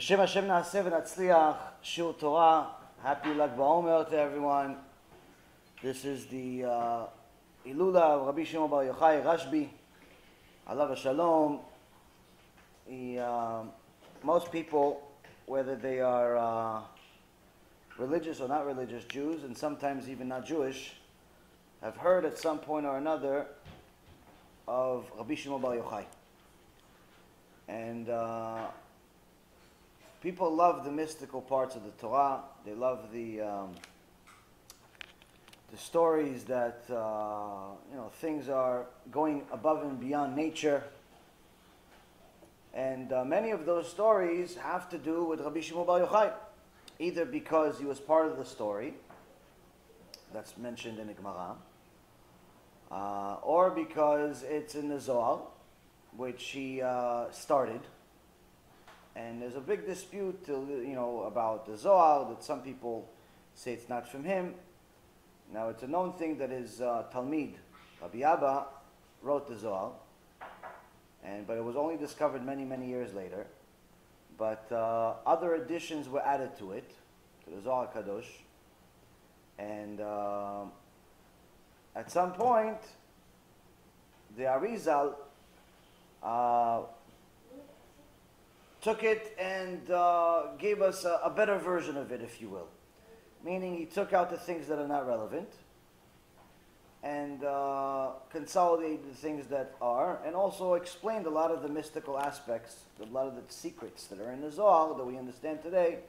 B'Shem Hashem Na'aseh v'Natzliach, Shiur Torah. Happy Lag BaOmer to everyone. This is the Ilula of Rabbi Shimon Bar Yochai, Rashbi, Alav Shalom. Most people, whether they are religious or not religious Jews, and sometimes even not Jewish, have heard at some point or another of Rabbi Shimon Bar Yochai. And people love the mystical parts of the Torah. They love the stories that things are going above and beyond nature. And many of those stories have to do with Rabbi Shimon Bar Yochai, either because he was part of the story that's mentioned in the Gemara, or because it's in the Zohar, which he started. And there's a big dispute, about the Zohar, that some people say it's not from him. Now, it's a known thing that his Talmid, Rabbi Abba, wrote the Zohar, but it was only discovered many, many years later. But other additions were added to it, to the Zohar Kadosh. And at some point, the Arizal took it and gave us a better version of it, if you will. Meaning he took out the things that are not relevant and consolidated the things that are, and also explained a lot of the mystical aspects, a lot of the secrets that are in the Zohar that we understand today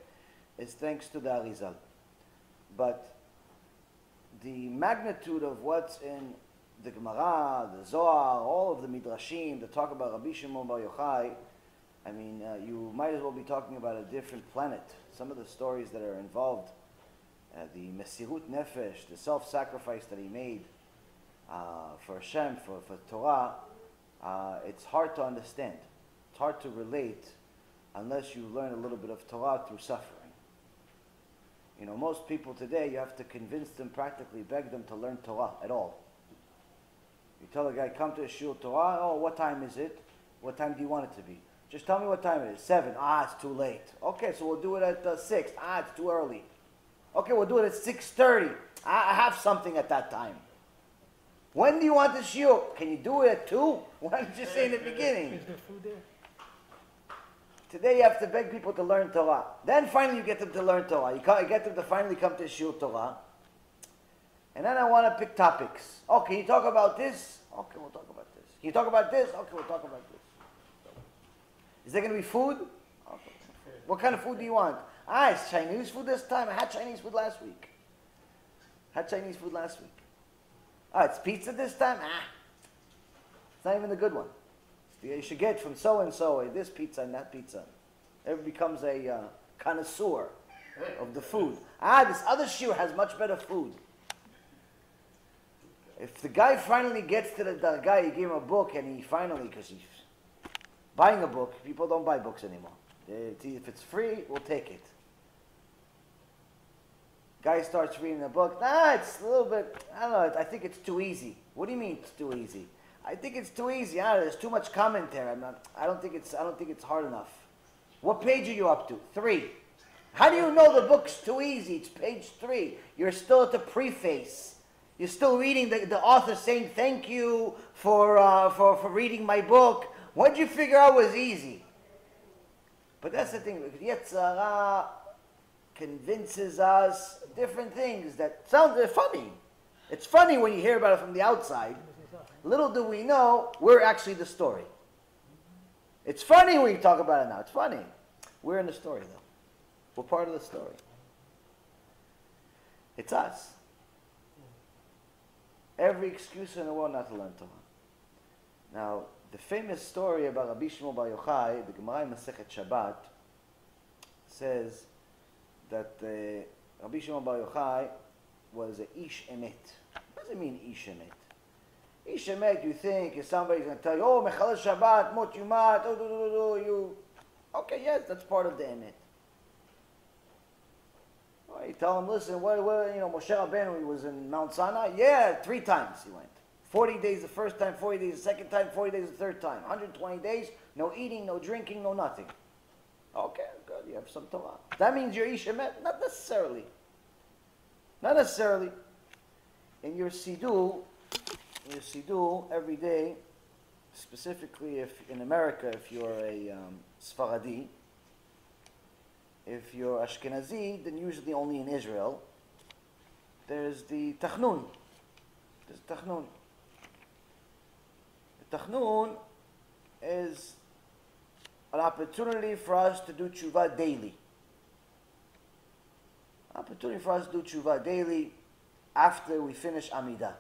is thanks to the Arizal. But the magnitude of what's in the Gemara, the Zohar, all of the Midrashim that talk about Rabbi Shimon Bar Yochai, you might as well be talking about a different planet. Some of the stories that are involved, the Mesirut Nefesh, the self-sacrifice that he made for Hashem, for Torah, it's hard to understand. It's hard to relate unless you learn a little bit of Torah through suffering. Most people today, you have to convince them, practically beg them to learn Torah at all. You tell a guy, come to a shiur Torah, oh, what time is it? What time do you want it to be? Just tell me what time it is. 7. It's too late. Okay, so we'll do it at 6. It's too early. Okay, we'll do it at 6:30. I have something at that time. When do you want the shiur? Can you do it at 2? Why didn't you say in the beginning? Is there food there? Today you have to beg people to learn Torah. Then finally you get them to learn Torah. You get them to finally come to shiur Torah. And then I want to pick topics. Oh, can you talk about this? Okay, we'll talk about this. Can you talk about this? Okay, we'll talk about this. Is there going to be food? Okay. What kind of food do you want? It's Chinese food this time. I had Chinese food last week. It's pizza this time? It's not even the good one. You should get from so-and-so this pizza and that pizza. Everybody becomes a connoisseur of the food. This other shiur has much better food. If the guy finally gets to the guy, he gave him a book, and he finally, because he's buying a book, people don't buy books anymore. If it's free, we'll take it. Guy starts reading a book. It's a little bit, I don't know, I think it's too easy. What do you mean it's too easy? I think it's too easy. There's too much commentary. I don't think it's hard enough. What page are you up to? 3. How do you know the book's too easy? It's page 3. You're still at the preface. You're still reading the author saying thank you for reading my book. What did you figure out was easy? But that's the thing. Yetzirah convinces us different things that sound funny. It's funny when you hear about it from the outside. Little do we know, we're actually the story. It's funny when you talk about it now. It's funny. We're in the story, though. We're part of the story. It's us. Every excuse in the world not to learn Torah. Now, the famous story about Rabbi Shimon Bar Yochai, the Gemara in Masechet Shabbat, says that Rabbi Shimon Bar Yochai was a ish emet. What does it mean, ish emet? Ish emet, you think, is somebody's going to tell you, oh, mechalel Shabbat, mot yumat, you. Okay, yes, that's part of the emet. Well, you tell him, listen, Moshe Rabbeinu, he was in Mount Sinai. Yeah, 3 times he went. 40 days the first time, 40 days the second time, 40 days the third time. 120 days, no eating, no drinking, no nothing. Okay, good. you have some Torah. That means you're ish emet? Not necessarily. Not necessarily. In your siddur every day, specifically if in America, if you're a Sfaradi, if you're Ashkenazi, then usually only in Israel, there's the Tachnun. There's Tachnun. The Tachnun is an opportunity for us to do tshuva daily. Opportunity for us to do tshuva daily after we finish Amidah.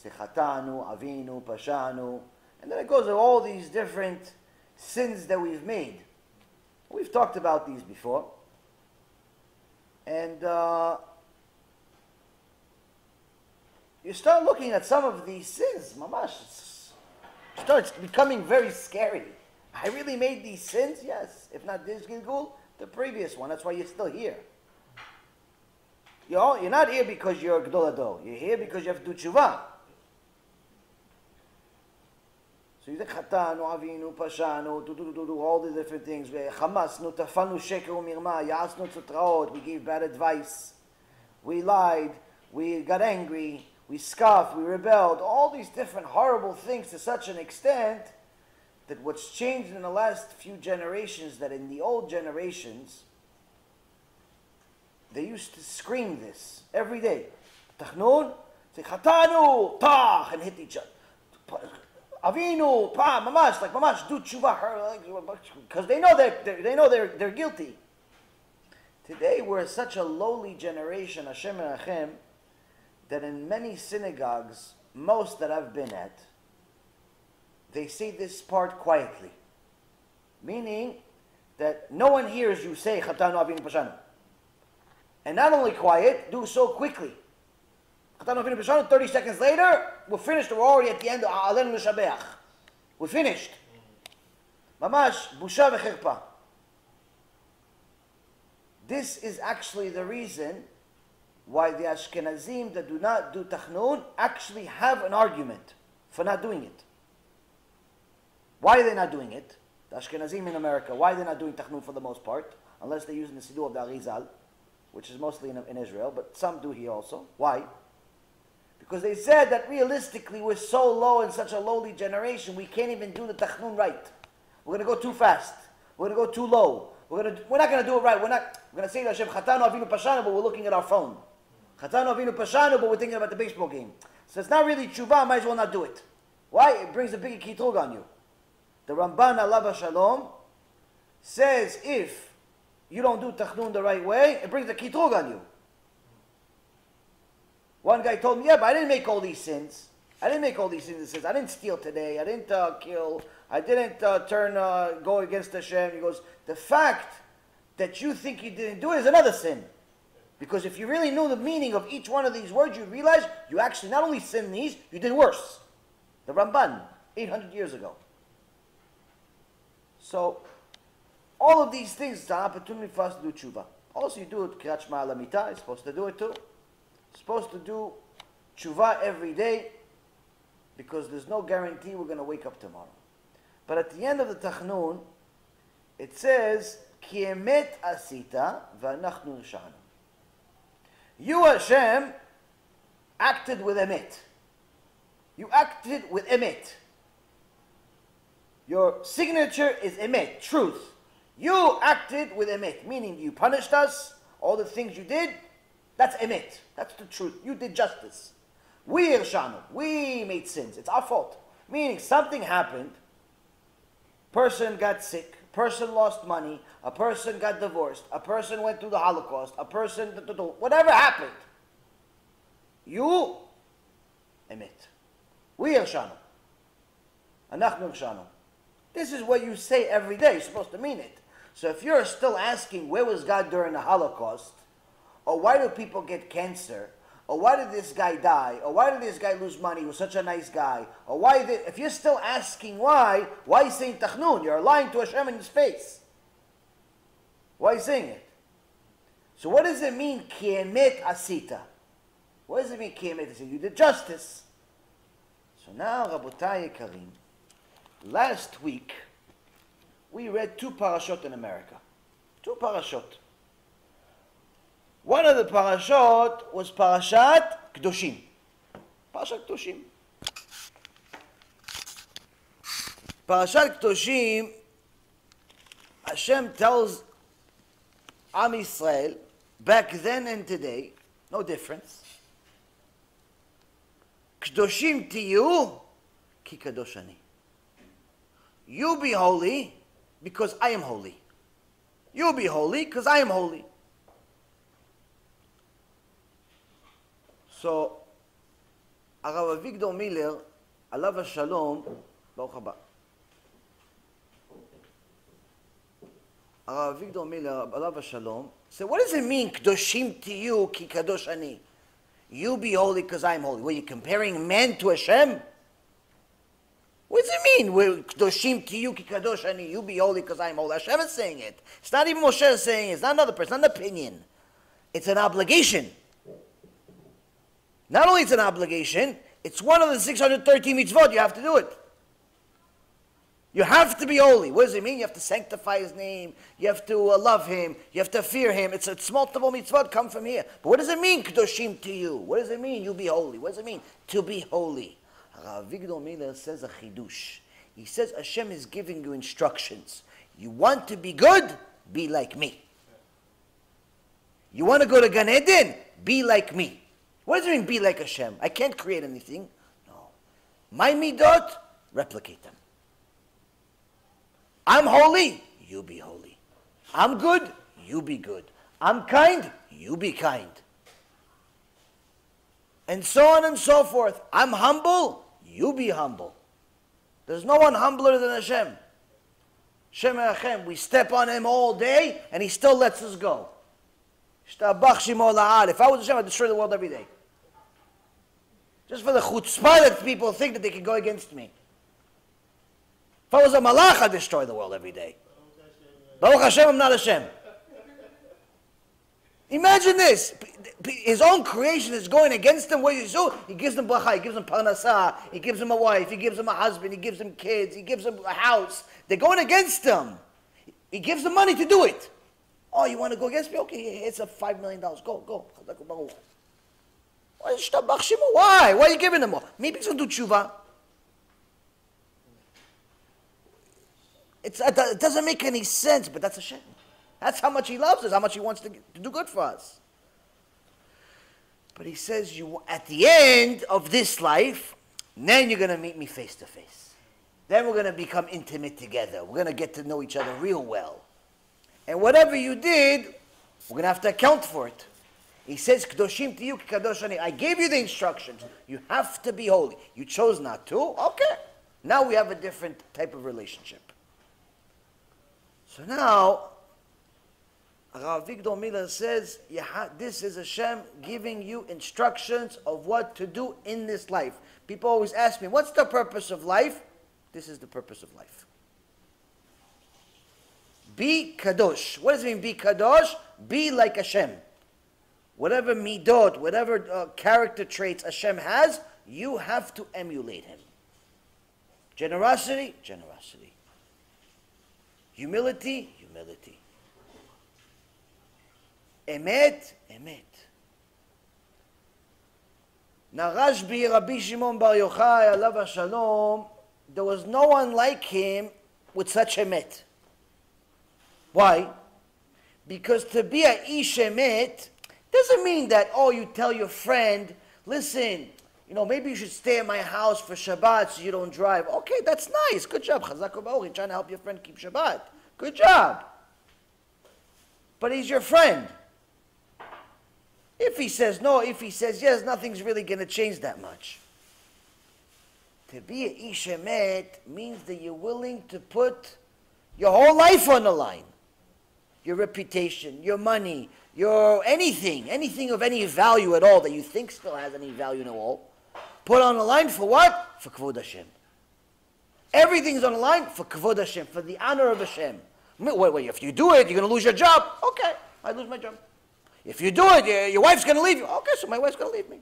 Sechatanu, Avinu, Pashanu. And then it goes to all these different sins that we've made. We've talked about these before. And you start looking at some of these sins, mamash, it starts becoming very scary. I really made these sins? Yes. If not this Gilgul, the previous one. That's why you're still here. You're not here because you're Gdol Ador. You're here because you have to do tshuva. So you say Chatanu, Avinu, Pashanu, do all the different things. Chamasnu, Tafanu, Sheker, Mirma, Yasnu, Tzutraot. We gave bad advice. We lied. We got angry. We scoffed. We rebelled. All these different horrible things to such an extent that what's changed in the last few generations, that in the old generations, they used to scream this every day. Tachnun, say Chatanu, Tach, and hit each other. Avinu, pa, mamash, like mamash, do tshuva, because they know they're guilty. Today we're such a lowly generation, Hashem Erachem, that in many synagogues, most that I've been at, they say this part quietly, meaning that no one hears you say Chatanu, Avinu, Pashanu, and not only quiet, do so quickly. 30 seconds later, we're finished. We're already at the end of Alenu L'Shabeach. We're finished. Mamash, busha v'chirpa. This is actually the reason why the Ashkenazim that do not do Tachnun actually have an argument for not doing it. Why are they not doing it? The Ashkenazim in America, why are they not doing Tachnun for the most part? Unless they're using the Siddur of the Arizal, which is mostly in Israel, but some do here also. Why? Because they said that realistically we're so low in such a lowly generation, we can't even do the Tachnun right. We're going to go too fast. We're going to go too low. We're not going to do it right. We're going to say to Hashem, Chatanu Avinu Pashanu, but we're looking at our phone. Chatanu Avinu Pashanu, but we're thinking about the baseball game. So it's not really tshuva, might as well not do it. Why? It brings a big kitrug on you. The Ramban Alav Shalom says if you don't do Tachnun the right way, it brings a kitrug on you. One guy told me, yeah, but I didn't make all these sins. I didn't make all these sins. I didn't steal today. I didn't kill. I didn't go against Hashem. He goes, the fact that you think you didn't do it is another sin. Because if you really knew the meaning of each one of these words, you'd realize you actually not only sinned these, you did worse. The Ramban, 800 years ago. So, all of these things, it's an opportunity for us to do tshuva. Also, you do it, Kriyat Shema al Hamita, you're supposed to do it too. Supposed to do tshuva every day because there's no guarantee we're going to wake up tomorrow. But at the end of the Tachnun, it says, Ki emet asita v'anachnu nishanu. You, Hashem, acted with emet. You acted with emet. Your signature is emet, truth. You acted with emet, meaning you punished us, all the things you did, that's emet. That's the truth. You did justice. We irshanu. We made sins. It's our fault. Meaning something happened. Person got sick. Person lost money. A person got divorced. A person went through the Holocaust. A person, whatever happened. You emet. We irshanu. Anachnu irshanu. This is what you say every day. You're supposed to mean it. So if you're still asking where was God during the Holocaust, or why do people get cancer? Or why did this guy die? Or why did this guy lose money? He was such a nice guy. Or why did... If you're still asking why are you saying Tachnun? You're lying to Hashem in his face. Why are you saying it? So what does it mean, Ki emet asita? What does it mean, Ki emet asita? You did justice. So now, Rabotai Karim, last week, we read 2 parashot in America. Two parashot. One of the parashot was Parashat Kedoshim. Parashat Kedoshim. Parashat Kedoshim, Hashem tells Am Yisrael, back then and today, no difference. Kedoshim tiyu ki kadosh ani. You be holy because I am holy. You be holy because I am holy. So, Rav Avigdor Miller, alav shalom, Baruch haba. Rav Avigdor Miller, alav shalom, said, what does it mean, Kedoshim tiyu ki kadosh ani? You be holy because I am holy. Were you comparing man to Hashem? What does it mean? Kedoshim tiyu ki kadosh ani. You be holy because I am holy. Hashem is saying it. It's not even Moshe saying it. It's not another person. It's not an opinion. It's an obligation. Not only it's an obligation, it's one of the 613 mitzvot. You have to do it. You have to be holy. What does it mean? You have to sanctify His name. You have to love Him. You have to fear Him. It's multiple mitzvot come from here. But what does it mean, Kedoshim to you? What does it mean, you be holy? What does it mean, to be holy? Rav Avigdor Miller says a chidush. He says Hashem is giving you instructions. You want to be good? Be like me. You want to go to Gan Eden? Be like me. What does it mean, be like Hashem? I can't create anything. No. My midot, replicate them. I'm holy, you be holy. I'm good, you be good. I'm kind, you be kind. And so on and so forth. I'm humble, you be humble. There's no one humbler than Hashem. Shem Hashem, we step on Him all day and He still lets us go. If I was Hashem, I'd destroy the world every day. Just for the chutzpah that people think that they can go against me. If I was a malach, I'd destroy the world every day. Baruch Hashem, I'm not Hashem. Imagine this. His own creation is going against him. What do you do? He gives them bracha, He gives them parnasah, He gives them a wife, He gives them a husband, He gives them kids, He gives them a house. They're going against him. He gives them money to do it. Oh, you want to go against me? Okay, it's a $5 million. Go. Why? Why are you giving them more? Maybe he's going to do tshuva. It doesn't make any sense, but that's Hashem. That's how much He loves us, how much He wants to do good for us. But He says, at the end of this life, then you're going to meet me face to face. Then we're going to become intimate together. We're going to get to know each other real well. And whatever you did, we're going to have to account for it. He says, Kedoshim tiyu ki kadosh ani. I gave you the instructions. You have to be holy. You chose not to? Okay. Now we have a different type of relationship. So now, Rav Avigdor Miller says, this is Hashem giving you instructions of what to do in this life. People always ask me, what's the purpose of life? This is the purpose of life. Be kadosh. What does it mean, be kadosh? Be like Hashem. Whatever midot, whatever character traits Hashem has, you have to emulate Him. Generosity, generosity. Humility, humility. Emet, emet. Now Rabbi Shimon Bar Yochai, alav shalom, there was no one like him with such emet. Why? Because to be a ish emet doesn't mean that, you tell your friend, listen, maybe you should stay at my house for Shabbat so you don't drive. Okay, that's nice. Good job. Chazak u'ba'ur. You're trying to help your friend keep Shabbat. Good job. But he's your friend. If he says no, if he says yes, nothing's really going to change that much. To be a ish emet means that you're willing to put your whole life on the line. Your reputation, your money, your anything of any value at all that you think still has any value at all, put on the line for what? For Kvod Hashem. Everything's on the line for Kvod Hashem, for the honor of Hashem. Wait, if you do it, you're going to lose your job. Okay, I lose my job. If you do it, your wife's going to leave you. Okay, so my wife's going to leave me.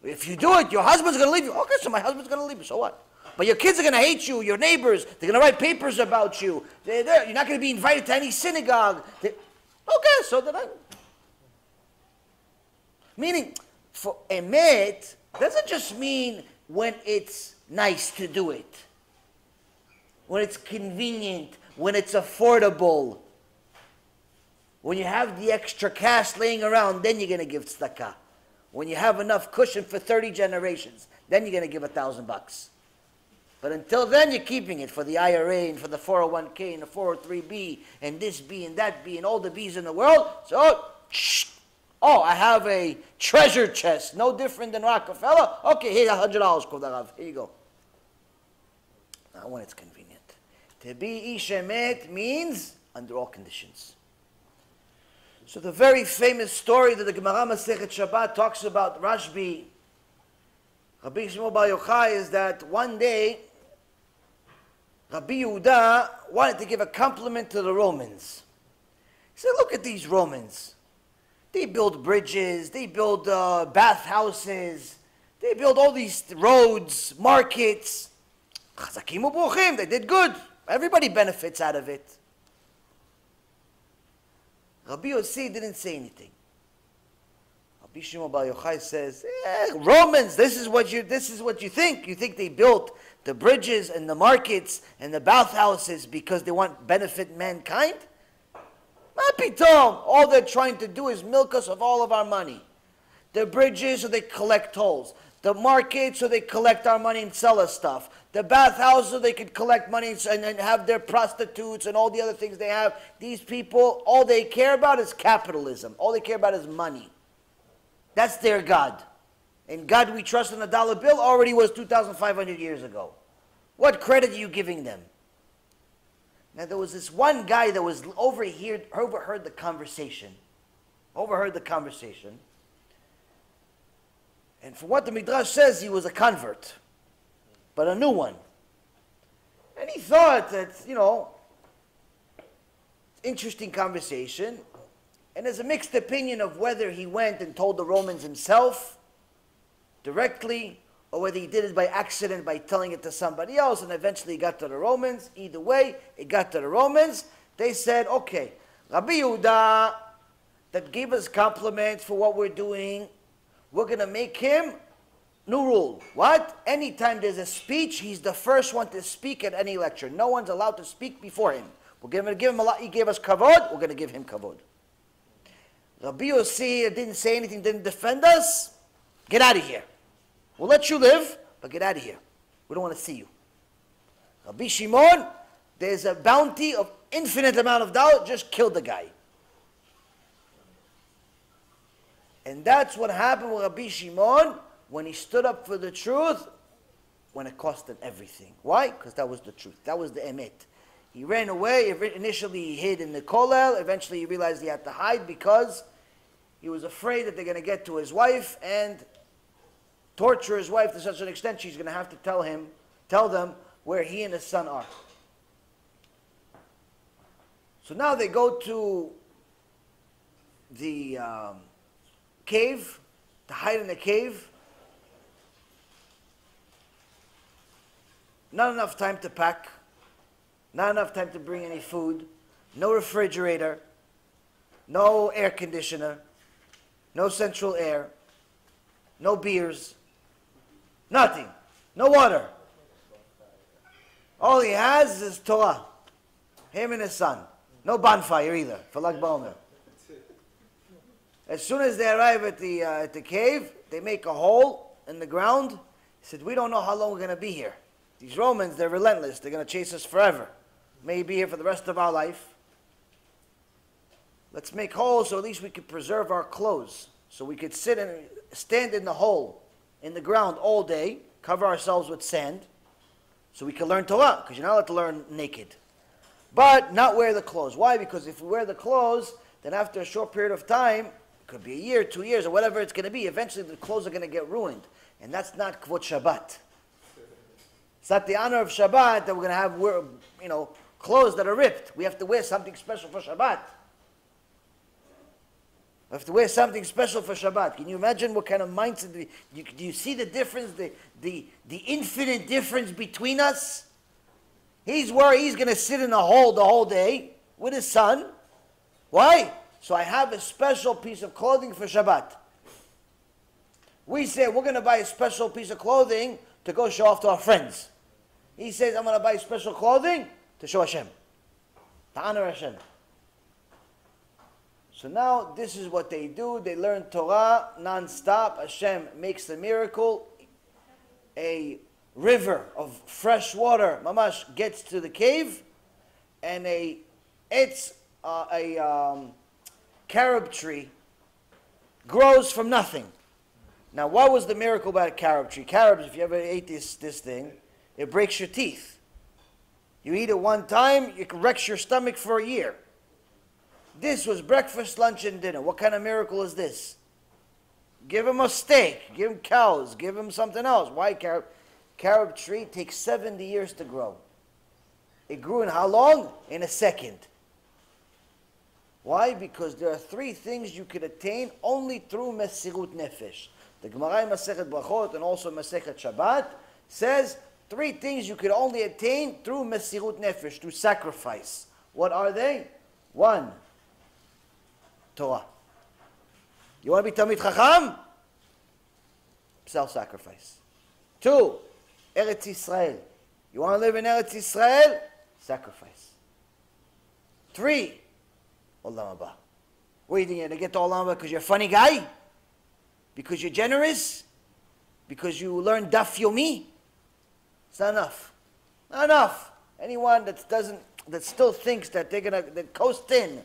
If you do it, your husband's going to leave you. Okay, so my husband's going to leave me. So what? but your kids are going to hate you, your neighbors, they're going to write papers about you, you're not going to be invited to any synagogue. Okay, so then meaning, for emet, doesn't just mean when it's nice to do it, when it's convenient, when it's affordable. When you have the extra cash laying around, then you're going to give tzedakah. When you have enough cushion for 30 generations, then you're going to give $1,000. But until then, you're keeping it for the IRA and for the 401k and the 403b and this B and that B and all the B's in the world. So, I have a treasure chest, no different than Rockefeller. Okay, here's $100, here you go. Not when it's convenient. To be ish emet means under all conditions. So the very famous story that the Gemara Masechet Shabbat talks about Rashbi, Rabbi Shimon Bar Yochai, is that one day Rabbi Yehuda wanted to give a compliment to the Romans. He said, look at these Romans. They build bridges, they build bathhouses, they build all these roads, markets. Chazakim u'bruchim, they did good. Everybody benefits out of it. Rabbi Yossi didn't say anything. Rabbi Shimon Bar Yochai says, Romans, this is what you think. You think they built the bridges and the markets and the bathhouses because they want to benefit mankind? Mapitom. All they're trying to do is milk us of all of our money. The bridges, so they collect tolls. The markets, so they collect our money and sell us stuff. The bathhouses, so they can collect money and have their prostitutes and all the other things they have. These people, all they care about is capitalism. All they care about is money. That's their God. And God we trust in a dollar bill already was 2,500 years ago. What credit are you giving them? Now there was this one guy that was overheard the conversation. And for what the Midrash says, he was a convert, but a new one. And he thought that, interesting conversation. And there's a mixed opinion of whether he went and told the Romans himself directly, or whether he did it by accident by telling it to somebody else, and eventually he got to the Romans. Either way, it got to the Romans. They said, okay, Rabbi Yehuda, that gave us compliments for what we're doing, we're going to make him new rule. What? Anytime there's a speech, he's the first one to speak at any lecture. No one's allowed to speak before him. We're going to give him a lot. He gave us kavod. We're going to give him kavod. Rabbi Yossi didn't say anything, didn't defend us. Get out of here. We'll let you live, but get out of here. We don't want to see you. Rabbi Shimon, there's a bounty of infinite amount of doubt. Just kill the guy. And that's what happened with Rabbi Shimon when he stood up for the truth, when it cost him everything. Why? Because that was the truth. That was the emet. He ran away. Initially he hid in the kollel. Eventually he realized he had to hide because he was afraid that they're going to get to his wife and torture his wife to such an extent she's going to have to tell them where he and his son are. So now they go to the cave, to hide in the cave. Not enough time to pack. Not enough time to bring any food. No refrigerator. No air conditioner. No central air. No beers. Nothing. No water. All he has is his Torah. Him and his son. No bonfire either for Lag BaOmer. As soon as they arrive at the cave, they make a hole in the ground. He said, we don't know how long we're going to be here. These Romans, they're relentless. They're going to chase us forever. May be here for the rest of our life. Let's make holes so at least we could preserve our clothes. So we could stand in the hole in the ground all day, cover ourselves with sand, so we can learn Torah, because you're not allowed to learn naked. But not wear the clothes. Why? Because if we wear the clothes, then after a short period of time, it could be a year, 2 years, or whatever it's going to be, eventually the clothes are going to get ruined. And that's not Kvot Shabbat. It's not the honor of Shabbat that we're going to have, clothes that are ripped. We have to wear something special for Shabbat. I have to wear something special for Shabbat. Can you imagine what kind of mindset? Do you see the difference, the infinite difference between us? He's worried he's going to sit in a hole the whole day with his son. Why? So I have a special piece of clothing for Shabbat. We say we're going to buy a special piece of clothing to go show off to our friends. He says, I'm going to buy special clothing to show Hashem, to honor Hashem. So now this is what they do. They learn Torah non-stop. Hashem makes the miracle. A river of fresh water, mamash, gets to the cave, and a carob tree grows from nothing. Now, what was the miracle about a carob tree? Carobs, if you ever ate this thing, it breaks your teeth. You eat it one time, it wrecks your stomach for a year. This was breakfast, lunch, and dinner. What kind of miracle is this? Give him a steak, give him cows, give him something else. Why carob? Carob tree takes 70 years to grow. It grew in how long? In a second. Why? Because there are three things you can attain only through mesirut nefesh. The Gemara in Masechet Brachot and also Masechet Shabbat says three things you could only attain through mesirut nefesh, through sacrifice. What are they? One, Torah. You want to be Talmid Chacham? Self-sacrifice. Two, Eretz Yisrael. You want to live in Eretz Yisrael? Sacrifice. Three, Olam Haba. What are you thinking? You're going to get to Olam Haba because you're a funny guy? Because you're generous? Because you learn Daf Yomi? It's not enough. Not enough. Anyone that still thinks that they're going to coast in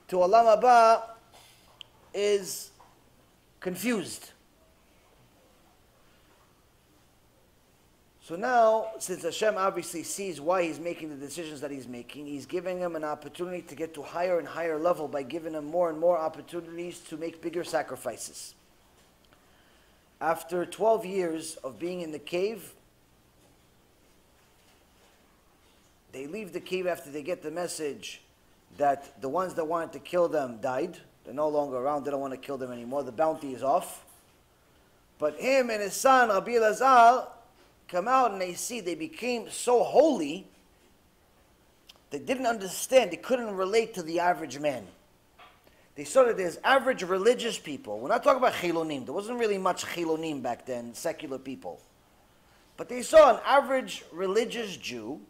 to Olam Haba is confused. So now, since Hashem obviously sees why he's making the decisions that he's making, he's giving him an opportunity to get to higher and higher level by giving him more and more opportunities to make bigger sacrifices. After 12 years of being in the cave, they leave the cave after they get the message that the ones that wanted to kill them died. They're no longer around. They don't want to kill them anymore. The bounty is off. But him and his son, Rabbi Elazar, come out and they see they became so holy, they didn't understand, they couldn't relate to the average man. They saw that there's average religious people. We're not talking about chilonim. There wasn't really much chilonim back then, secular people. But they saw an average religious Jew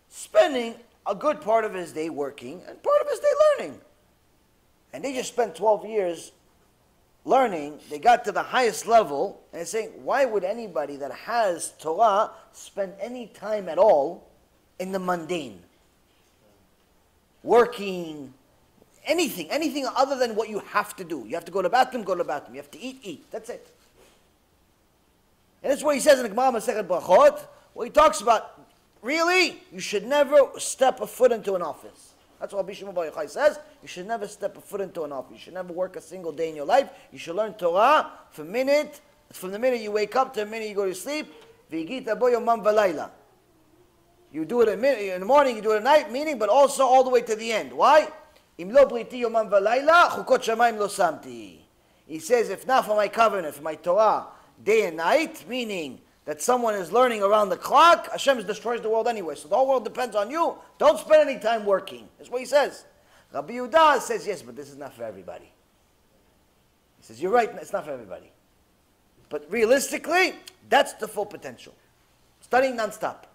spending a good part of his day working and part of his day learning. And they just spent 12 years learning. They got to the highest level, and they're saying, why would anybody that has Torah spend any time at all in the mundane? Working, anything other than what you have to do. You have to go to the bathroom, go to the bathroom. You have to eat. That's it. And that's what he says in the Gemara Masechet Brachot, where he talks about, really, you should never step a foot into an office. That's what Rabbi Shimon Bar Yochai says. You should never step a foot into an office. You should never work a single day in your life. You should learn Torah from the minute you wake up to the minute you go to sleep. V'yigita bo yomam v'layla. You do it in the morning, you do it at night, meaning, but also all the way to the end. Why? Im lo briti yomam v'layla, chukot shamayim lo samti. He says, if not for my covenant, for my Torah, day and night, meaning that someone is learning around the clock, Hashem destroys the world anyway. So the whole world depends on you. Don't spend any time working. That's what he says. Rabbi Yehuda says, yes, but this is not for everybody. He says, you're right, it's not for everybody. But realistically, that's the full potential. Studying non-stop.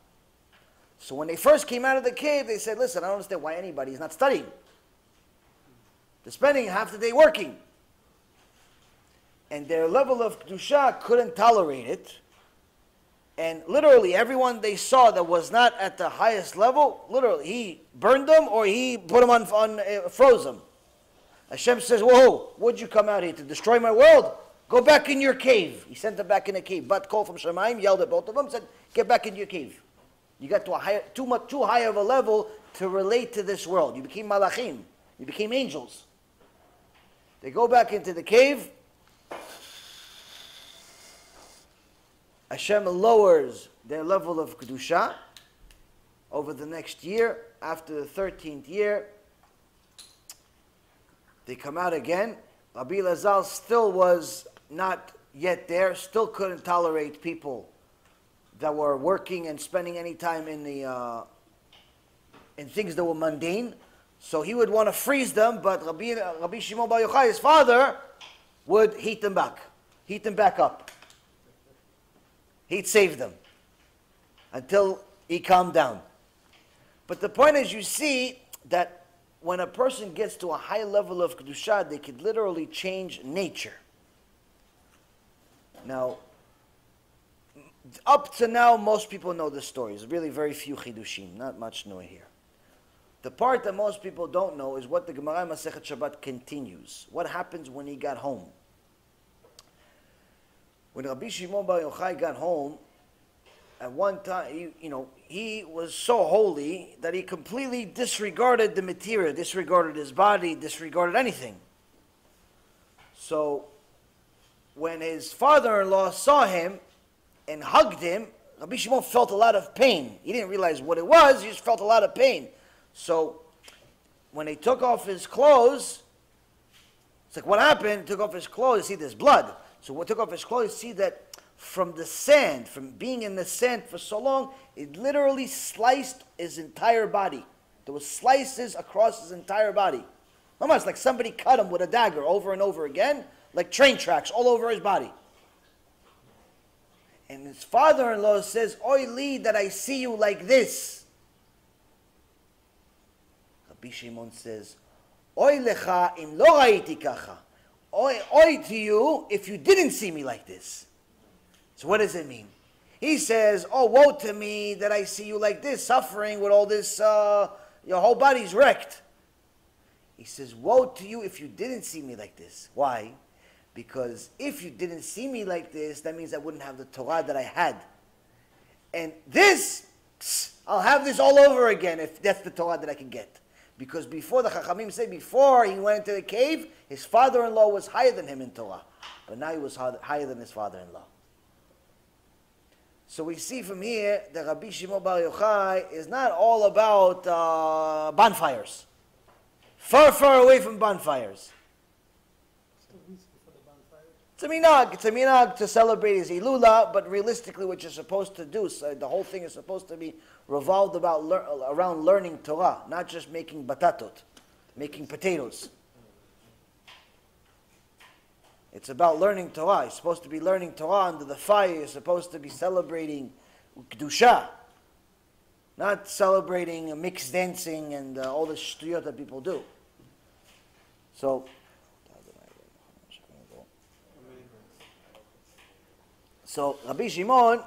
So when they first came out of the cave, they said, listen, I don't understand why anybody is not studying. They're spending half the day working. And their level of Kedusha couldn't tolerate it. And literally, everyone they saw that was not at the highest level, literally, he burned them or he put them froze them. Hashem says, whoa, what'd you come out here to destroy my world? Go back in your cave. He sent them back in a cave. Bat called from Shemaim, yelled at both of them, said, get back in your cave. You got to too high of a level to relate to this world. You became malachim. You became angels. They go back into the cave. Hashem lowers their level of Kedusha over the next year. After the 13th year, They come out again. Rabbi Elazar still was not yet there, still couldn't tolerate people that were working and spending any time in things that were mundane. So he would want to freeze them, but Rabbi Shimon Bar Yochai, his father, would heat them back up. He'd save them until he calmed down. But the point is, you see that when a person gets to a high level of Kedusha, they could literally change nature. Now, up to now, most people know the story. There's really very few Chidushim, not much new here. The part that most people don't know is what the Gemara Masechet Shabbat continues. What happens when he got home? When Rabbi Shimon Bar Yochai got home, at one time, he was so holy that he completely disregarded the material, disregarded his body, disregarded anything. So, when his father-in-law saw him and hugged him, Rabbi Shimon felt a lot of pain. He didn't realize what it was, he just felt a lot of pain. So, when he took off his clothes, it's like, what happened? He took off his clothes, you see there's blood. So when he took off his clothes, you see that from the sand, from being in the sand for so long, it literally sliced his entire body. There were slices across his entire body. Almost like somebody cut him with a dagger over and over again, like train tracks all over his body. And his father-in-law says, "Oy li, that I see you like this." Rabbi Shimon says, "Oy lecha im lo ra'iti kacha." Oy to you if you didn't see me like this. So what does it mean? He says, "Oh, woe to me that I see you like this, suffering with all this, your whole body's wrecked." He says, "Woe to you if you didn't see me like this." Why? Because if you didn't see me like this, that means I wouldn't have the Torah that I had. And this, I'll have this all over again if that's the Torah that I can get. Because before, the Chachamim say, before he went into the cave, his father-in-law was higher than him in Torah. But now he was higher than his father-in-law. So we see from here that Rabbi Shimon Bar Yochai is not all about bonfires. Far, far away from bonfires. It's a minhag to celebrate his Ilula, but realistically what you're supposed to do, so the whole thing is supposed to be revolved around learning Torah, not just making batatot, making potatoes. It's about learning Torah. You're supposed to be learning Torah under the fire. You're supposed to be celebrating Kedusha, not celebrating mixed dancing and all the shtuyot that people do. So Rabbi Shimon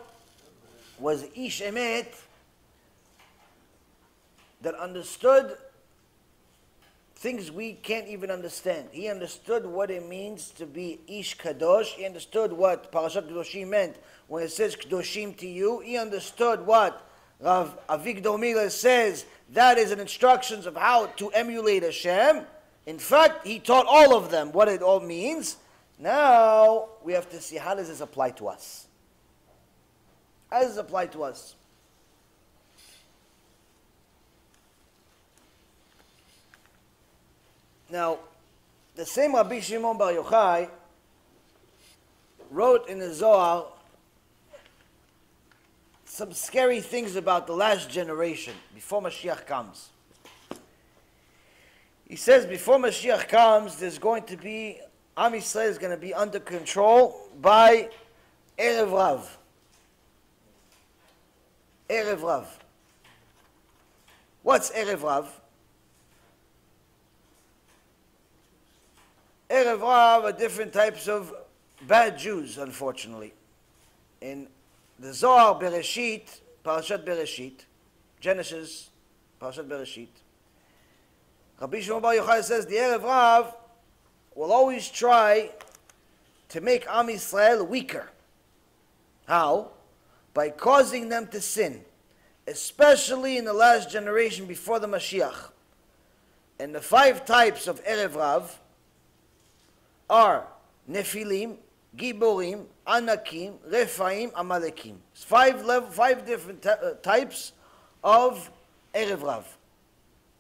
was ish emet that understood things we can't even understand. He understood what it means to be ish kadosh. He understood what Parashat Kedoshim meant when it says Kedoshim to you. He understood what Rav Avigdor Miller says, that is an instructions of how to emulate Hashem. In fact, he taught all of them what it all means. Now, we have to see, how does this apply to us? How does this apply to us? Now, the same Rabbi Shimon Bar Yochai wrote in the Zohar some scary things about the last generation, before Mashiach comes. He says, before Mashiach comes, there's going to be, Am Yisrael is going to be under control by erev Rav. Erev Rav. What's erev Rav? Erev Rav are different types of bad Jews, unfortunately. In the Zohar, Bereshit, Parashat Bereshit, Genesis, Parashat Bereshit, Rabbi Shimon Bar Yochai says the Erev Rav will always try to make Am Yisrael weaker. How? By causing them to sin, especially in the last generation before the Mashiach. And the 5 types of Erev Rav are Nephilim, Giborim, Anakim, Rephaim, Amalekim. 5 different types of Erev Rav.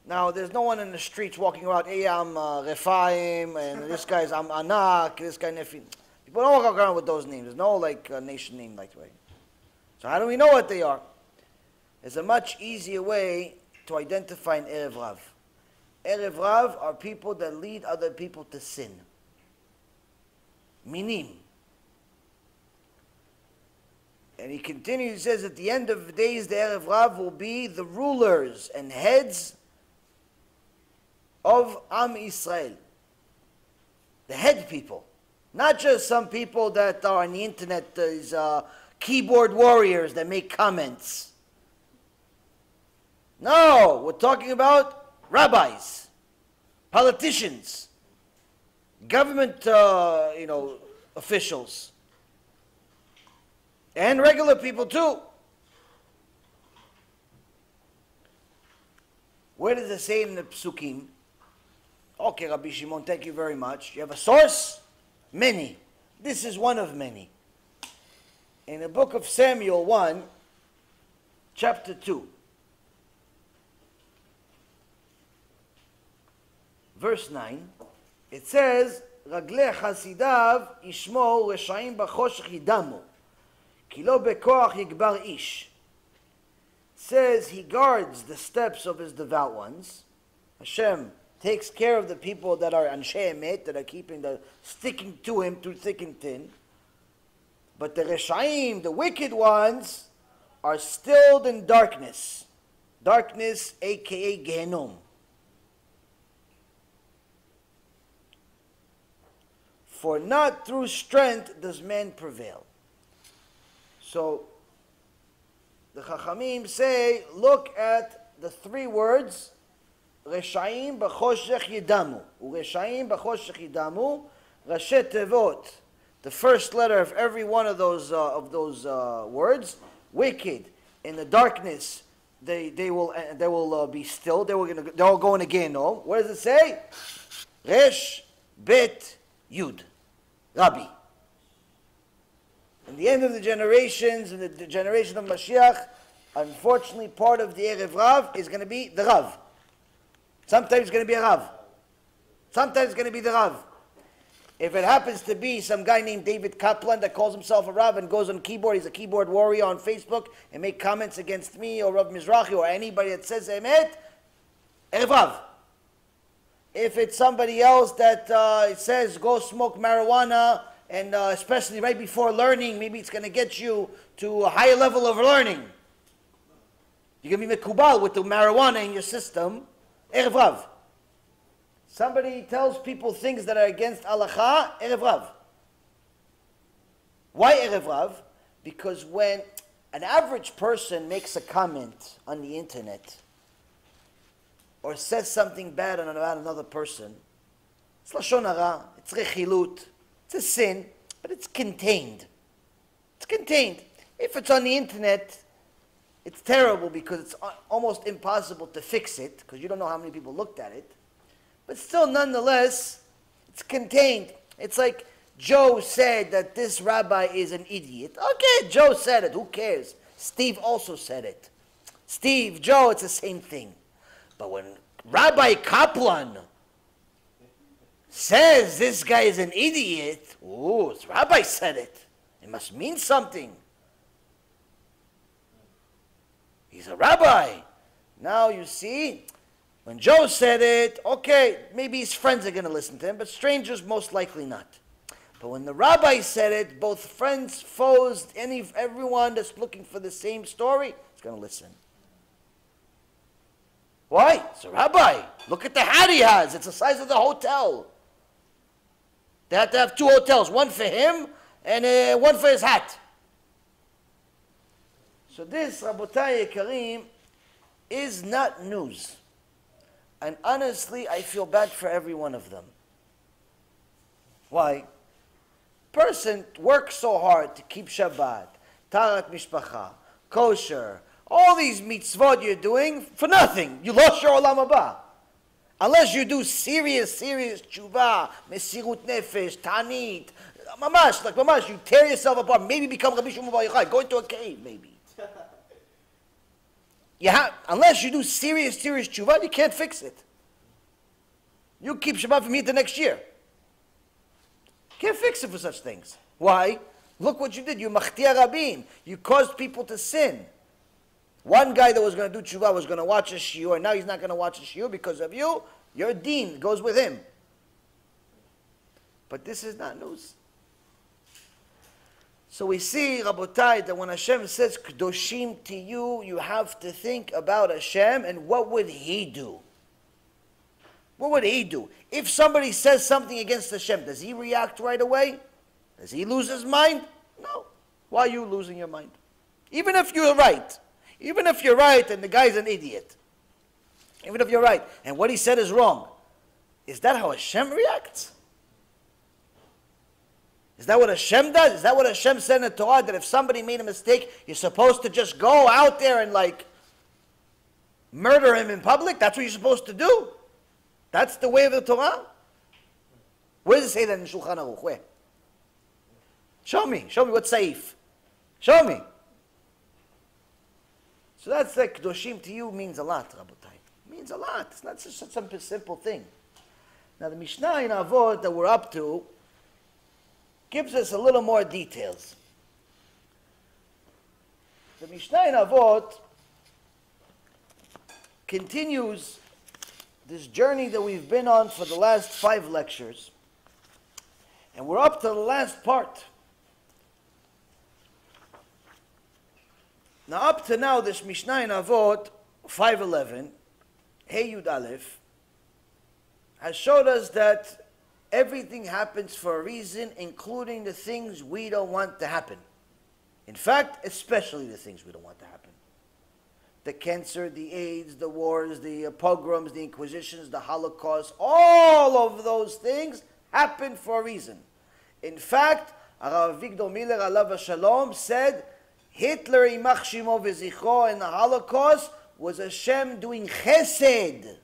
Now, there's no one in the streets walking around, hey, I'm Refaim, and this guy's I'm Anak, this guy Nefi. People don't walk around with those names. There's no like nation name like that. So how do we know what they are? There's a much easier way to identify an erev rav. Erev rav are people that lead other people to sin. Minim. And he continues, he says, at the end of the days, the erev rav will be the rulers and heads of Am Israel. The head people. Not just some people that are on the internet, these keyboard warriors that make comments. No, we're talking about rabbis, politicians, government, officials, and regular people too. Where does it say in the Psukim? Okay, Rabbi Shimon, thank you very much. You have a source? Many. This is one of many. In the book of Samuel 1, chapter 2, verse 9, it says, Ragle chasidav ishmo reshaim b'choshech yidamu, ki lo bekoach yigbar ish. Says he guards the steps of his devout ones. Hashem takes care of the people that are anshe emet, that are sticking to him through thick and thin. But the reshaim, the wicked ones, are stilled in darkness. Darkness, aka Gehenom. For not through strength does man prevail. So, the Chachamim say, look at the three words, Reshaim b'choshech yidamu. Ureshaim b'choshech yidamu, Rashi Tevot. The first letter of every one of those words, wicked, in the darkness, they will be still. They're all going again. No, what does it say? Resh, Bet, Yud, Rabbi. In the end of the generations, in the generation of Mashiach, unfortunately, part of the erev rav is going to be the rav. Sometimes it's going to be a rav. Sometimes it's going to be the rav. If it happens to be some guy named David Kaplan that calls himself a rav and goes on keyboard, he's a keyboard warrior on Facebook, and make comments against me or Rav Mizrahi or anybody that says emet, erev rav. If it's somebody else that says go smoke marijuana, and especially right before learning, maybe it's going to get you to a higher level of learning. You're going to be mekubal with the marijuana in your system, erev rav. Somebody tells people things that are against halacha, erev rav. Why erev rav? Because when an average person makes a comment on the internet or says something bad about another person, it's lashon hara, it's rechilut, it's a sin, but it's contained. It's contained. If it's on the internet, it's terrible because it's almost impossible to fix it because you don't know how many people looked at it. But still, nonetheless, it's contained. It's like Joe said that this rabbi is an idiot. Okay, Joe said it. Who cares? Steve also said it. Steve, Joe, it's the same thing. But when Rabbi Kaplan says this guy is an idiot, ooh, this rabbi said it. It must mean something. He's a rabbi. Now you see, when Joe said it, okay, maybe his friends are going to listen to him, but strangers most likely not. But when the rabbi said it, both friends, foes, everyone that's looking for the same story is going to listen. Why? It's a rabbi. Look at the hat he has. It's the size of the hotel. They have to have two hotels, one for him and one for his hat. So this, Rabotai Yekarim, is not news. And honestly, I feel bad for every one of them. Why? Person works so hard to keep Shabbat, Tarat Mishpacha, kosher, all these mitzvot you're doing for nothing. You lost your olam haba. Unless you do serious tshuva, mesirut nefesh, tanit, mamash, you tear yourself apart, maybe become Rabbi Shimon Bar Yochai, go into a cave, maybe. Unless you do serious tshuva, you can't fix it. You keep Shabbat from here to next year. Can't fix it for such things. Why? Look what you did. You machtia rabin. You caused people to sin. One guy that was going to do tshuva was going to watch a shiur, and now he's not going to watch a shiur because of you. Your deen goes with him. But this is not news. So we see, Rabotai, that when Hashem says Kedoshim to you, you have to think about Hashem and what would He do? What would He do? If somebody says something against Hashem, does He react right away? Does He lose His mind? No. Why are you losing your mind? Even if you're right. Even if you're right and the guy's an idiot. Even if you're right and what he said is wrong. Is that how Hashem reacts? Is that what Hashem does? Is that what Hashem said in the Torah, that if somebody made a mistake, you're supposed to just go out there and murder him in public? That's what you're supposed to do? That's the way of the Torah? Where does it say that in Shulchan Aruch? Where? Show me what Saif. Show me. So that's like Kedoshim to you means a lot, Rabotai. It means a lot. It's not just some simple thing. Now the Mishnah in Avot that we're up to gives us a little more details. The Mishnah in Avot continues this journey that we've been on for the last 5 lectures. And we're up to the last part. Now up to now, this Mishnah in Avot 5:11, Hey Yud Aleph, has showed us that everything happens for a reason, including the things we don't want to happen. In fact, especially the things we don't want to happen. The cancer, the AIDS, the wars, the pogroms, the inquisitions, the Holocaust, all of those things happen for a reason. In fact, Rabbi Victor Miller, alav shalom, said Hitler, Imach Shimo v'zichro, in the Holocaust was Hashem doing chesed.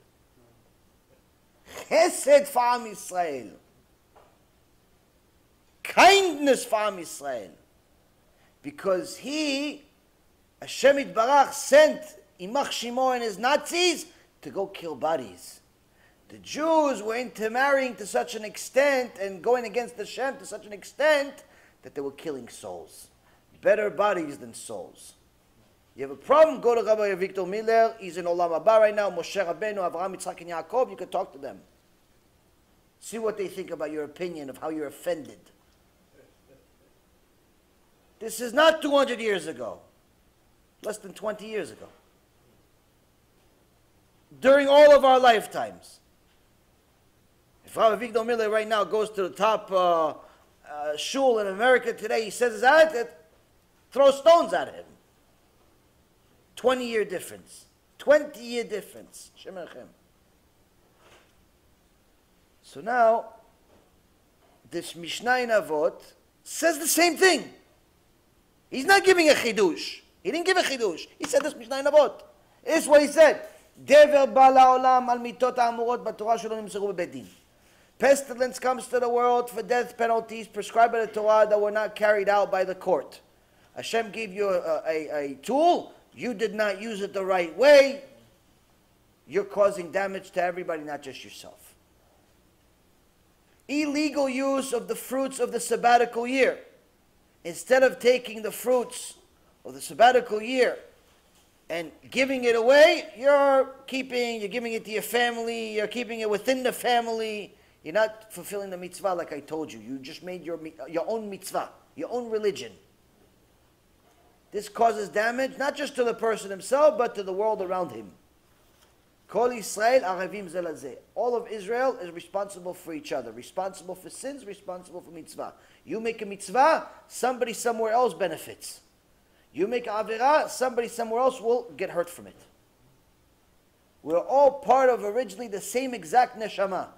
Chesed for Am Yisrael. Kindness for Am Yisrael. Because Hashem Yitbarach, sent Imach Shimo and his Nazis to go kill bodies. The Jews were intermarrying to such an extent and going against Hashem to such an extent that they were killing souls. Better bodies than souls. You have a problem, go to Rabbi Victor Miller. He's in Olam Haba right now. Moshe Rabbeinu, Avraham, Yitzchak, and Yaakov. You can talk to them. See what they think about your opinion of how you're offended. This is not 200 years ago. Less than 20 years ago. During all of our lifetimes. If Rabbi Victor Miller right now goes to the top shul in America today, he says that, throw stones at him. 20-year difference. 20-year difference. Shem Elechem. So now, this Mishnah in Avot says the same thing. He's not giving a chidush. He didn't give a chidush. He said this Mishnah in Avot. This is what he said. Dever ba la'olam al mitot ha'amurot b'Torah shelo nimseru bebeit din. Pestilence comes to the world for death penalties prescribed by the Torah that were not carried out by the court. Hashem gave you a tool. You did not use it the right way. You're causing damage to everybody, not just yourself. Illegal use of the fruits of the sabbatical year. Instead of taking the fruits of the sabbatical year and giving it away, you're giving it to your family, you're keeping it within the family. You're not fulfilling the mitzvah like I told you. You just made your own mitzvah, your own religion. This causes damage not just to the person himself, but to the world around him. Kol Yisrael arevim ze lazeh. All of Israel is responsible for each other. Responsible for sins, responsible for mitzvah. You make a mitzvah, somebody somewhere else benefits. You make a avirah, somebody somewhere else will get hurt from it. We're all part of originally the same exact neshama.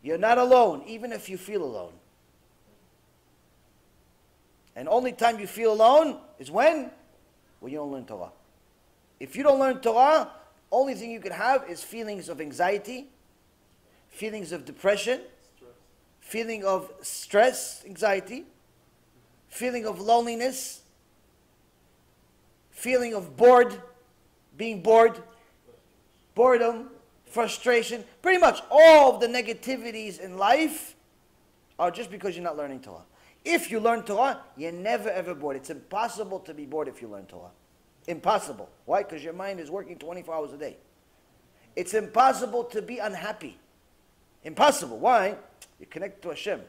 You're not alone, even if you feel alone. And only time you feel alone is when you don't learn Torah. If you don't learn Torah, only thing you can have is feelings of anxiety, feelings of depression, feeling of stress, anxiety, feeling of loneliness, feeling of bored, being bored, boredom, frustration. Pretty much all of the negativities in life are just because you're not learning Torah. If you learn Torah, you're never ever bored. It's impossible to be bored if you learn Torah. Impossible. Why? Because your mind is working 24 hours a day. It's impossible to be unhappy. Impossible. Why? You connect to Hashem.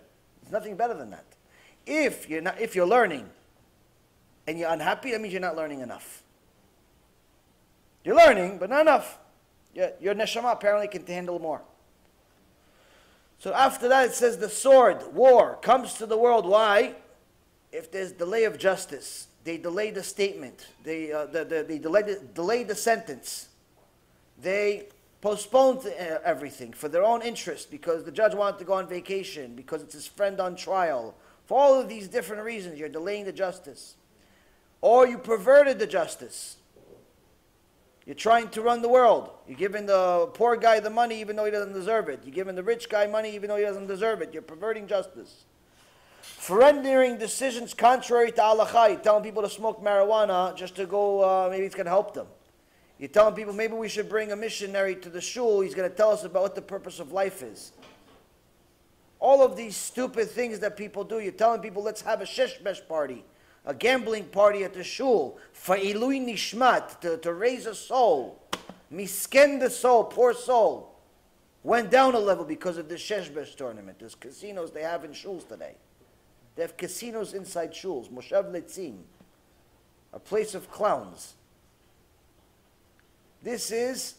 There's nothing better than that. If you're learning and you're unhappy, that means you're not learning enough. You're learning, but not enough. Your neshama apparently can handle more. So after that, it says the sword, war, comes to the world. Why? If there's delay of justice, they delay the statement. They delay the sentence. They postpone everything for their own interest, because the judge wanted to go on vacation, because it's his friend on trial. For all of these different reasons, you're delaying the justice. Or you perverted the justice. You're trying to run the world. You're giving the poor guy the money even though he doesn't deserve it. You're giving the rich guy money even though he doesn't deserve it. You're perverting justice. For rendering decisions contrary to halakha. You're telling people to smoke marijuana just to go, maybe it's going to help them. You're telling people maybe we should bring a missionary to the shul. He's going to tell us about what the purpose of life is. All of these stupid things that people do. You're telling people let's have a sheshbesh party. A gambling party at the shul, for ilui nishmat, to raise a soul. Misken, the soul, poor soul, went down a level because of the sheshbesh tournament. There's casinos they have in shuls today. They have casinos inside shuls, moshav letzim, a place of clowns. This is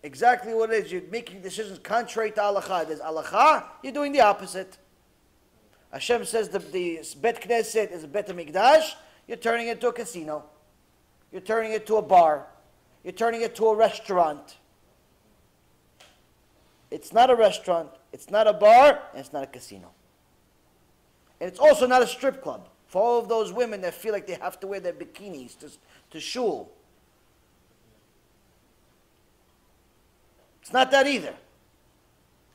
exactly what it is. You're making decisions contrary to halakha. There's halakha, you're doing the opposite. Hashem says the Bet Knesset is a Bet HaMikdash. You're turning it into a casino. You're turning it to a bar. You're turning it to a restaurant. It's not a restaurant. It's not a bar. And it's not a casino. And it's also not a strip club. For all of those women that feel like they have to wear their bikinis to shul. It's not that either.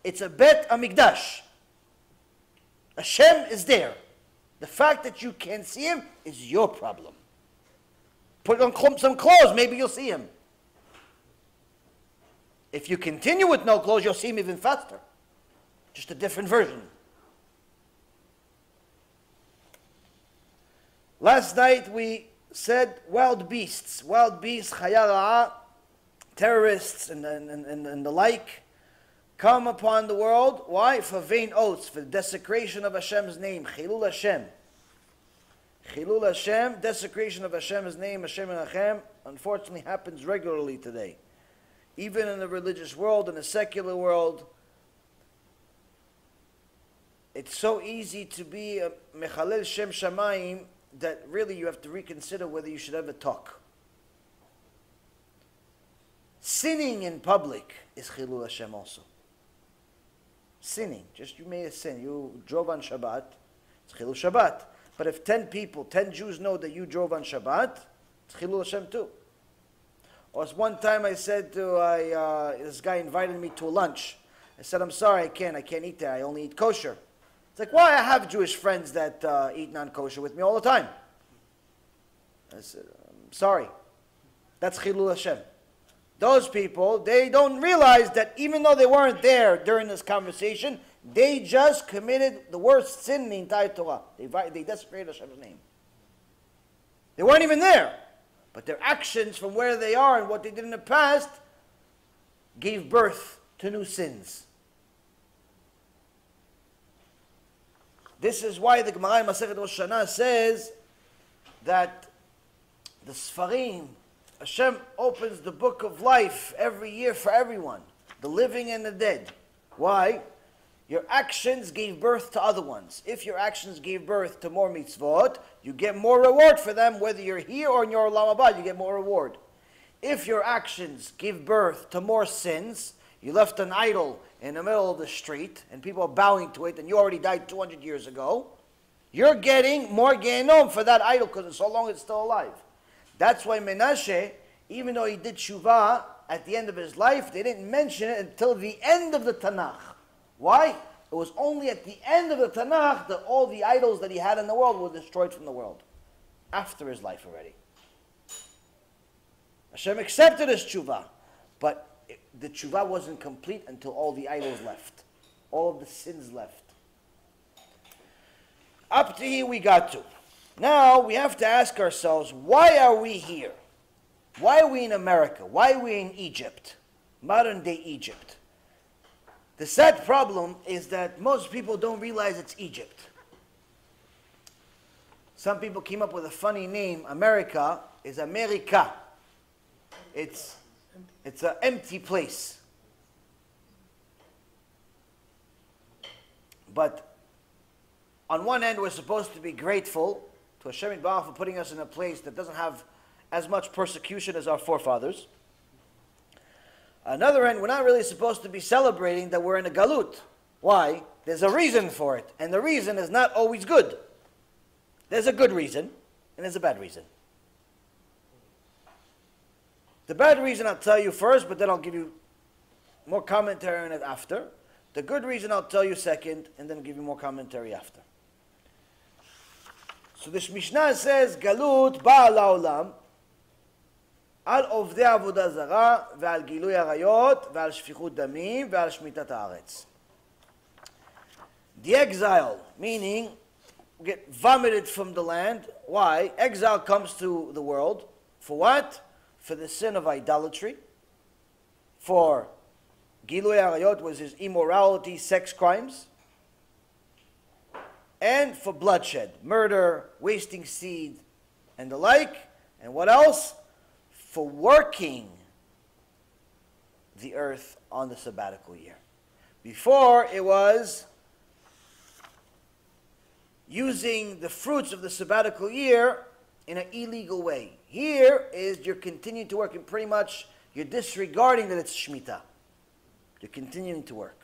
It's a Bet HaMikdash. Hashem is there. The fact that you can't see him is your problem. Put on some clothes, maybe you'll see him. If you continue with no clothes, you'll see him even faster. Just a different version. Last night we said wild beasts, chaya ra'ah, terrorists and the like, come upon the world. Why? For vain oaths, for the desecration of Hashem's name. Chilul Hashem. Chilul Hashem, desecration of Hashem's name, Hashem and Hashem, unfortunately happens regularly today. Even in the religious world, in the secular world, it's so easy to be a mechalel Shem Shamayim that really you have to reconsider whether you should ever talk. Sinning in public is Chilul Hashem also. Sinning, just you made a sin, you drove on Shabbat, it's Chilul Shabbat. But if 10 people, 10 Jews know that you drove on Shabbat, it's Chilul Hashem too. Or one time I said to, this guy invited me to a lunch. I said, I'm sorry, I can't eat there, I only eat kosher. It's like, why? I have Jewish friends that eat non-kosher with me all the time. I said, I'm sorry. That's Chilul Hashem. Those people, they don't realize that even though they weren't there during this conversation, they just committed the worst sin in the entire Torah. They desecrated Hashem's name. They weren't even there. But their actions from where they are and what they did in the past gave birth to new sins. This is why the Gemara in Masechet Rosh Hashanah says that the Sfarim, Hashem opens the book of life every year for everyone, the living and the dead. Why? Your actions gave birth to other ones. If your actions gave birth to more mitzvot, you get more reward for them, whether you're here or in your Olam Haba, you get more reward. If your actions give birth to more sins, you left an idol in the middle of the street, and people are bowing to it, and you already died 200 years ago, you're getting more Gehenom for that idol, because so long it's still alive. That's why Menashe, even though he did Shuvah at the end of his life, they didn't mention it until the end of the Tanakh. Why? It was only at the end of the Tanakh that all the idols that he had in the world were destroyed from the world. After his life already. Hashem accepted his tshuva, but the tshuva wasn't complete until all the idols left. All of the sins left. Up to here we got to. Now we have to ask ourselves, why are we here? Why are we in America? Why are we in Egypt? Modern day Egypt. The sad problem is that most people don't realize it's Egypt. Some people came up with a funny name. America is America. It's an empty place. But on one hand, we're supposed to be grateful to Hashem Yitbarach for putting us in a place that doesn't have as much persecution as our forefathers. On the other hand, we're not really supposed to be celebrating that we're in a galut. Why? There's a reason for it, and the reason is not always good. There's a good reason, and there's a bad reason. The bad reason I'll tell you first, but then I'll give you more commentary on it after. The good reason I'll tell you second, and then give you more commentary after. So this Mishnah says, Galut ba'al ha'olam, על עובדי עבודה זרה ועל גילוי עריות ועל שפיכות דמים ועל שמיטת הארץ. The exile, meaning we get vomited from the land. Why? Exile comes to the world. For what? For the sin of idolatry. For Gilui Arayot was his immorality, sex crimes. And for bloodshed, murder, wasting seed, and the like. And what else? For working the earth on the sabbatical year. Before, it was using the fruits of the sabbatical year in an illegal way. Here is you're continuing to work, and pretty much you're disregarding that it's Shemitah. You're continuing to work.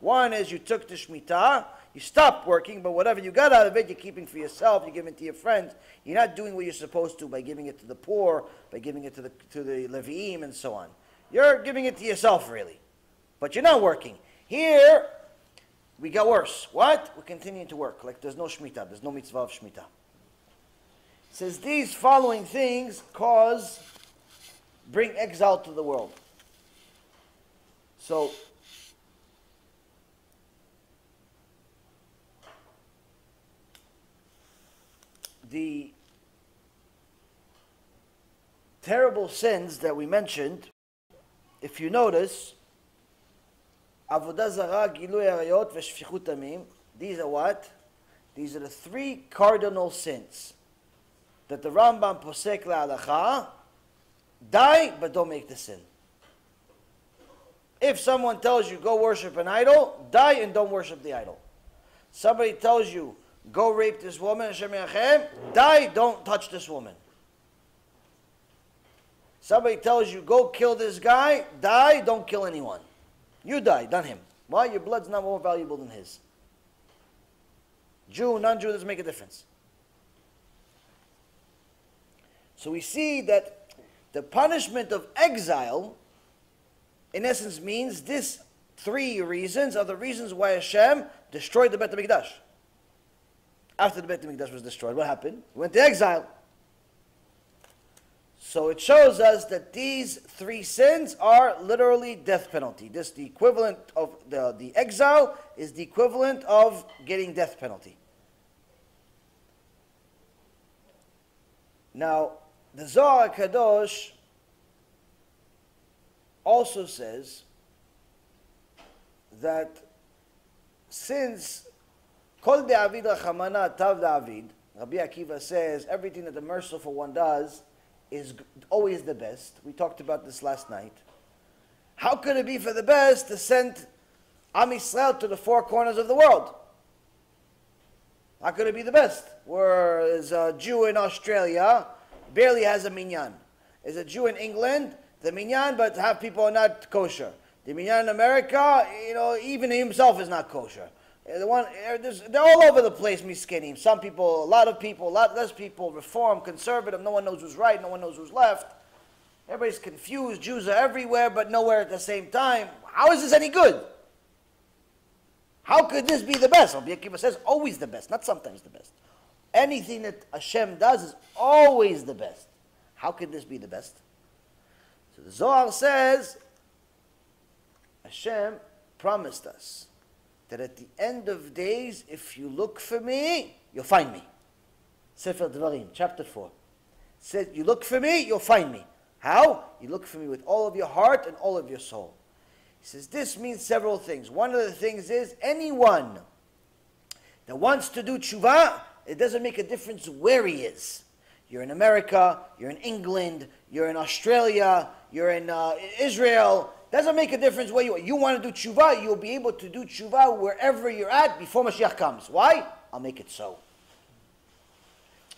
One is you took the Shemitah, you stopped working, but whatever you got out of it, you're keeping for yourself, you're giving it to your friends. You're not doing what you're supposed to by giving it to the poor, by giving it to the Levi'im, and so on. You're giving it to yourself, really. But you're not working. Here, we got worse. What? We're continuing to work. Like there's no Shemitah, there's no mitzvah of Shemitah. It says these following things bring exile to the world. So, the terrible sins that we mentioned, if you notice, Avodah Zarah, Gilui Arayot, Veshfichut Damim, these are what? These are the three cardinal sins that the Rambam posek la'alacha, die but don't make the sin. If someone tells you go worship an idol, die and don't worship the idol. Somebody tells you go rape this woman, Hashem Yachem, die, don't touch this woman. Somebody tells you go kill this guy, die, don't kill anyone. You die, not him. Why? Your blood's not more valuable than his. Jew, non-Jew, doesn't make a difference. So we see that the punishment of exile, in essence, means these three reasons are the reasons why Hashem destroyed the Beit HaMikdash. After the Beit HaMikdash was destroyed, what happened? He went to exile. So it shows us that these three sins are literally death penalty. This the equivalent of the exile is the equivalent of getting death penalty. Now, the Zohar Kadosh also says that since Kol de'avid rachamana tav de'avid, Rabbi Akiva says everything that the merciful one does is always the best. We talked about this last night. How could it be for the best to send Am Yisrael to the four corners of the world? How could it be the best? Whereas a Jew in Australia barely has a minyan. There's a Jew in England, the minyan, but half people are not kosher. The minyan in America, even himself is not kosher. They're all over the place, miskenim. Some people, a lot less people, reform, conservative, no one knows who's right, no one knows who's left. Everybody's confused, Jews are everywhere, but nowhere at the same time. How is this any good? How could this be the best? Rabbi Akiva says, always the best, not sometimes the best. Anything that Hashem does is always the best. How could this be the best? So the Zohar says, Hashem promised us that at the end of days, if you look for me, you'll find me. Sefer Dvarim, chapter 4. Says, you look for me, you'll find me. How? You look for me with all of your heart and all of your soul. He says this means several things. One of the things is anyone that wants to do tshuva, it doesn't make a difference where he is. You're in America, you're in England, you're in Australia, you're in Israel. Doesn't make a difference where you are. You want to do tshuva, you'll be able to do tshuva wherever you're at before Mashiach comes. Why? I'll make it so.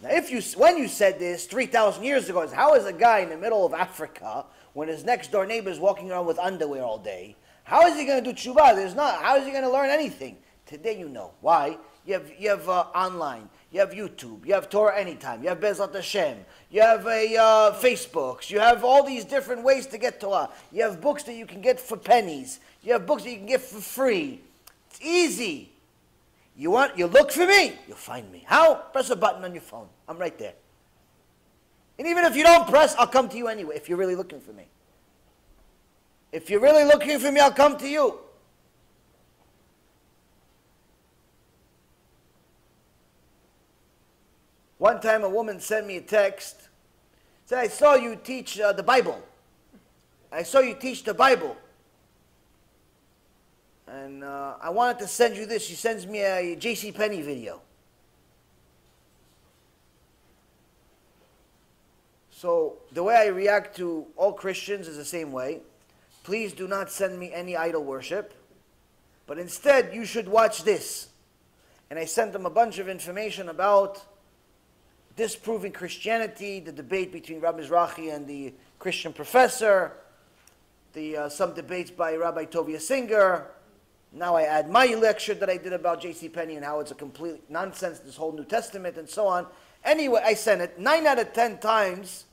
Now, when you said this 3,000 years ago, how is a guy in the middle of Africa, when his next door neighbor is walking around with underwear all day, how is he going to do tshuva? How is he going to learn anything? Today you know. Why? You have online, you have YouTube, you have Torah Anytime, you have Bezrat Hashem, you have Facebooks, you have all these different ways to get Torah. You have books that you can get for pennies. You have books that you can get for free. It's easy. You look for me, you'll find me. How? Press a button on your phone. I'm right there. And even if you don't press, I'll come to you anyway, if you're really looking for me. If you're really looking for me, I'll come to you. One time a woman sent me a text, said, I saw you teach the Bible. I saw you teach the Bible. And I wanted to send you this. She sends me a J.C. Penney video. So the way I react to all Christians is the same way. Please do not send me any idol worship. But instead, you should watch this. And I sent them a bunch of information about disproving Christianity, the debate between Rabbi Mizrahi and the Christian professor, some debates by Rabbi Tovia Singer. Now I add my lecture that I did about J.C. Penney and how it's a complete nonsense, this whole New Testament and so on. Anyway, I sent it. 9 out of 10 times,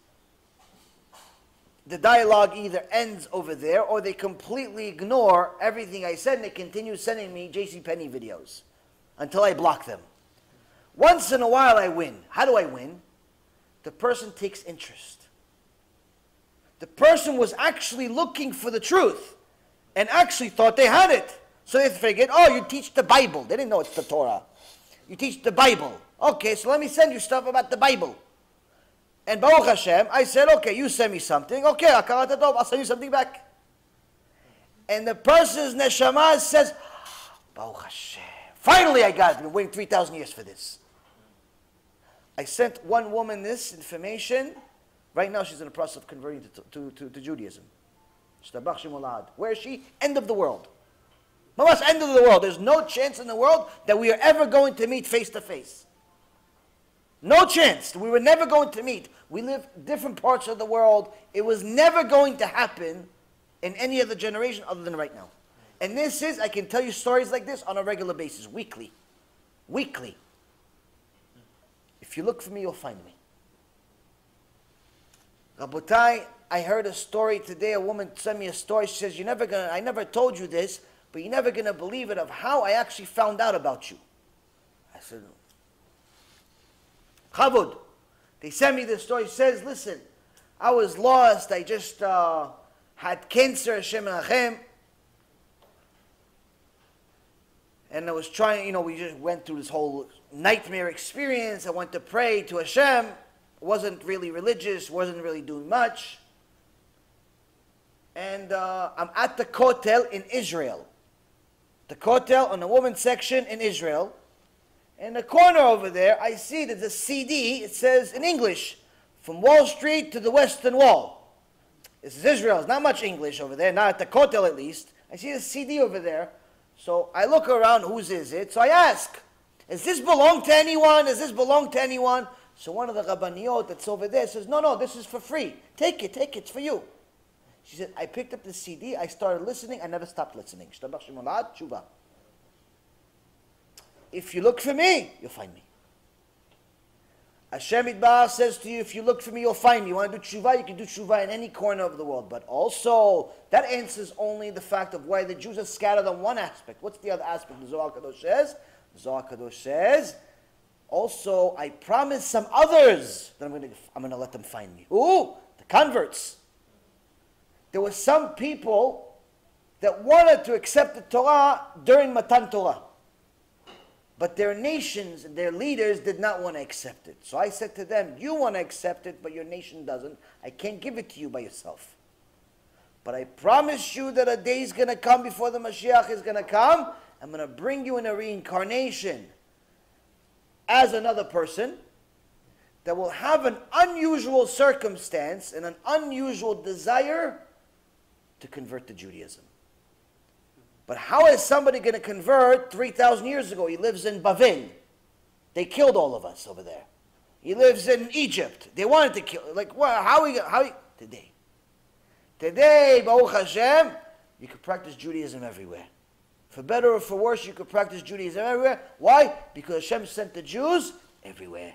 the dialogue either ends over there or they completely ignore everything I said and they continue sending me J.C. Penney videos until I block them. Once in a while I win. How do I win? The person takes interest. The person was actually looking for the truth and actually thought they had it. So they figured, oh, you teach the Bible. They didn't know it's the Torah. You teach the Bible. Okay, so let me send you stuff about the Bible. And Baruch Hashem, I said, okay, you send me something. Okay, I'll send you something back. And the person's neshama says, Baruch Hashem, finally I got it. I've been waiting 3,000 years for this. I sent one woman this information. Right now she's in the process of converting to Judaism. Where is she? End of the world. Mama's end of the world. There's no chance in the world that we are ever going to meet face to face. No chance. We were never going to meet. We live different parts of the world. It was never going to happen in any other generation other than right now. And this is, I can tell you stories like this on a regular basis, weekly. Weekly. If you look for me, you'll find me. Rabotai, I heard a story today. A woman sent me a story. She says, I never told you this, but you're never going to believe it of how I actually found out about you. I said, Chavod. They sent me this story. She says, listen, I was lost. I just had cancer, Hashem Menachem. And I was trying, we just went through this whole nightmare experience. I went to pray to Hashem. Wasn't really religious, wasn't really doing much. And I'm at the Kotel in Israel. The Kotel on the women's section in Israel. In the corner over there, I see that the CD, it says in English, from Wall Street to the Western Wall. This is Israel. There's not much English over there, not at the Kotel at least. I see the CD over there. So I look around, whose is it? So I ask, does this belong to anyone? Does this belong to anyone? So one of the Rabbaniot that's over there says, no, this is for free. Take it, it's for you. She said, I picked up the CD, I started listening, I never stopped listening. If you look for me, you'll find me. Hashem Yitbarach says to you, if you look for me, you'll find me. You want to do tshuva, you can do tshuva in any corner of the world. But also, that answers only the fact of why the Jews are scattered on one aspect. What's the other aspect? The Zohar Kadosh says, also, I promise some others that I'm going to let them find me. Ooh, the converts. there were some people that wanted to accept the Torah during Matan Torah. But their nations and their leaders did not want to accept it. So I said to them, you want to accept it, but your nation doesn't. I can't give it to you by yourself. But I promise you that a day is going to come before the Mashiach is going to come. I'm going to bring you in a reincarnation as another person that will have an unusual circumstance and an unusual desire to convert to Judaism. But how is somebody going to convert 3,000 years ago? He lives in Bavel. They killed all of us over there. He lives in Egypt. They wanted to kill. Like, well, today. Today, Baruch Hashem, you could practice Judaism everywhere. For better or for worse, you could practice Judaism everywhere. Why? Because Hashem sent the Jews everywhere.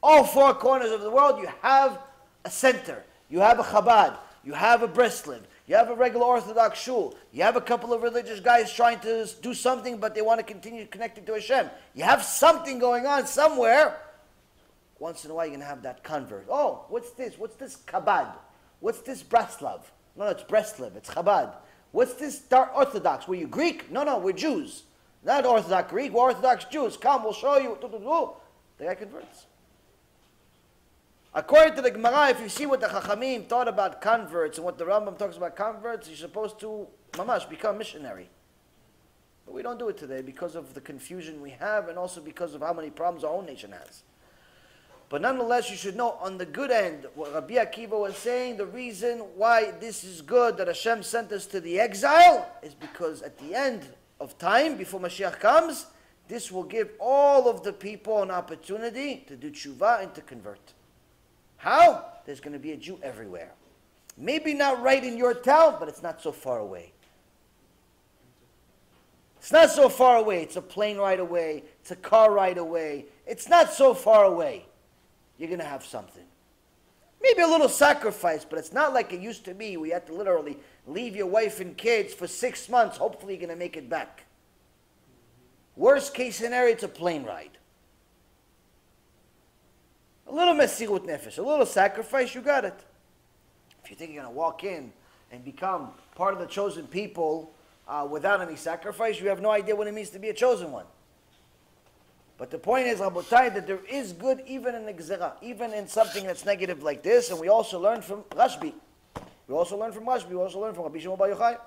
All four corners of the world, you have a center. You have a Chabad. You have a Breslov. You have a regular Orthodox shul. You have a couple of religious guys trying to do something, but they want to continue connected to Hashem. You have something going on somewhere. Once in a while, you're going to have that convert. Oh, what's this? What's this Chabad? What's this Breslov? No, it's Breslov. It's Chabad. What's this Orthodox? Were you Greek? No, we're Jews. Not Orthodox Greek. We're Orthodox Jews. Come, we'll show you. The guy converts. According to the Gemara, if you see what the Chachamim thought about converts and what the Rambam talks about converts, you're supposed to, mamash, become missionary. But we don't do it today because of the confusion we have and also because of how many problems our own nation has. But nonetheless, you should know on the good end, what Rabbi Akiva was saying, the reason why this is good that Hashem sent us to the exile is because at the end of time, before Mashiach comes, this will give all of the people an opportunity to do tshuva and to convert. How? There's going to be a Jew everywhere. Maybe not right in your town, but it's not so far away. It's not so far away. It's a plane ride away. It's a car ride away. It's not so far away. You're going to have something. Maybe a little sacrifice, but it's not like it used to be. We had to literally leave your wife and kids for 6 months. Hopefully you're going to make it back. Worst case scenario, it's a plane ride. A little mesirut nefesh, a little sacrifice, you got it. If you think you're going to walk in and become part of the chosen people without any sacrifice, you have no idea what it means to be a chosen one. But the point is, Rabotai, that there is good even in exile, even in something that's negative like this, and we also learn from Rashbi. We also learn from Rabbi Shimon Bar Yochai.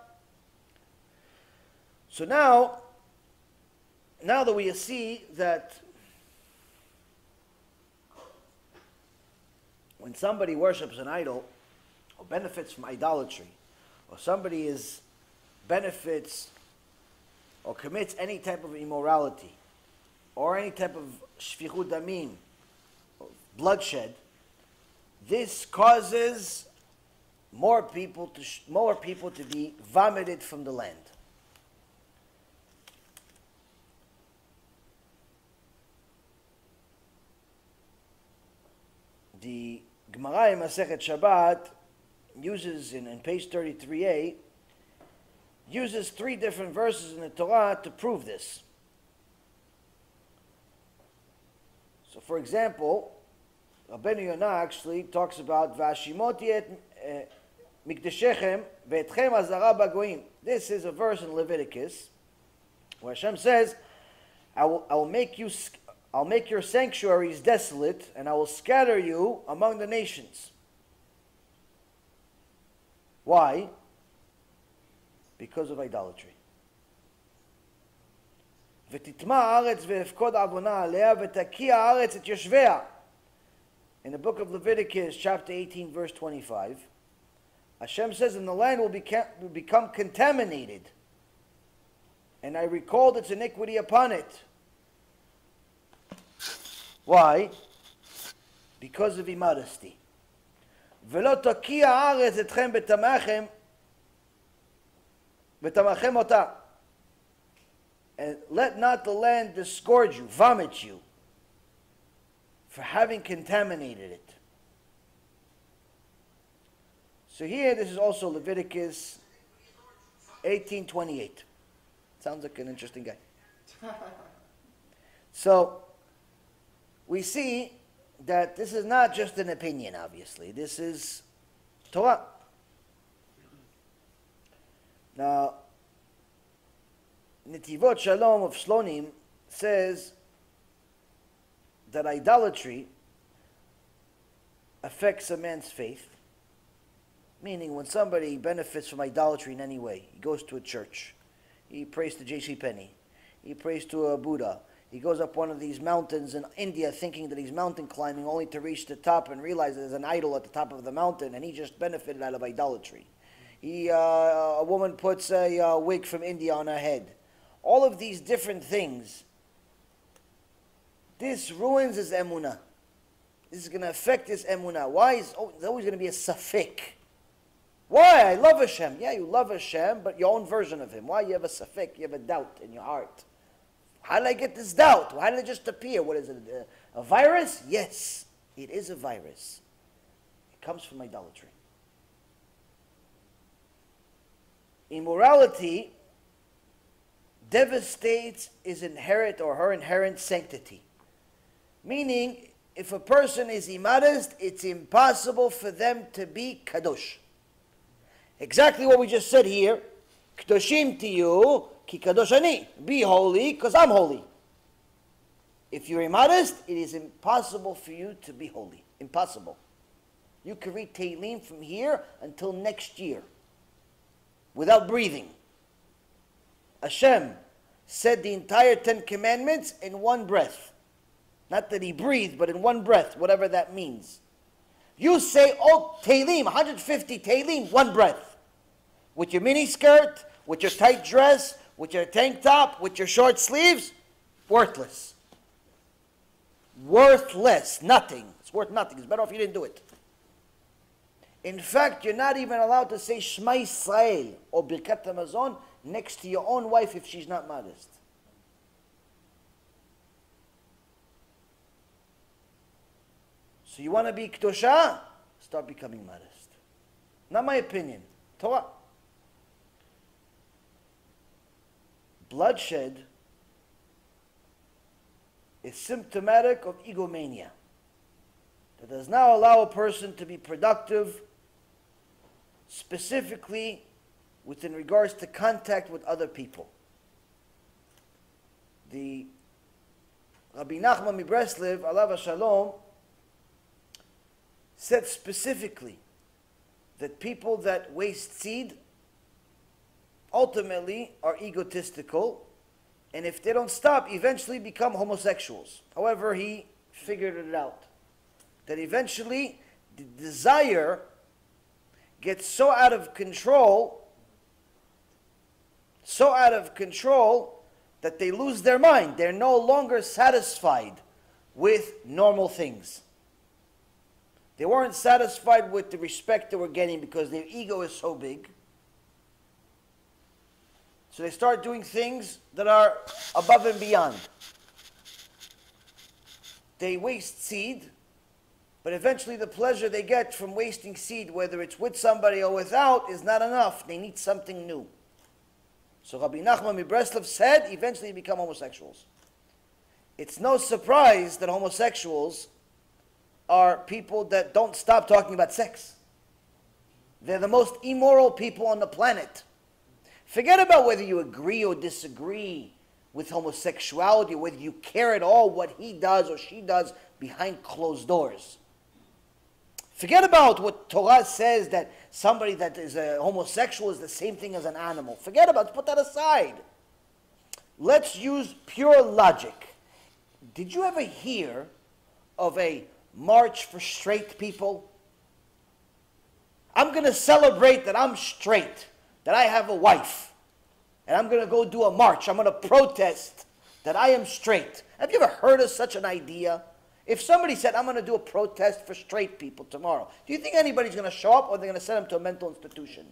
So now that we see that when somebody worships an idol or benefits from idolatry, or somebody benefits or commits any type of immorality, or any type of shfichut damim, bloodshed, this causes more people to be vomited from the land. The Gemara in Masechet Shabbat uses, in page 33a, uses 3 different verses in the Torah to prove this. So, for example, Rabbeinu Yonah actually talks about Vashimoti et mikdeshechem ve'etchem azara bagoim. This is a verse in Leviticus where Hashem says, I'll make your sanctuaries desolate, and I will scatter you among the nations. Why? Because of idolatry. ותטמע הארץ והפקוד עוונה עליה ותקיע הארץ את יושביה. In the book of Leviticus, chapter 18, verse 25, Hashem says, and the land will become contaminated, and I recalled its iniquity upon it. Why? Because of immodesty. ולא תקיע הארץ אתכם בטמאכם אותה. And let not the land disgorge you, vomit you, for having contaminated it. So here, this is also Leviticus 18:28. Sounds like an interesting guy. So, we see that this is not just an opinion, obviously. This is Torah. Now, Netivot Shalom of Slonim says that idolatry affects a man's faith, meaning when somebody benefits from idolatry in any way, he goes to a church, he prays to J.C. Penney, he prays to a Buddha, he goes up one of these mountains in India thinking that he's mountain climbing only to reach the top and realize there's an idol at the top of the mountain and he just benefited out of idolatry. A woman puts a wig from India on her head. All of these different things, this ruins his emunah. This is going to affect his emunah. Why? There's always going to be a safek. Why? I love Hashem. Yeah, you love Hashem, but your own version of Him. Why? You have a safek, you have a doubt in your heart. How did I get this doubt? Why did it just appear? What is it? A virus? Yes, it is a virus. It comes from idolatry. Immorality devastates his inherent or her inherent sanctity. Meaning, if a person is immodest, it's impossible for them to be kadosh. Exactly what we just said here. Kadoshim tiyu ki kadosh ani. Be holy because I'm holy. If you're immodest, it is impossible for you to be holy. Impossible. You can read Tehillim from here until next year without breathing. Hashem said the entire 10 Commandments in one breath. Not that He breathed, but in one breath, whatever that means. You say, oh, Tehillim, 150 Tehillim, one breath. With your mini skirt, with your tight dress, with your tank top, with your short sleeves, worthless. Worthless. Nothing. It's worth nothing. It's better off you didn't do it. In fact, you're not even allowed to say Shema Yisrael or Birkat Hamazon next to your own wife if she's not modest. So you want to be Kedosha? Start becoming modest. Not my opinion. Torah. Bloodshed is symptomatic of egomania. That does not allow a person to be productive, specifically within regards to contact with other people. The Rabbi Nachman Mibreslev, alav Shalom, said specifically that people that waste seed ultimately are egotistical, and if they don't stop, eventually become homosexuals. However, he figured it out. That eventually the desire gets so out of control that they lose their mind. They're no longer satisfied with normal things. They weren't satisfied with the respect they were getting because their ego is so big. So they start doing things that are above and beyond. They waste seed, but eventually the pleasure they get from wasting seed, whether it's with somebody or without, is not enough. They need something new. So Rabbi Nachman Mibreslev said, eventually they become homosexuals. It's no surprise that homosexuals are people that don't stop talking about sex. They're the most immoral people on the planet. Forget about whether you agree or disagree with homosexuality, whether you care at all what he does or she does behind closed doors. Forget about what Torah says that somebody that is a homosexual is the same thing as an animal. Forget about it. Put that aside. Let's use pure logic. Did you ever hear of a march for straight people? I'm going to celebrate that I'm straight, that I have a wife, and I'm going to go do a march. I'm going to protest that I am straight. Have you ever heard of such an idea? If somebody said, I'm going to do a protest for straight people tomorrow, do you think anybody's going to show up or they're going to send them to a mental institution?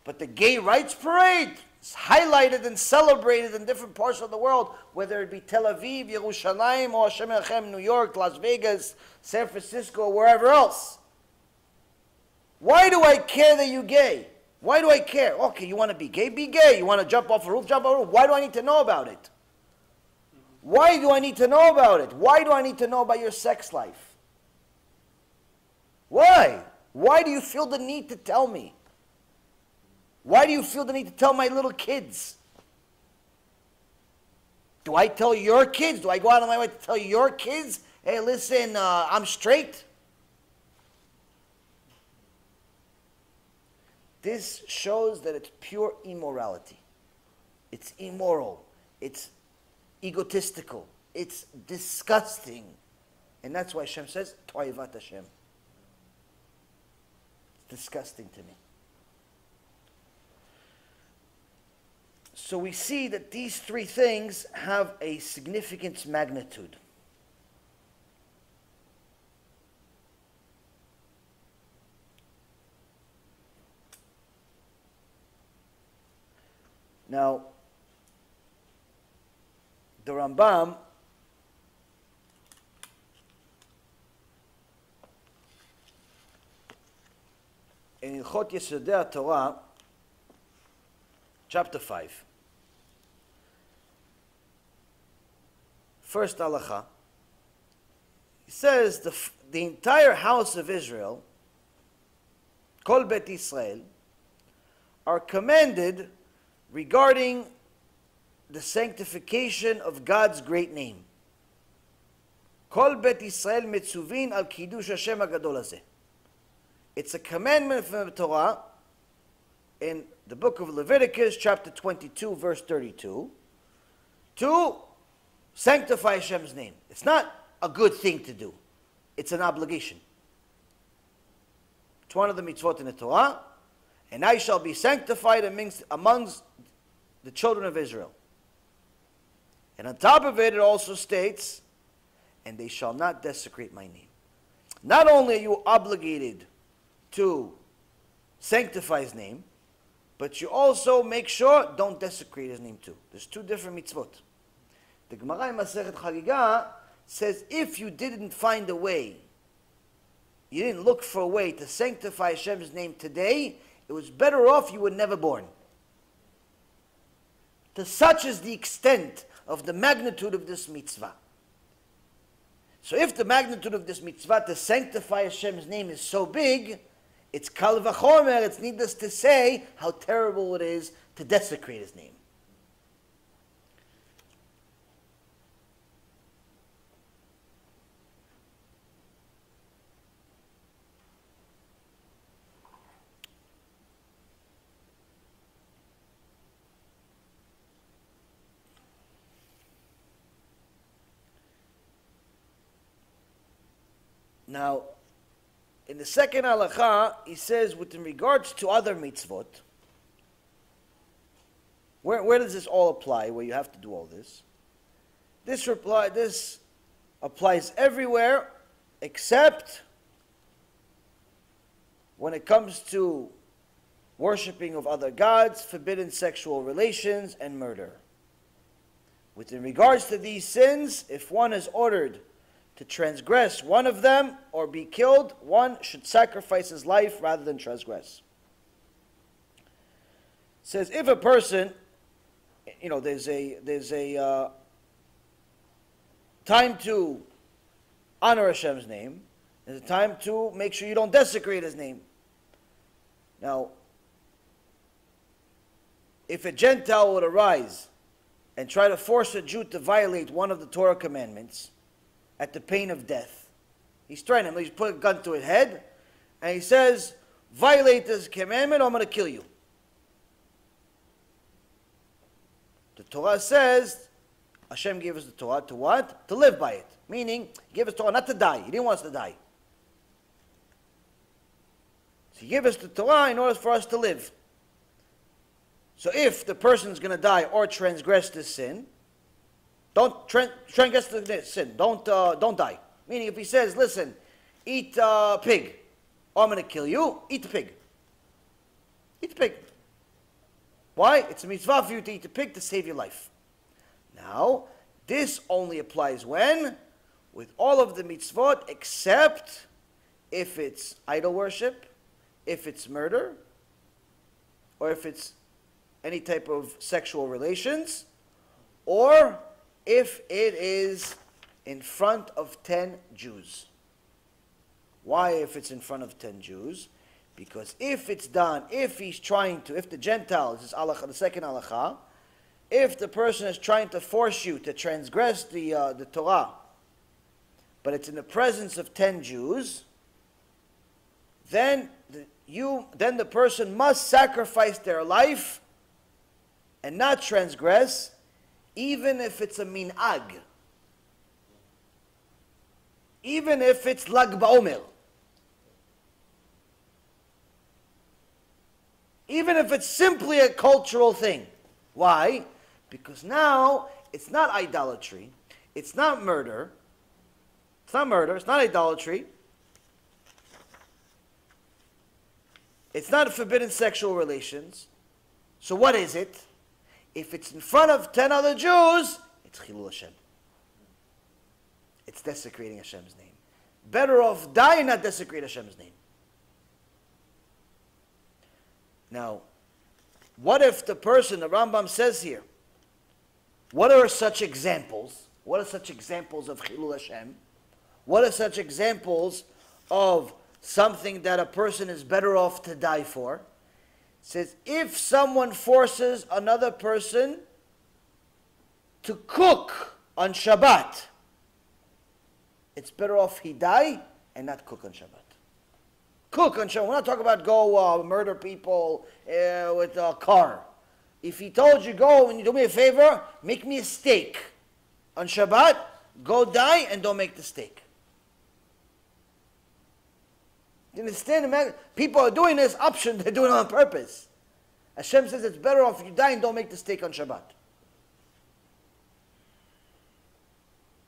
But the gay rights parade is highlighted and celebrated in different parts of the world, whether it be Tel Aviv, Yerushalayim, or Hashem Echem, New York, Las Vegas, San Francisco, or wherever else. Why do I care that you're gay? Why do I care? Okay, you want to be gay? Be gay. You want to jump off a roof? Jump off a roof. Why do I need to know about it? Why do I need to know about it? Why do I need to know about your sex life? Why? Why do you feel the need to tell me? Why do you feel the need to tell my little kids? Do I tell your kids? Do I go out of my way to tell your kids, hey, listen, I'm straight? This shows that it's pure immorality. It's immoral. It's egotistical. It's disgusting. And that's why Hashem says, Toivat Hashem. It's disgusting to me. So we see that these three things have a significant magnitude. Now, the Rambam in Ilchot Yesodei Torah, chapter 5, first halacha, he says the entire house of Israel, Kol Bet Israel, are commanded regarding the sanctification of God's great name. Kol Bet Israel mitzuvin al kiddush Hashem hagadol hazeh. It's a commandment from the Torah in the book of Leviticus, chapter 22, verse 32, to sanctify Hashem's name. It's not a good thing to do. It's an obligation. It's one of the mitzvot in the Torah. And I shall be sanctified amongst the children of Israel. And on top of it, it also states, and they shall not desecrate my name. Not only are you obligated to sanctify his name, but you also make sure don't desecrate his name too. There's two different mitzvot. The Gemara in Masechet Chagigah says if you didn't find a way, you didn't look for a way to sanctify Hashem's name today, it was better off you were never born. To such is the extent of the magnitude of this mitzvah. So if the magnitude of this mitzvah to sanctify Hashem's name is so big, it's kal v'chomer, it's needless to say how terrible it is to desecrate his name. Now, in the second halakha, he says, with regards to other mitzvot, where does this all apply, where you have to do all this? This applies everywhere except when it comes to worshiping of other gods, forbidden sexual relations, and murder. With regards to these sins, if one is ordered to transgress one of them or be killed, one should sacrifice his life rather than transgress. It says if a person, there's a time to honor Hashem's name, there's a time to make sure you don't desecrate his name. Now, if a Gentile would arise and try to force a Jew to violate one of the Torah commandments, at the pain of death. He's threatening him. He's put a gun to his head, and he says, violate this commandment, or I'm going to kill you. The Torah says, Hashem gave us the Torah to what? To live by it. Meaning, He gave us the Torah not to die. He didn't want us to die. So He gave us the Torah in order for us to live. So if the person's going to die or transgress this sin, don't transgress the sin. Don't die. Meaning, if he says, "Listen, eat pig, or I'm going to kill you," eat the pig. Eat the pig. Why? It's a mitzvah for you to eat the pig to save your life. Now, this only applies when, with all of the mitzvot, except if it's idol worship, if it's murder, or if it's any type of sexual relations, or if it is in front of 10 Jews. Why if it's in front of 10 Jews? Because if it's done, if he's trying to, if the Gentile, this is halakha, the second halakha, if the person is trying to force you to transgress the Torah, but it's in the presence of 10 Jews, then the person must sacrifice their life and not transgress, even if it's a min'ag, even if it's Lag BaOmer, even if it's simply a cultural thing. Why? Because now it's not idolatry, it's not murder, it's not idolatry, it's not forbidden sexual relations. So what is it? If it's in front of 10 other Jews, it's Chilul Hashem. It's desecrating Hashem's name. Better off die and not desecrate Hashem's name. Now, what if the person, the Rambam says here, what are such examples? What are such examples of Chilul Hashem? What are such examples of something that a person is better off to die for? It says, if someone forces another person to cook on Shabbat, it's better off he die and not cook on Shabbat. Cook on Shabbat. We're not talking about go murder people with a car. If he told you, go and you do me a favor, make me a steak on Shabbat, go die and don't make the steak. You understand? People are doing this option, they're doing it on purpose. Hashem says it's better off if you die and don't make the steak on Shabbat.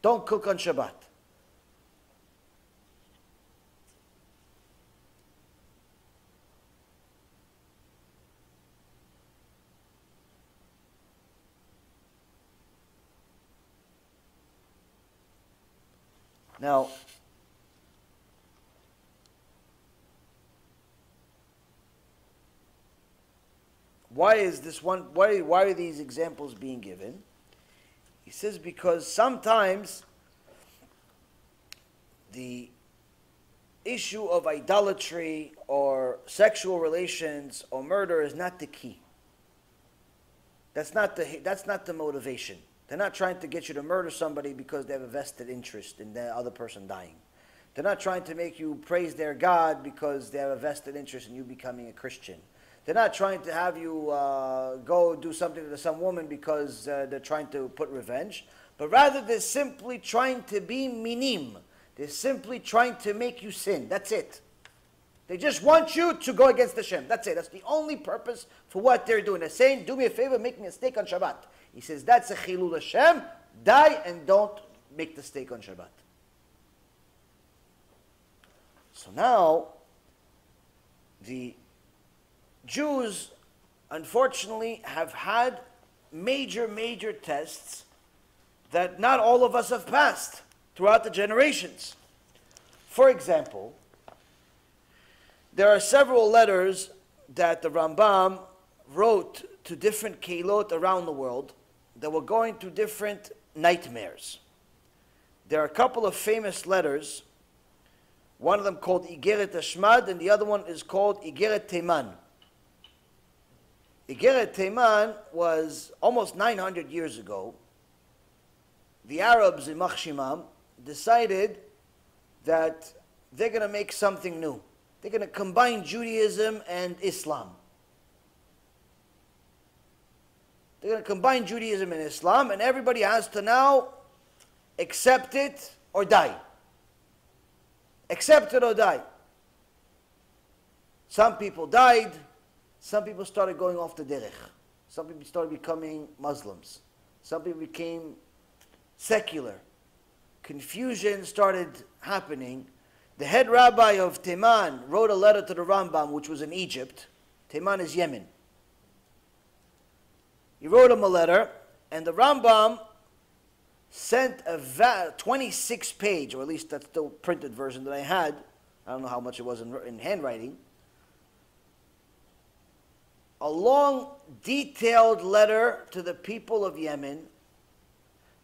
Don't cook on Shabbat. Now, why is this one? Why are these examples being given? He says because sometimes the issue of idolatry or sexual relations or murder is not the key. That's not the motivation. They're not trying to get you to murder somebody because they have a vested interest in the other person dying. They're not trying to make you praise their God because they have a vested interest in you becoming a Christian. They're not trying to have you go do something to some woman because they're trying to put revenge. But rather they're simply trying to be minim. They're simply trying to make you sin. That's it. They just want you to go against Hashem. That's it. That's the only purpose for what they're doing. They're saying, do me a favor, make me a steak on Shabbat. He says, that's a Chilul Hashem. Die and don't make the steak on Shabbat. So now, the Jews, unfortunately, have had major tests that not all of us have passed throughout the generations. For example, there are several letters that the Rambam wrote to different keilot around the world that were going through different nightmares. There are a couple of famous letters, one of them called Igeret Ashmad and the other one is called Igeret Teiman. Igeret Teiman was almost 900 years ago. The Arabs in Shimam decided that they're going to make something new. They're going to combine Judaism and Islam. They're going to combine Judaism and Islam, and everybody has to now accept it or die. Accept it or die. Some people died. Some people started going off the derech. Some people started becoming Muslims. Some people became secular. Confusion started happening. The head rabbi of Teiman wrote a letter to the Rambam, which was in Egypt. Teiman is Yemen. He wrote him a letter, and the Rambam sent a 26-page, or at least that's the printed version that I had. I don't know how much it was in handwriting. A long, detailed letter to the people of Yemen,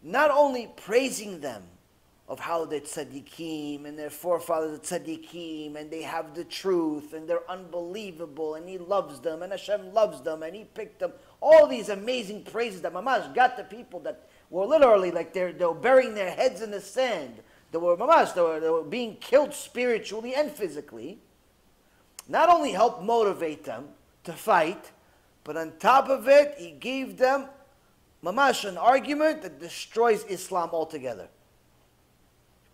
not only praising them of how they're tzaddikim, and their forefathers are tzaddikim, and they have the truth, and they're unbelievable, and he loves them, and Hashem loves them, and he picked them. All these amazing praises that Mamash got the people that were literally like they were burying their heads in the sand. They were being killed spiritually and physically. Not only helped motivate them to fight, but on top of it, he gave them Mamash an argument that destroys Islam altogether.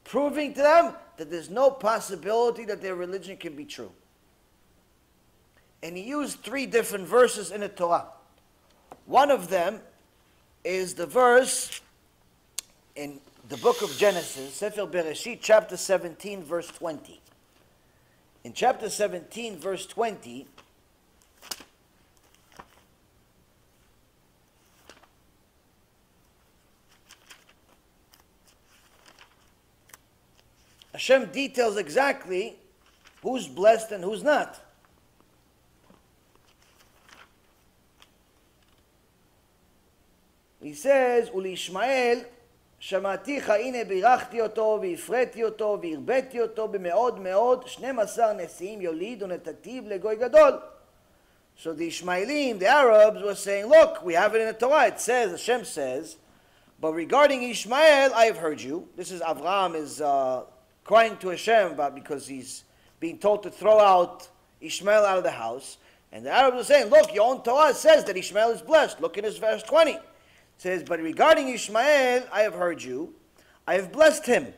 Proving to them that there's no possibility that their religion can be true. And he used 3 different verses in the Torah. One of them is the verse in the book of Genesis, Sefer Bereshit, chapter 17, verse 20. In chapter 17, verse 20, Hashem details exactly who's blessed and who's not. He says, "Ulishmael שמעתיך, הנה בירכתי אותו, והפרעתי אותו, והרביתי אותו במאוד מאוד, 12 נשיאים יוליד ונתתיו לגוי גדול." So the Ishmaelim, the Arabs, were saying, look, we have it in the Torah. It says, Hashem says, but regarding Ishmael, I have heard you. This is Avraham is crying to Hashem about because he's being told to throw out Ishmael out of the house. And the Arabs are saying, look, your own Torah says that Ishmael is blessed. Look in this verse 20. It says, but regarding Ishmael, I have heard you. I have blessed him.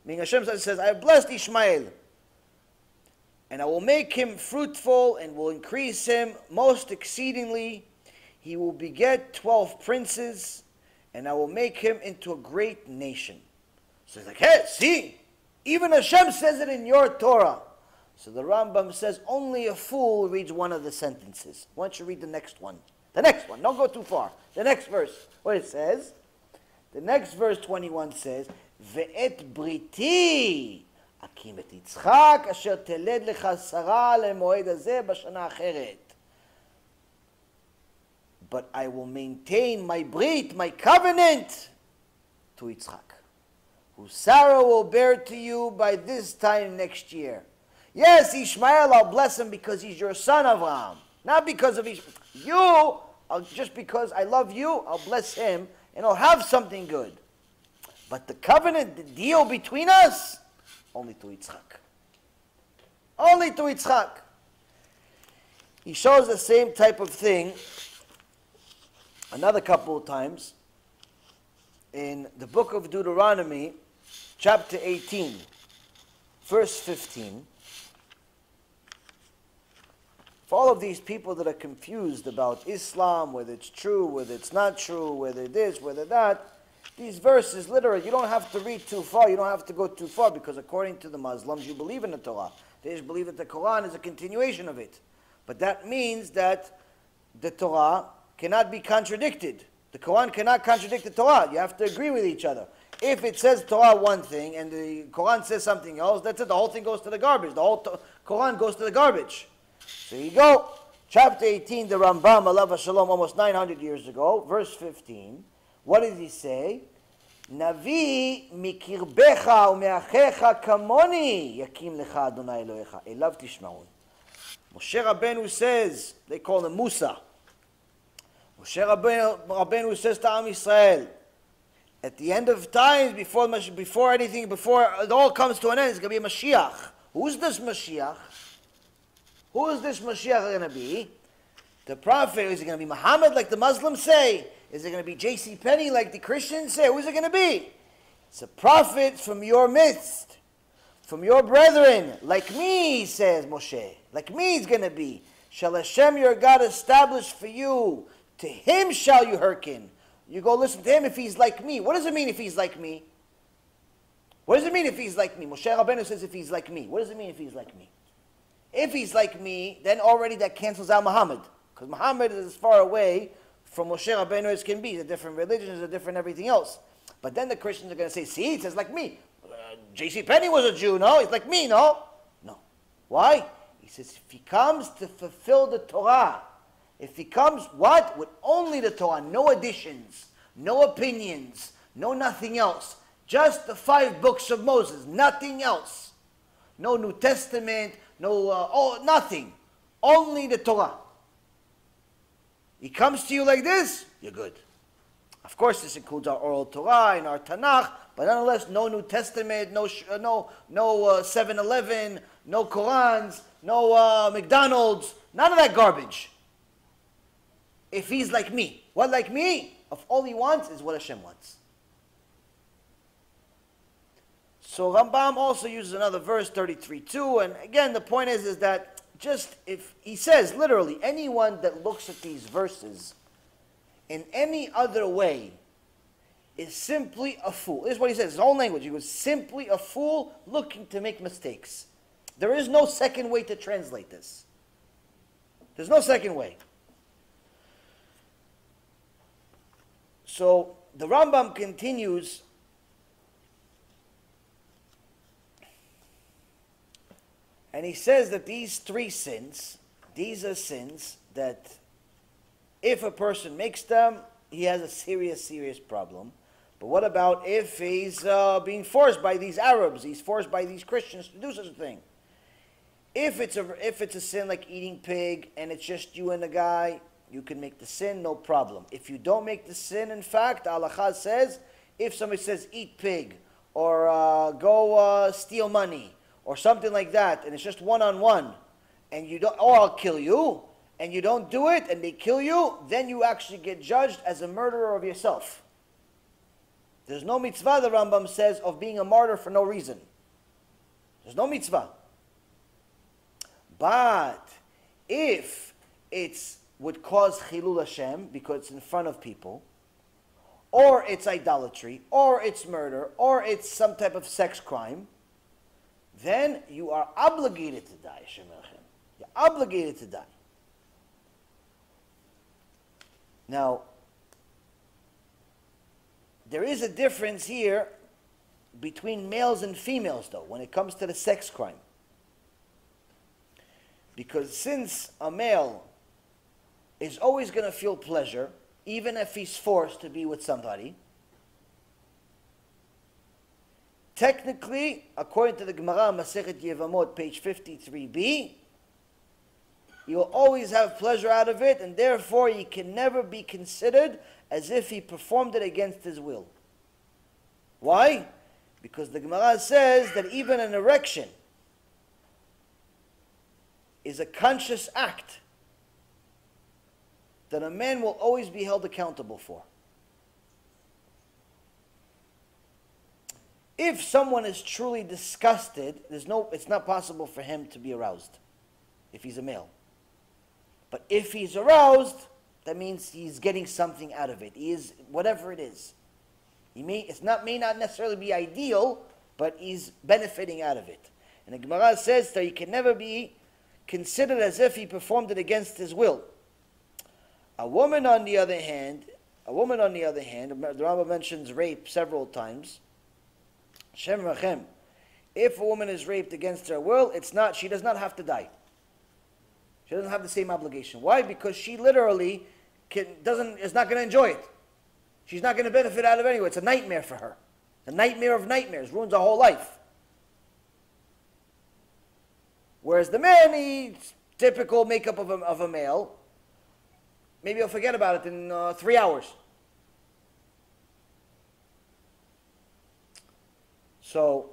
Meaning Hashem says, I have blessed Ishmael. And I will make him fruitful and will increase him most exceedingly. He will beget 12 princes, and I will make him into a great nation. So he's like, hey, see, even Hashem says it in your Torah. So the Rambam says, only a fool reads one of the sentences. Why don't you read the next one? The next one, don't go too far. The next verse, what it says, the next verse 21 says, Ve'et briti אקים את יצחק אשר תלד לך שרה למועד הזה בשנה אחרת. But I will maintain my brit, my covenant to Yitzchak, who Sarah will bear to you by this time next year. Yes, Ishmael, I'll bless him because he's your son, Avraham. Not because of you, just because I love you, I'll bless him and I'll have something good. But the covenant, the deal between us, only to Yitzchak. Only to Yitzchak. He shows the same type of thing another couple of times in the book of Deuteronomy, chapter 18, verse 15. For all of these people that are confused about Islam, whether it's true, whether it's not true, whether this, whether that, these verses, literally, you don't have to read too far, you don't have to go too far, because according to the Muslims, you believe in the Torah. They just believe that the Quran is a continuation of it. But that means that the Torah cannot be contradicted. The Quran cannot contradict the Torah. You have to agree with each other. If it says Torah one thing, and the Quran says something else, that's it, the whole thing goes to the garbage. The whole Quran goes to the garbage. So you go, chapter 18, the Rambam, alav shalom, almost 900 years ago, verse 15. What does he say? Navi mikirbecha umeachecha kamoni yakim lecha Adonai Elohecha elav tishmaun. Moshe Rabbeinu says, they call him Musa. Moshe Rabbeinu says to Am Yisrael, at the end of times, before it all comes to an end, it's going to be a Mashiach. Who's this Mashiach? Who is this Mashiach going to be? The prophet. Is it going to be Muhammad like the Muslims say? Is it going to be J.C. Penney like the Christians say? Who is it going to be? It's a prophet from your midst, from your brethren, like me, says Moshe. Like me it's going to be. Shall Hashem your God establish for you? To him shall you hearken. You go listen to him if he's like me. What does it mean if he's like me? What does it mean if he's like me? Moshe Rabbeinu says if he's like me. What does it mean if he's like me? If he's like me, then already that cancels out Muhammad. Because Muhammad is as far away from Moshe Rabbeinu as can be. It's a different religion, it's a different everything else. But then the Christians are going to say, see, it says like me. J.C. Penney was a Jew, no? He's like me, no? No. Why? He says if he comes to fulfill the Torah, if he comes, what? With only the Torah, no additions, no opinions, no nothing else. Just the 5 books of Moses, nothing else. No New Testament, nothing. Only the Torah. He comes to you like this, you're good. Of course, this includes our oral Torah and our Tanakh, but nonetheless, no New Testament, no 7-Eleven, no Qurans, no McDonald's, none of that garbage. If he's like me, what like me? If all he wants is what Hashem wants. So Rambam also uses another verse, 33:2, and again, the point is that just if he says literally, anyone that looks at these verses in any other way is simply a fool. This is what he says, his own language. He was simply a fool looking to make mistakes. There is no second way to translate this. There's no second way. So the Rambam continues, and he says that these 3 sins, these are sins that if a person makes them, he has a serious, serious problem. But what about if he's being forced by these Arabs, he's forced by these Christians to do such a thing? If it's a sin like eating pig and it's just you and the guy, you can make the sin, no problem. If you don't make the sin, in fact, Halakha says, if somebody says eat pig or go steal money or something like that, and it's just one-on-one, and you don't, or I'll kill you, and you don't do it, and they kill you, then you actually get judged as a murderer of yourself. There's no mitzvah, the Rambam says, of being a martyr for no reason. There's no mitzvah. But if it's would cause chilul Hashem, because it's in front of people, or it's idolatry, or it's murder, or it's some type of sex crime, then you are obligated to die. You're obligated to die. Now, there is a difference here between males and females, though, when it comes to the sex crime. Because since a male is always going to feel pleasure, even if he's forced to be with somebody, technically, according to the Gemara, Masechet Yevamot, page 53b, he will always have pleasure out of it, and therefore he can never be considered as if he performed it against his will. Why? Because the Gemara says that even an erection is a conscious act that a man will always be held accountable for. If someone is truly disgusted, it's not possible for him to be aroused if he's a male. But if he's aroused, that means he's getting something out of it. He is, whatever it is. May not necessarily be ideal, but he's benefiting out of it. And the Gemara says that he can never be considered as if he performed it against his will. A woman on the other hand, the Rambam mentions rape several times. Shem Rachem. If a woman is raped against her will, she does not have to die. She doesn't have the same obligation. Why? Because she literally is not going to enjoy it. She's not going to benefit out of it anyway. It's a nightmare for her. A nightmare of nightmares. Ruins her whole life. Whereas the man, he's typical makeup of a male. Maybe he'll forget about it in 3 hours. So,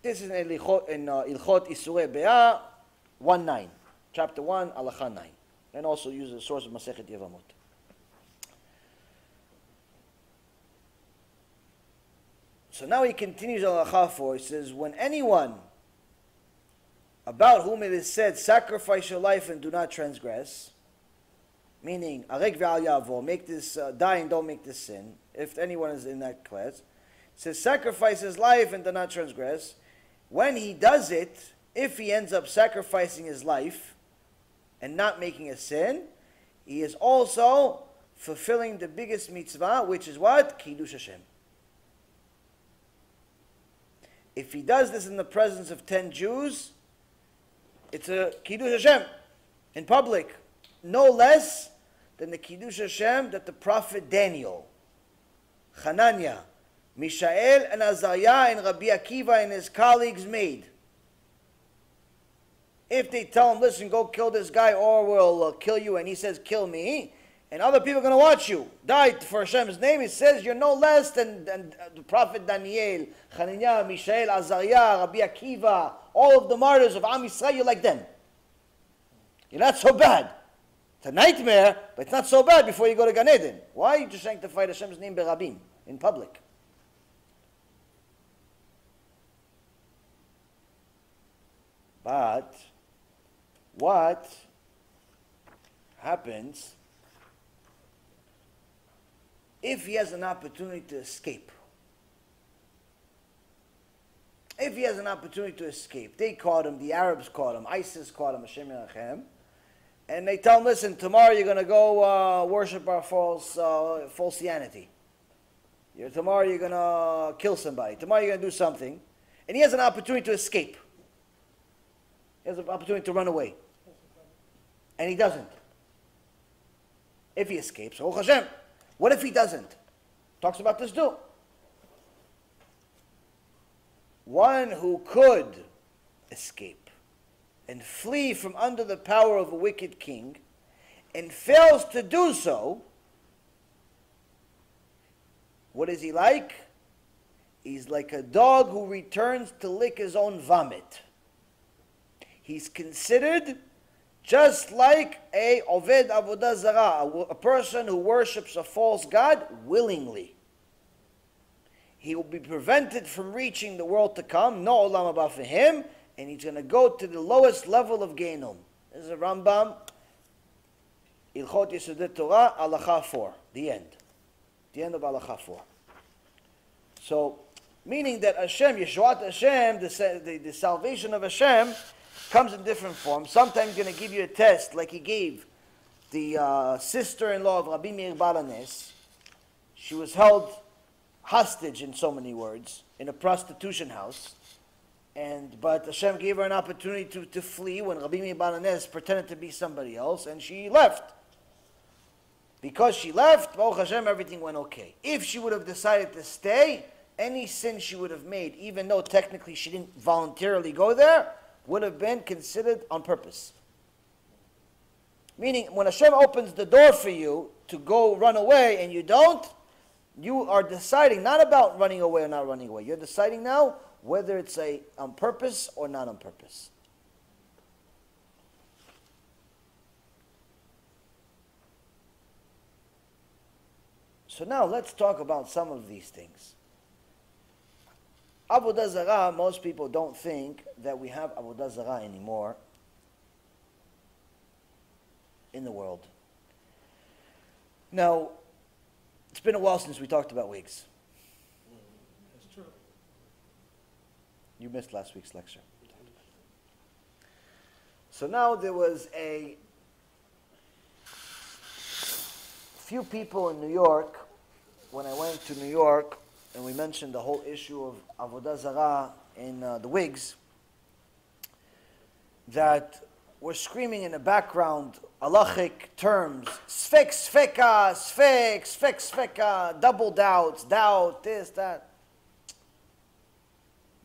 this is in Ilchot Isurei Be'ah 1:9, chapter 1, Halacha 9, and also uses the source of Masechet Yevamot. So now he continues Halacha 4. He says, when anyone about whom it is said, sacrifice your life and do not transgress, meaning, arek ve'al yavo, make this, die and don't make this sin, if anyone is in that class, it says, sacrifice his life and do not transgress. When he does it, if he ends up sacrificing his life and not making a sin, he is also fulfilling the biggest mitzvah, which is what? Kiddush Hashem. If he does this in the presence of 10 Jews, it's a Kiddush Hashem in public, no less than the Kiddush Hashem that the prophet Daniel Hananiah, Mishael and Azariah and Rabbi Akiva and his colleagues made. If they tell him, listen, go kill this guy or we'll kill you, and he says, kill me, and other people are going to watch you, die for Hashem's name, it says you're no less than the prophet Daniel, Hananiah, Mishael, Azariah, Rabbi Akiva, all of the martyrs of Am Yisrael, you're like them. You're not so bad. It's a nightmare, but it's not so bad before you go to Gan Eden. Why are you just sanctify Hashem's name berabim, in public? But what happens if he has an opportunity to escape? If he has an opportunity to escape, they caught him, the Arabs caught him, ISIS caught him, Hashem Yerachem, and they tell him, listen, tomorrow you're going to go worship our falsianity. Tomorrow you're going to kill somebody. Tomorrow you're going to do something. And he has an opportunity to escape. He has an opportunity to run away. And he doesn't. If he escapes, oh Hashem. What if he doesn't? Talks about this too. One who could escape and flee from under the power of a wicked king and fails to do so, what is he like? He's like a dog who returns to lick his own vomit. He's considered just like a oved avodah zarah, a person who worships a false god willingly. He will be prevented from reaching the world to come, no olam haba for him, and he's going to go to the lowest level of Gehinnom. This is a Rambam, Ilchot Yesodei Torah, Halacha 4, the end. The end of Halacha 4. So, meaning that Hashem, Yeshuat Hashem, the salvation of Hashem, comes in different forms. Sometimes he's going to give you a test, like he gave the sister-in-law of Rabbi Meir Balanes. She was held hostage, in so many words, in a prostitution house. But Hashem gave her an opportunity to flee when Rabbi Meir Balanes pretended to be somebody else, and she left. Because she left, Baruch Hashem, everything went okay. If she would have decided to stay, any sin she would have made, even though technically she didn't voluntarily go there, would have been considered on purpose. Meaning, when Hashem opens the door for you to go run away and you don't, you are deciding not about running away or not running away. You're deciding now whether it's on purpose or not on purpose. So now let's talk about some of these things. Avodah Zarah, most people don't think that we have Avodah Zarah anymore in the world. Now, it's been a while since we talked about wigs. That's true. You missed last week's lecture. So now there was a few people in New York, when I went to New York, and we mentioned the whole issue of Avodah Zarah in the wigs, that were screaming in the background halachic terms, sfek, sfeka, sfek, sfek, sfeka, double doubts, doubt, this, that.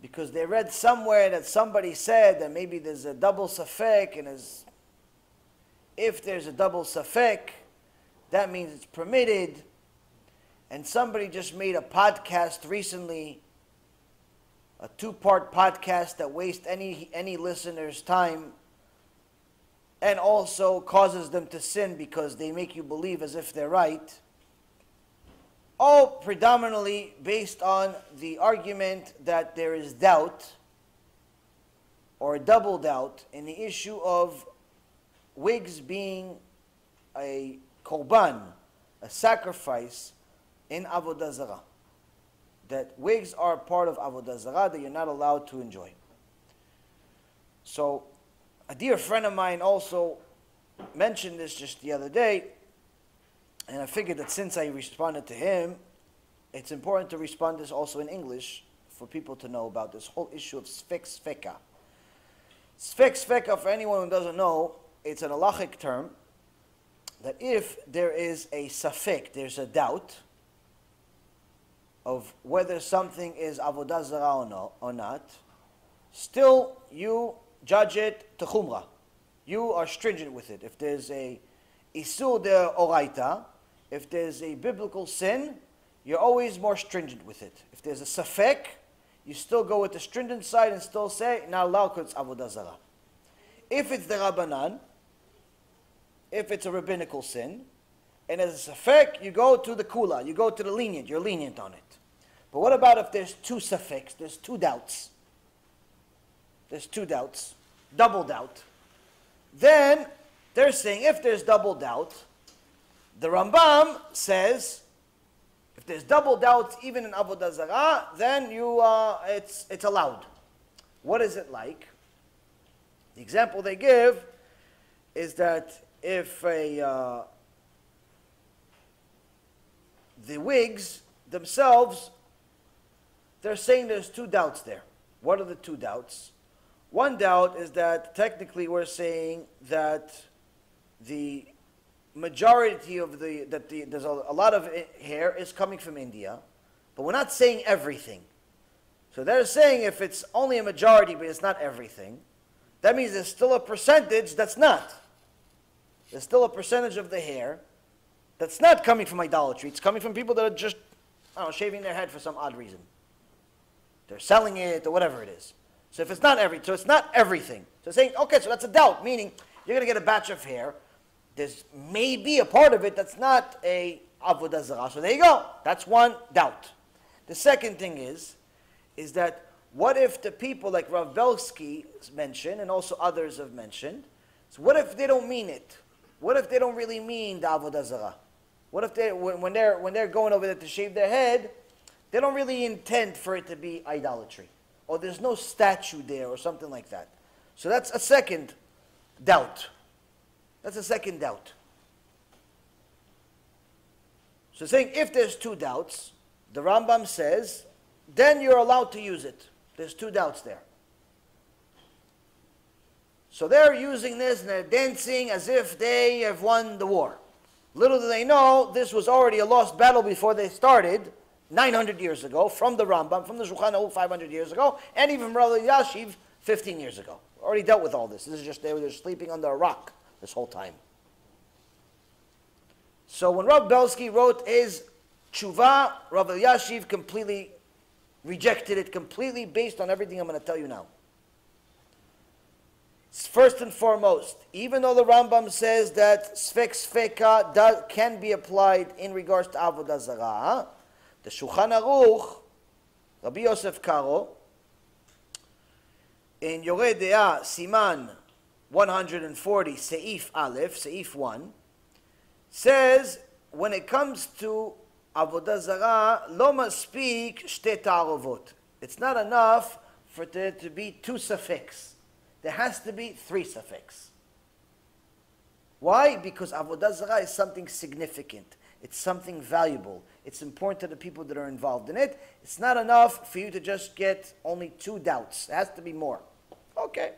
Because they read somewhere that somebody said that maybe there's a double safek, and if there's a double safek, that means it's permitted. And somebody just made a podcast recently, a 2-part podcast that wastes any listener's time and also causes them to sin because they make you believe as if they're right. All predominantly based on the argument that there is doubt or a double doubt in the issue of wigs being a korban, a sacrifice in Avodah Zarah. That wigs are part of Avodah Zarah that you're not allowed to enjoy. So, a dear friend of mine also mentioned this just the other day, and I figured that since I responded to him, it's important to respond to this also in English for people to know about this whole issue of sfek sfeka. Sfek sfeka, for anyone who doesn't know, it's an halachic term that if there is a safek, there's a doubt, of whether something is avodah zarah or not, still you judge it to chumrah. You are stringent with it. If there's a isur de oraita, if there's a biblical sin, you're always more stringent with it. If there's a safek, you still go with the stringent side and still say, not allowed because it's avodah zarah. If it's the rabbanan, if it's a rabbinical sin, and as a safek, you go to the kula, you go to the lenient, you're lenient on it. But what about if there's two safeks, there's two doubts? There's two doubts, double doubt. Then, they're saying if there's double doubt, the Rambam says, if there's double doubt even in avodah zarah, then it's allowed. What is it like? The example they give is that if the Whigs themselves, they're saying there's two doubts there. What are the two doubts? One doubt is that technically we're saying that the majority of there's a lot of hair is coming from India, but we're not saying everything. So they're saying if it's only a majority, but it's not everything, that means there's still a percentage that's not. There's still a percentage of the hair that's not coming from idolatry. It's coming from people that are just, I don't know, shaving their head for some odd reason. They're selling it or whatever it is. So if it's not so it's not everything. So saying, okay, so that's a doubt, meaning you're going to get a batch of hair. There's maybe a part of it that's not a avodah zarah. So there you go. That's one doubt. The second thing is that what if the people like Rav Belsky mentioned and also others have mentioned, so what if they don't mean it? What if they don't really mean the avodah zarah? What if when they're going over there to shave their head, they don't really intend for it to be idolatry? Or there's no statue there or something like that. So that's a second doubt. That's a second doubt. So saying if there's two doubts, the Rambam says, then you're allowed to use it. There's two doubts there. So they're using this and they're dancing as if they have won the war. Little do they know, this was already a lost battle before they started, 900 years ago, from the Rambam, from the Shulchan Aruch 500 years ago, and even from Rabbi Yashiv 15 years ago. Already dealt with all this. This is just they were just sleeping under a rock this whole time. So when Rav Belsky wrote his tshuva, Rabbi Yashiv completely rejected it completely based on everything I'm going to tell you now. First and foremost, even though the Rambam says that sfek sfeka can be applied in regards to avodah zarah, the Shulchan Aruch, Rabbi Yosef Karo, in Yoreh De'ah, Siman 140, Seif Aleph, Seif 1, says, when it comes to avodah zarah, lo maspik shte ta'arovot. It's not enough for there to be two safeks. There has to be three safeks. Why? Because avodah zarah is something significant. It's something valuable. It's important to the people that are involved in it. It's not enough for you to just get only two doubts. It has to be more. Okay.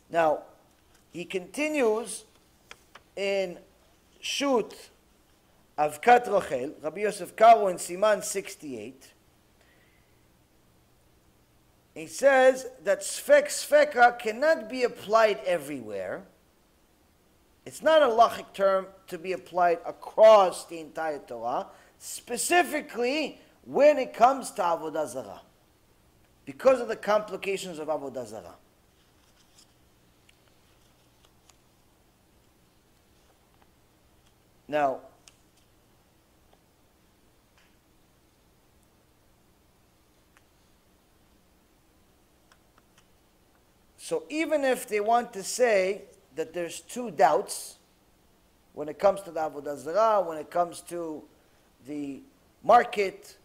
Now, he continues in Shut Avkat Rochel, Rabbi Yosef Karo in Siman 68. He says that sfek sfeka cannot be applied everywhere. It's not a halachic term to be applied across the entire Torah, specifically when it comes to avodah zarah, because of the complications of avodah zarah. Now, so even if they want to say that there's two doubts when it comes to the avodah zarah, when it comes to the market,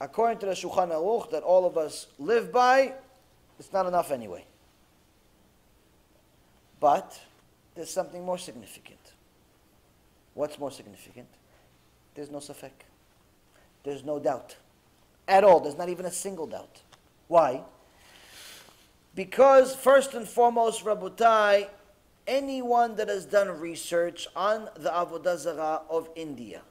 according to the Shulchan Aruch that all of us live by, it's not enough anyway. But there's something more significant. What's more significant? There's no safek. There's no doubt at all. There's not even a single doubt. Why? Because first and foremost, Rabotai, anyone that has done research on the avodah zarah of India,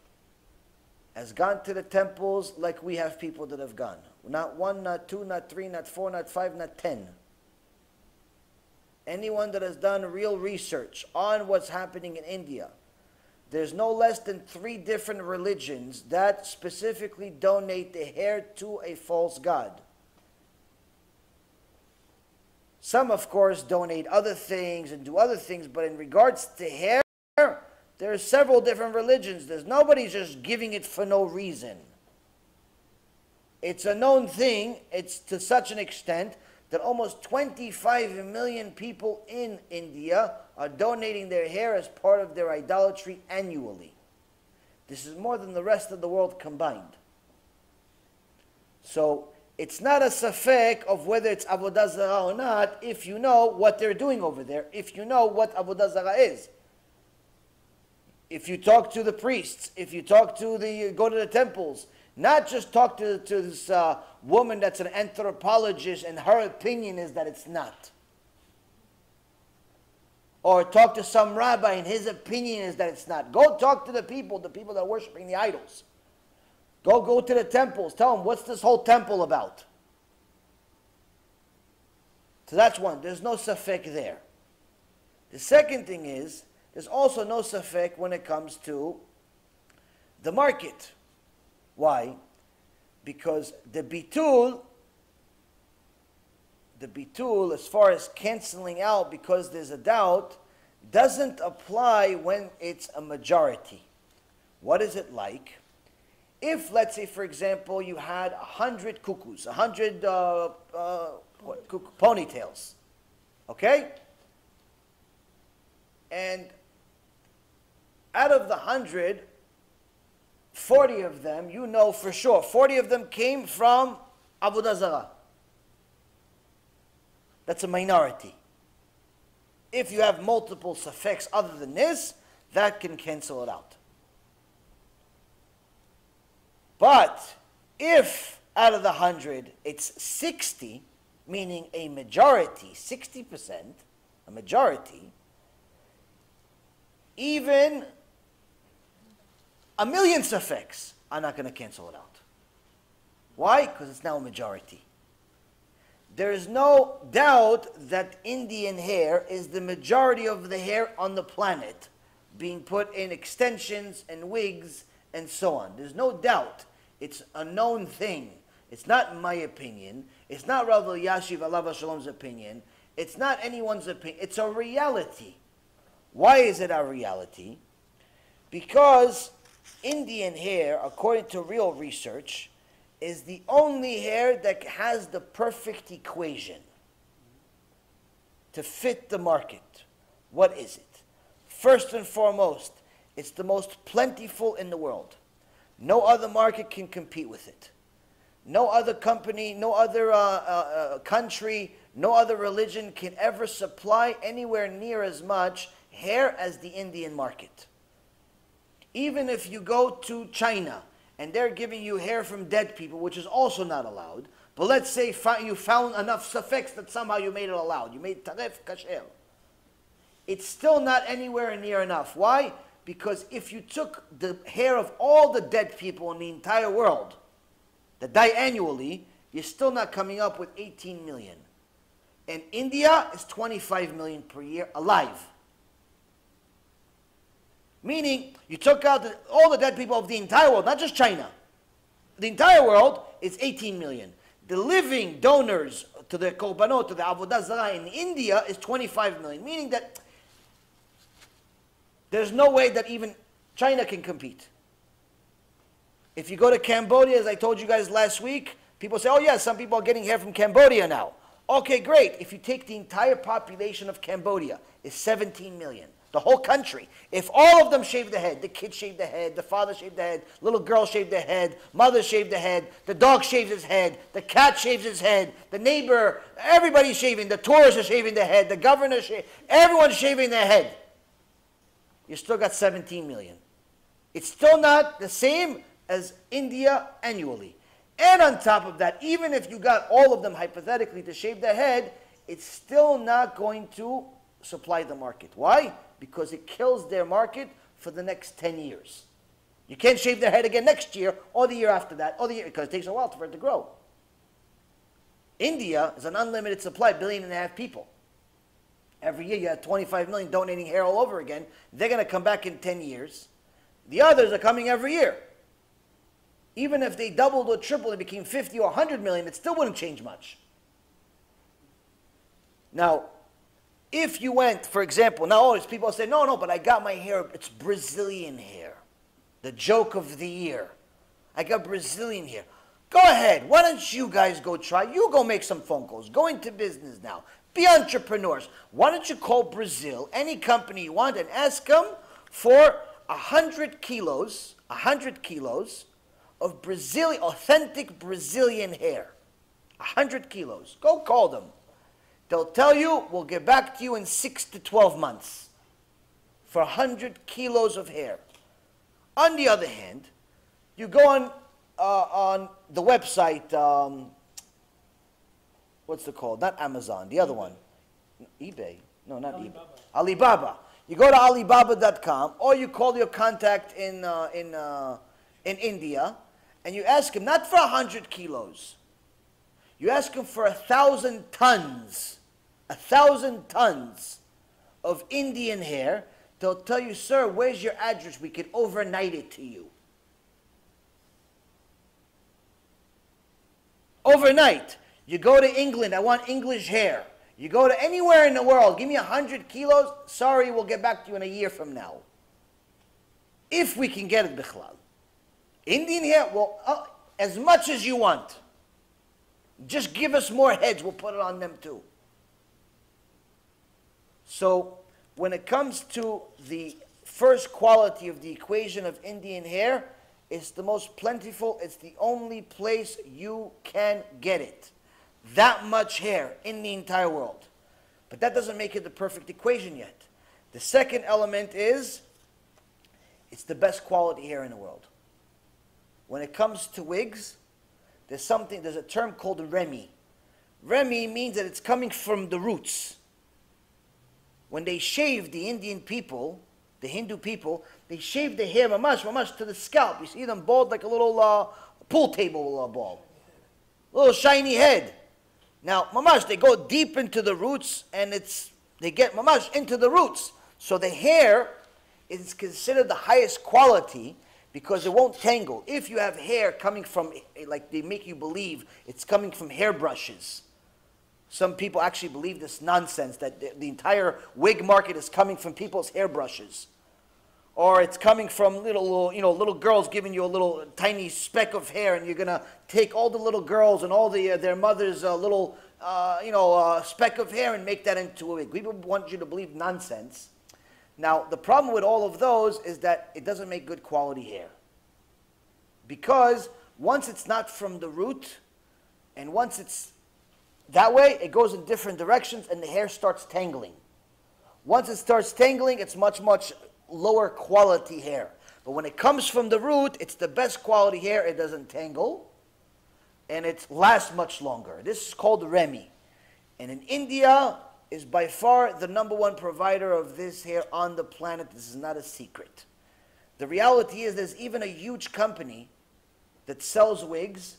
has gone to the temples like we have people that have gone. Not 1, not 2, not 3, not 4, not 5, not 10. Anyone that has done real research on what's happening in India, there's no less than 3 different religions that specifically donate the hair to a false god. Some, of course, donate other things and do other things, but in regards to hair, there are several different religions. There's nobody just giving it for no reason. It's a known thing. It's to such an extent that almost 25 million people in India are donating their hair as part of their idolatry annually. This is more than the rest of the world combined. So it's not a safek of whether it's avodah zarah or not if you know what they're doing over there, if you know what avodah zarah is. If you talk to the priests, if you talk to go to the temples, not just talk to this woman that's an anthropologist and her opinion is that it's not. Or talk to some rabbi and his opinion is that it's not. Go talk to the people that are worshiping the idols. Go to the temples. Tell them, what's this whole temple about? So that's one. There's no safek there. The second thing is, there's also no safek when it comes to the market. Why? Because the bitul, as far as canceling out because there's a doubt, doesn't apply when it's a majority. What is it like? If, let's say, for example, you had 100 cuckoos, 100 ponytails, okay? And out of the 100, 40 of them, you know for sure, 40 of them came from avodah zarah. That's a minority. If you have multiple safeks other than this, that can cancel it out. But if out of the 100, it's 60, meaning a majority, 60%, a majority, even 1,000,000 safeks are not going to cancel it out. Why? Because it's now a majority. There is no doubt that Indian hair is the majority of the hair on the planet, being put in extensions and wigs and so on. There's no doubt. It's a known thing. It's not my opinion. It's not Rav Yashiv Alav Shalom's opinion. It's not anyone's opinion. It's a reality. Why is it a reality? Because Indian hair, according to real research, is the only hair that has the perfect equation to fit the market. What is it? First and foremost, it's the most plentiful in the world. No other market can compete with it. No other company, no other country, no other religion can ever supply anywhere near as much hair as the Indian market. Even if you go to China and they're giving you hair from dead people, which is also not allowed, but let's say you found enough safeks that somehow you made it allowed. You made taref kasher. It's still not anywhere near enough. Why? Because if you took the hair of all the dead people in the entire world that die annually, you're still not coming up with 18 million. And India is 25 million per year alive. Meaning, you took out all the dead people of the entire world, not just China. The entire world is 18 million. The living donors to the korbanot, to the avodah zarah in India is 25 million. Meaning that there's no way that even China can compete. If you go to Cambodia, as I told you guys last week, people say, oh yeah, some people are getting hair from Cambodia now. Okay, great. If you take the entire population of Cambodia, it's 17 million. The whole country. If all of them shave the head, the kids shave the head, the father shaved the head, little girl shaved the head, mother shaved the head, the dog shaves his head, the cat shaves his head, the neighbor, everybody's shaving, the tourists are shaving their head, the governor, everyone's shaving their head. You still got 17 million. It's still not the same as India annually. And on top of that, even if you got all of them hypothetically to shave their head, it's still not going to supply the market. Why? Because it kills their market for the next 10 years. You can't shave their head again next year, or the year after that, or the year, because it takes a while for it to grow. India is an unlimited supply, 1.5 billion people. Every year you have 25 million donating hair all over again. They're going to come back in 10 years. The others are coming every year. Even if they doubled or tripled and became 50 or 100 million, it still wouldn't change much. Now, if you went, for example, now always people say, no, but I got my hair, it's Brazilian hair. The joke of the year. I got Brazilian hair. Go ahead. Why don't you guys go try? You go make some phone calls. Go into business now. Be entrepreneurs. Why don't you call Brazil, any company you want, and ask them for 100 kilos of Brazilian, authentic Brazilian hair. 100 kilos. Go call them. They'll tell you, we'll get back to you in 6 to 12 months for 100 kilos of hair. On the other hand, you go on the website, what's it called? Not Amazon, the other one. eBay. No, not eBay. Alibaba. You go to Alibaba.com, or you call your contact in India, and you ask him, not for 100 kilos. You ask him for 1,000 tons. 1,000 tons of Indian hair. They'll tell you, sir, where's your address? We can overnight it to you. Overnight. You go to England, I want English hair. You go to anywhere in the world, give me 100 kilos, sorry, we'll get back to you in a year from now. If we can get it, bichlal. Indian hair, well, as much as you want. Just give us more heads, we'll put it on them too. So, when it comes to the first quality of the equation of Indian hair, it's the most plentiful, it's the only place you can get it. That much hair in the entire world. But that doesn't make it the perfect equation yet. The second element is, it's the best quality hair in the world. When it comes to wigs, there's a term called remi. Remi means that it's coming from the roots. When they shave the Indian people, the Hindu people, they shave the hair mamash to the scalp. You see them bald like a little pool table bald. A little shiny head. Now, mamash, they go deep into the roots, and they get mamash into the roots. So the hair is considered the highest quality because it won't tangle. If you have hair coming from, like they make you believe, it's coming from hairbrushes. Some people actually believe this nonsense, that the entire wig market is coming from people's hairbrushes. Or it's coming from little girls giving you a little tiny speck of hair, and you're going to take all the little girls and all their mothers' little, speck of hair and make that into a wig. People want you to believe nonsense. Now, the problem with all of those is that it doesn't make good quality hair. Because once it's not from the root, and once it's that way, it goes in different directions, and the hair starts tangling. Once it starts tangling, it's much, much lower quality hair. But when it comes from the root, it's the best quality hair. It doesn't tangle, and it lasts much longer. This is called remi. And in India is by far the #1 provider of this hair on the planet. This is not a secret. The reality is there's even a huge company that sells wigs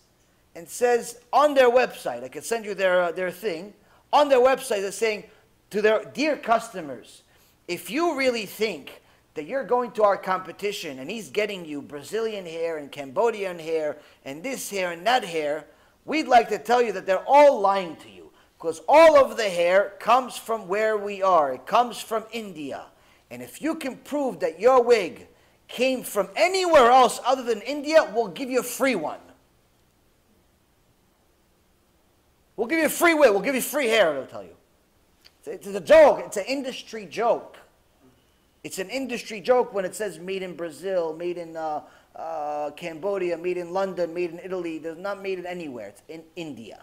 and says on their website, I can send you their thing, on their website they're saying to their dear customers, if you really think that you're going to our competition and he's getting you Brazilian hair and Cambodian hair and this hair and that hair, we'd like to tell you that they're all lying to you. Because all of the hair comes from where we are. It comes from India. And if you can prove that your wig came from anywhere else other than India, we'll give you a free one. We'll give you a free wig. We'll give you free hair, they'll tell you. It's a joke. It's an industry joke. It's an industry joke when it says made in Brazil, made in Cambodia, made in London, made in Italy. It's not made in anywhere. It's in India.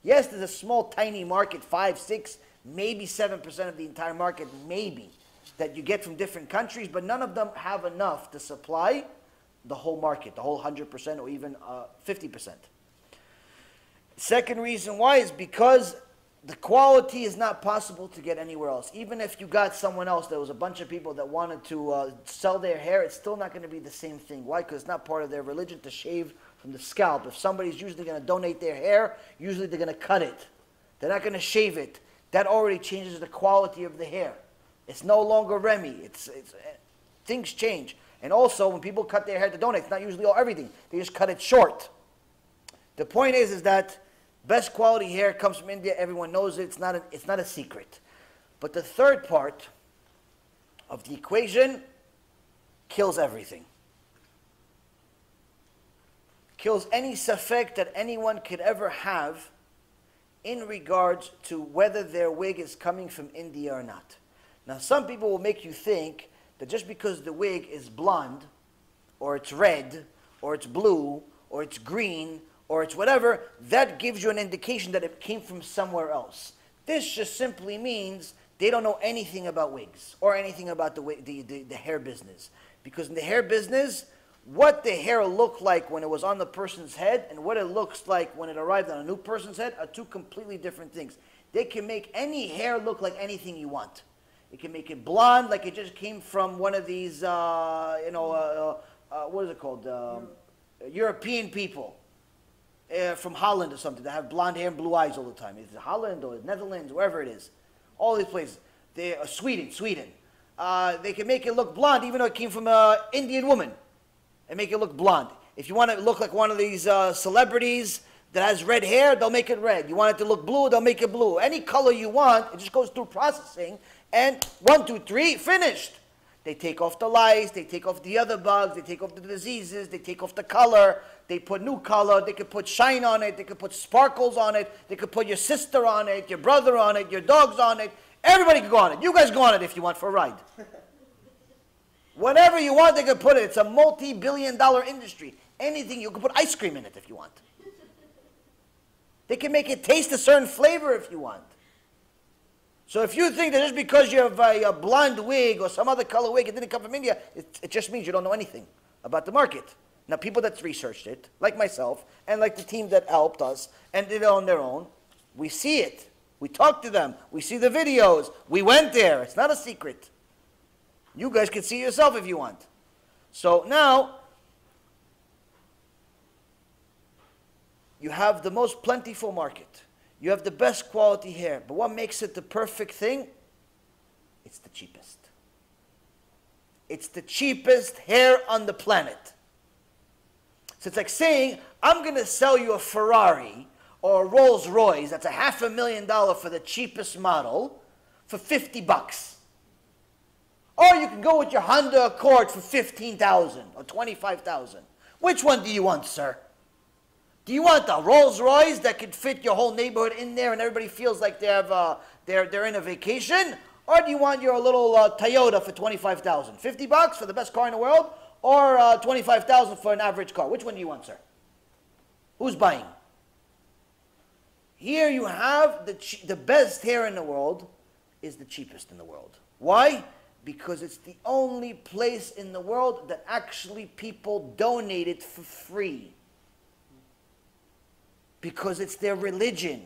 Yes, there's a small, tiny market, 5, 6, maybe 7% of the entire market, maybe, that you get from different countries, but none of them have enough to supply the whole market, the whole 100% or even 50%. Second reason why is because the quality is not possible to get anywhere else. Even if you got someone else, there was a bunch of people that wanted to sell their hair, it's still not going to be the same thing. Why? Because it's not part of their religion to shave from the scalp. If somebody's usually going to donate their hair, usually they're going to cut it. They're not going to shave it. That already changes the quality of the hair. It's no longer Remy. Things change. And also, when people cut their hair to donate, it's not usually everything. They just cut it short. The point is that best quality hair comes from India. Everyone knows it. It's not a secret. But the third part of the equation kills everything. Kills any safek that anyone could ever have in regards to whether their wig is coming from India or not. Now, some people will make you think that just because the wig is blonde, or it's red, or it's blue, or it's green, or it's whatever, that gives you an indication that it came from somewhere else. This just simply means they don't know anything about wigs or anything about the hair business. Because in the hair business, what the hair looked like when it was on the person's head and what it looks like when it arrived on a new person's head are two completely different things. They can make any hair look like anything you want. You can make it blonde, like it just came from one of these, what is it called? European people. From Holland or something that have blonde hair and blue eyes all the time. It's Holland or Netherlands, wherever it is. All these places. Sweden. They can make it look blonde even though it came from an Indian woman. And make it look blonde. If you want it to look like one of these celebrities that has red hair, they'll make it red. You want it to look blue, they'll make it blue. Any color you want, it just goes through processing. And 1, 2, 3, finished. They take off the lice, they take off the other bugs, they take off the diseases, they take off the color, they put new color, they could put shine on it, they could put sparkles on it, they could put your sister on it, your brother on it, your dogs on it. Everybody can go on it. You guys go on it if you want for a ride. Whatever you want, they can put it. It's a multi-billion-dollar industry. Anything, you can put ice cream in it if you want. They can make it taste a certain flavor if you want. So if you think that just because you have a blonde wig or some other color wig, it didn't come from India, it just means you don't know anything about the market. Now, people that researched it, like myself, and like the team that helped us, and did it on their own, we see it. We talk to them. We see the videos. We went there. It's not a secret. You guys can see yourself if you want. So now, you have the most plentiful market. You have the best quality hair. But what makes it the perfect thing? It's the cheapest. It's the cheapest hair on the planet. So it's like saying, I'm going to sell you a Ferrari or a Rolls Royce that's $500,000 for the cheapest model for $50. Or you can go with your Honda Accord for $15,000 or $25,000. Which one do you want, sir? Do you want a Rolls Royce that could fit your whole neighborhood in there and everybody feels like they're in a vacation? Or do you want your little Toyota for $25,000? $50 for the best car in the world? Or $25,000 for an average car? Which one do you want, sir? Who's buying? Here you have the best hair in the world is the cheapest in the world. Why? Because it's the only place in the world that actually people donate it for free. Because it's their religion.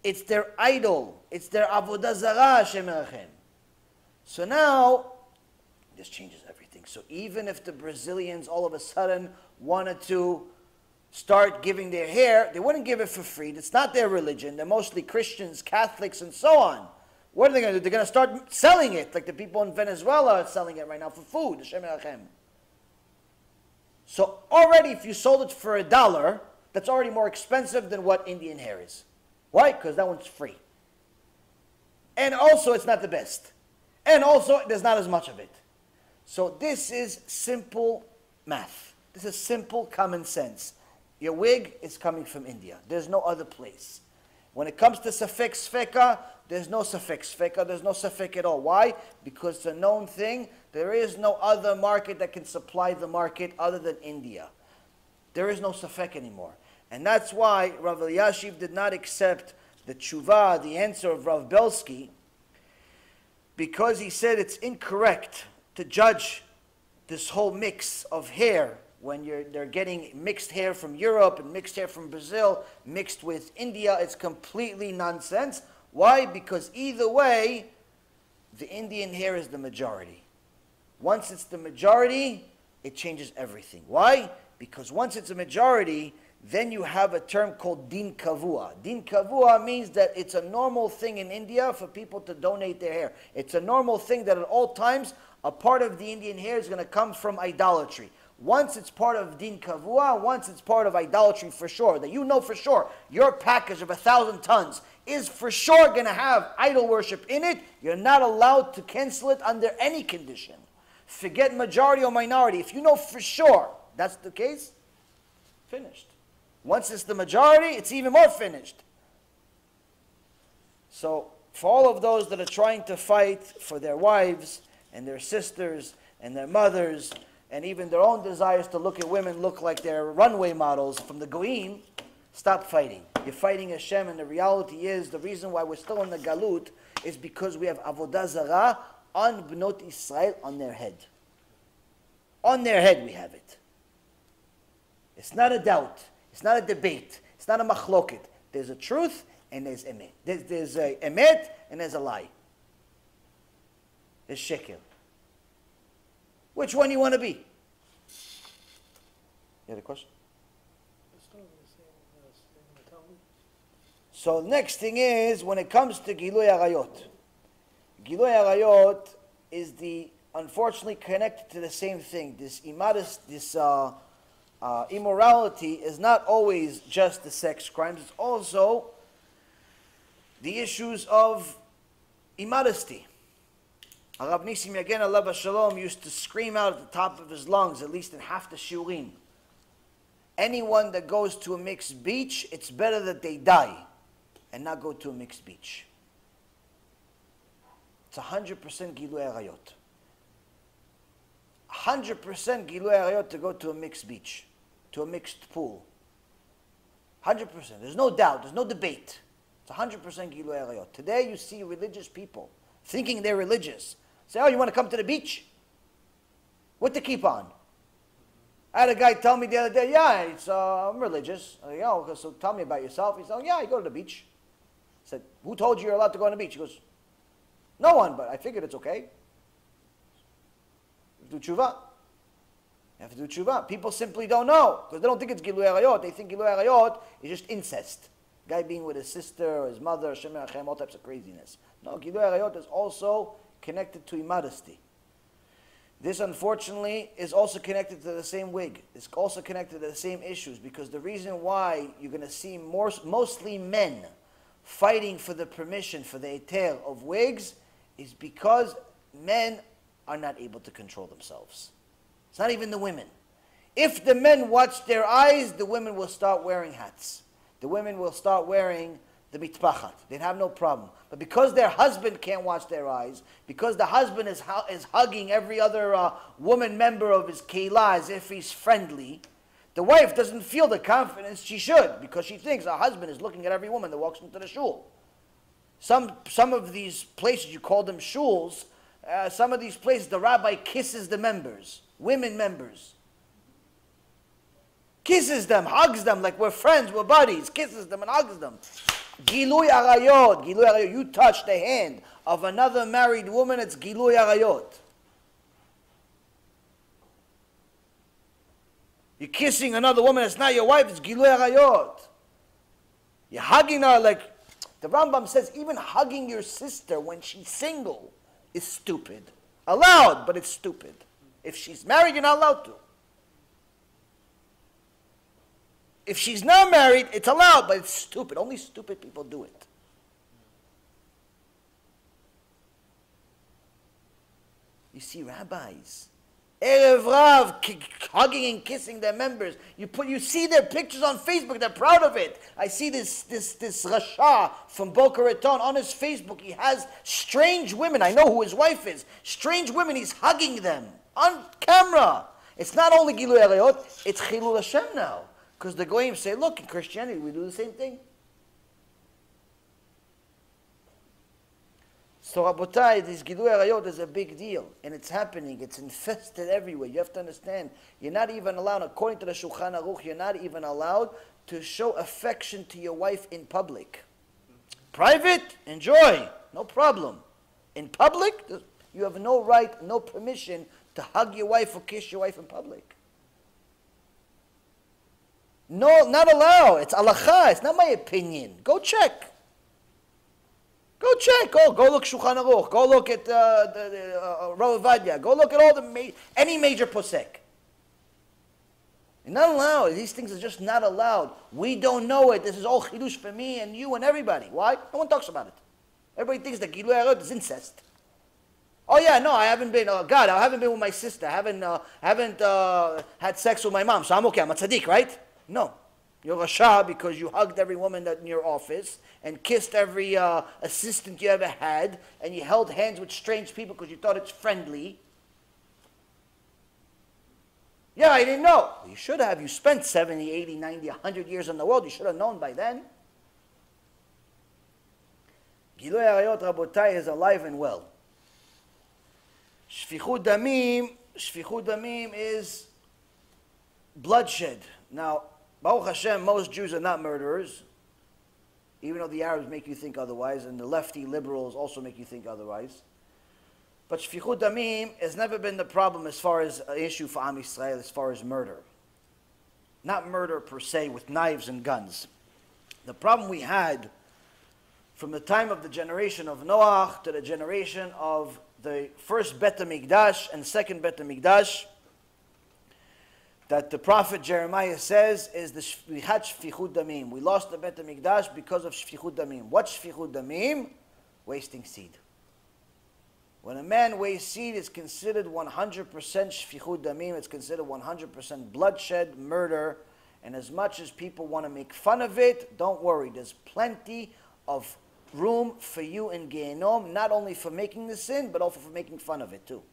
It's their idol. It's their avodah zarah, Hashem Erechem. So now, this changes everything. So even if the Brazilians all of a sudden wanted to start giving their hair, they wouldn't give it for free. It's not their religion. They're mostly Christians, Catholics, and so on. What are they going to do? They're going to start selling it, like the people in Venezuela are selling it right now for food, Hashem Erechem. So already if you sold it for $1, that's already more expensive than what Indian hair is. Why? Because that one's free. And also it's not the best. And also there's not as much of it. So this is simple math. This is simple common sense. Your wig is coming from India. There's no other place. When it comes to safek sfeka, there's no safek sfeka, there's no safek at all. Why? Because it's a known thing. There is no other market that can supply the market other than India. There is no safek anymore. And that's why Rav Elyashiv did not accept the tshuva, the answer of Rav Belsky, because he said it's incorrect to judge this whole mix of hair when they're getting mixed hair from Europe and mixed hair from Brazil, mixed with India, it's completely nonsense. Why? Because either way, the Indian hair is the majority. Once it's the majority, it changes everything. Why? Because once it's a majority, then you have a term called din kavua. Din kavua means that it's a normal thing in India for people to donate their hair. It's a normal thing that at all times, a part of the Indian hair is going to come from idolatry. Once it's part of din kavua, once it's part of idolatry for sure, that you know for sure, your package of 1,000 tons is for sure going to have idol worship in it, you're not allowed to cancel it under any condition. Forget majority or minority. If you know for sure that's the case, finished. Once it's the majority, it's even more finished. So, for all of those that are trying to fight for their wives and their sisters and their mothers and even their own desires to look at women look like they're runway models from the Goyim, stop fighting. You're fighting Hashem, and the reality is the reason why we're still in the Galut is because we have Avodah Zarah on Bnot Israel on their head. On their head we have it. It's not a doubt. It's not a debate. It's not a machloket. There's a truth and there's emet. There's a emet and there's a lie. There's shekel. Which one you want to be? You had a question? So the next thing is, when it comes to Gilui Arayot. Gilui Arayot is unfortunately connected to the same thing. This immorality is not always just the sex crimes. It's also the issues of immodesty. Rav Nisim Yagen Alav Shalom used to scream out at the top of his lungs, at least in half the shiurim. Anyone that goes to a mixed beach, it's better that they die and not go to a mixed beach. It's 100% Gilui Arayot. 100% Gilui Arayot to go to a mixed beach, to a mixed pool. 100%. There's no doubt. There's no debate. It's 100% Gilui Arayot. Today you see religious people thinking they're religious. Say, oh, you want to come to the beach? With the keep on. I had a guy tell me the other day, yeah, I'm religious. I go, oh, so tell me about yourself. He said, oh, yeah, I go to the beach. I said, who told you you're allowed to go on the beach? He goes, no one, but I figured it's okay. You have to do tshuva. You have to do tshuva. People simply don't know, because they don't think it's Gilui Arayot. They think Gilui Arayot is just incest. Guy being with his sister or his mother, Shem Yachem, all types of craziness. No, Gilui Arayot is also connected to immodesty. This, unfortunately, is also connected to the same wig. It's also connected to the same issues, because the reason why you're going to see mostly men fighting for the permission, for the eter of wigs, is because men are not able to control themselves. It's not even the women. If the men watch their eyes, the women will start wearing hats. The women will start wearing the mitpachat. They'd have no problem. But because their husband can't watch their eyes, because the husband is hugging every other woman member of his keilah as if he's friendly, the wife doesn't feel the confidence she should, because she thinks her husband is looking at every woman that walks into the shul. Some of these places, you call them shuls, some of these places the rabbi kisses the members, women members. Kisses them, hugs them like we're friends, we're buddies, kisses them and hugs them. Gilui Arayot, Gilui Arayot. You touch the hand of another married woman, it's Gilui Arayot. You're kissing another woman that's not your wife, it's Gilui Arayot. You're hugging her like, the Rambam says, even hugging your sister when she's single is stupid. Allowed, but it's stupid. If she's married, you're not allowed to. If she's not married, it's allowed, but it's stupid. Only stupid people do it. You see rabbis, erev Rav, hugging and kissing their members. You see their pictures on Facebook. They're proud of it. I see this Rasha from Boca Raton on his Facebook. He has strange women. I know who his wife is. Strange women. He's hugging them on camera. It's not only Gilui Arayot. It's Chilul Hashem now. Because the Goyim say, look, in Christianity we do the same thing. So Rabotai, this Gilui Arayot is a big deal, and it's happening. It's infested everywhere. You have to understand, you're not even allowed, according to the Shulchan Aruch, you're not even allowed to show affection to your wife in public. Private, enjoy, no problem. In public, you have no right, no permission to hug your wife or kiss your wife in public. No, not allowed. It's halakha. It's not my opinion. Go check. Go check. Go look Shulchan Aruch. Go look at Rav Vadia. Go look at all any major posek. You're not allowed. These things are just not allowed. We don't know it. This is all chidush for me and you and everybody. Why? No one talks about it. Everybody thinks that Gilui Arayot is incest. Oh yeah, no, I haven't been. God, I haven't been with my sister. I haven't had sex with my mom. So I'm okay. I'm a tzaddik, right? No, you're a rasha because you hugged every woman in your office and kissed every assistant you ever had, and you held hands with strange people because you thought it's friendly. Yeah, I didn't know. You should have. You spent 70, 80, 90, 100 years in the world. You should have known by then. Gilui Arayot, Rabotai, is alive and well. Shfichut damim is bloodshed. Now, Baruch Hashem, most Jews are not murderers, even though the Arabs make you think otherwise, and the lefty liberals also make you think otherwise. But shfichut damim has never been the problem as far as an issue for Am Yisrael, as far as murder. Not murder per se with knives and guns. The problem we had from the time of the generation of Noach to the generation of the first Bet HaMikdash and second Bet HaMikdash, that the prophet Jeremiah says is we had shfichut damim. We lost the Bet HaMikdash because of shfichut damim. What's shfichut damim? Wasting seed. When a man wastes seed, it's considered 100% shfichut damim. It's considered 100% bloodshed, murder. And as much as people want to make fun of it, don't worry. There's plenty of room for you in Gehenom, not only for making the sin, but also for making fun of it too.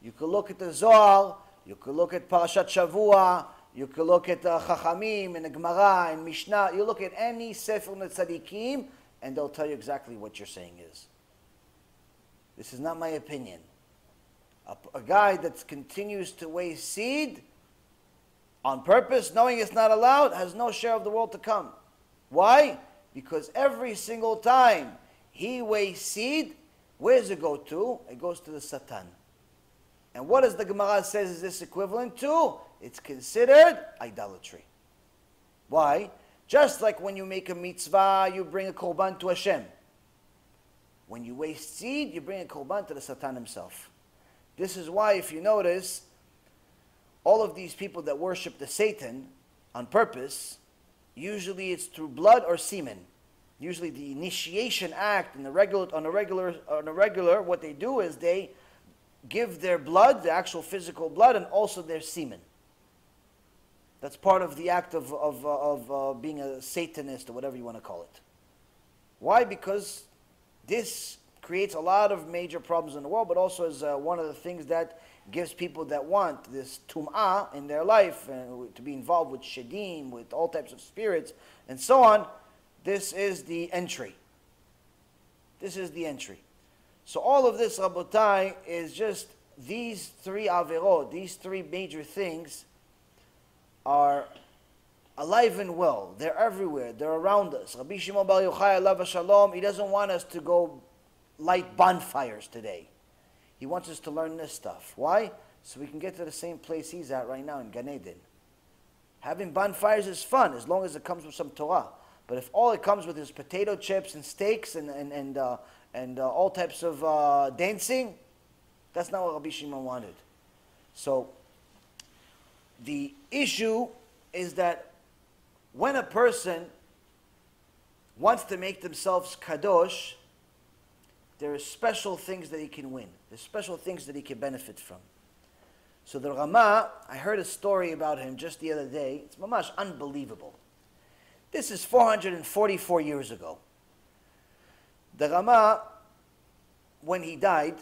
You could look at the Zohar, you could look at Parashat Shavua, you could look at Chachamim and the Gemara and Mishnah. You look at any Sefer Tzadikim, and they'll tell you exactly what you're saying is. This is not my opinion. A guy that continues to waste seed on purpose, knowing it's not allowed, has no share of the world to come. Why? Because every single time he wastes seed, where does it go to? It goes to the Satan. And what does the Gemara says is this equivalent to? It's considered idolatry. Why? Just like when you make a mitzvah, you bring a korban to Hashem. When you waste seed, you bring a korban to the Satan himself. This is why, if you notice, all of these people that worship the Satan on purpose, usually it's through blood or semen. Usually the initiation act on a regular, what they do is they give their blood, the actual physical blood, and also their semen. That's part of the act of being a Satanist or whatever you want to call it. Why? Because this creates a lot of major problems in the world, but also is one of the things that gives people that want this tum'ah in their life, to be involved with shedim, with all types of spirits, and so on. This is the entry. This is the entry. So all of this, Rabotai, is just these three averot, these three major things are alive and well. They're everywhere. They're around us. Rabbi Shimon Bar Yochai, alav shalom, he doesn't want us to go light bonfires today. He wants us to learn this stuff. Why? So we can get to the same place he's at right now in Gan Eden. Having bonfires is fun as long as it comes with some Torah. But if all it comes with is potato chips and steaks and all types of dancing, that's not what Rabbi Shimon wanted. So the issue is that when a person wants to make themselves kadosh, there are special things that he can win. There's special things that he can benefit from. So the Rama, I heard a story about him just the other day. It's mamash unbelievable. This is 444 years ago. The Rama, when he died,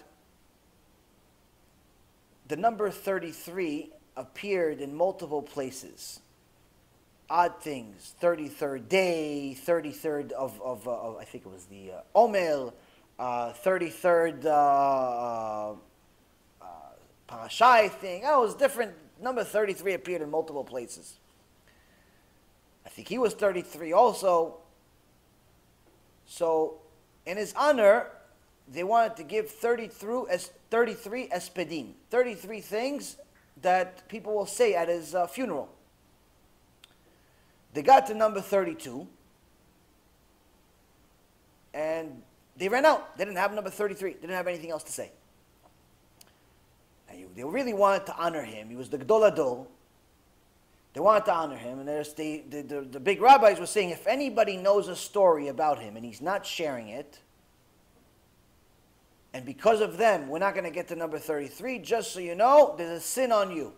the number 33 appeared in multiple places. odd things. 33rd day, 33rd of I think it was the Omer, 33rd Parashai thing. Oh, it was different. Number 33 appeared in multiple places. I think he was 33 also. So, in his honor, they wanted to give 33 espedim, 33 things that people will say at his funeral. They got to number 32, and they ran out. They didn't have number 33. They didn't have anything else to say. And they really wanted to honor him. He was the Gdol Adol. They wanted to honor him, and the big rabbis were saying, if anybody knows a story about him and he's not sharing it, and because of them, we're not going to get to number 33, just so you know, there's a sin on you.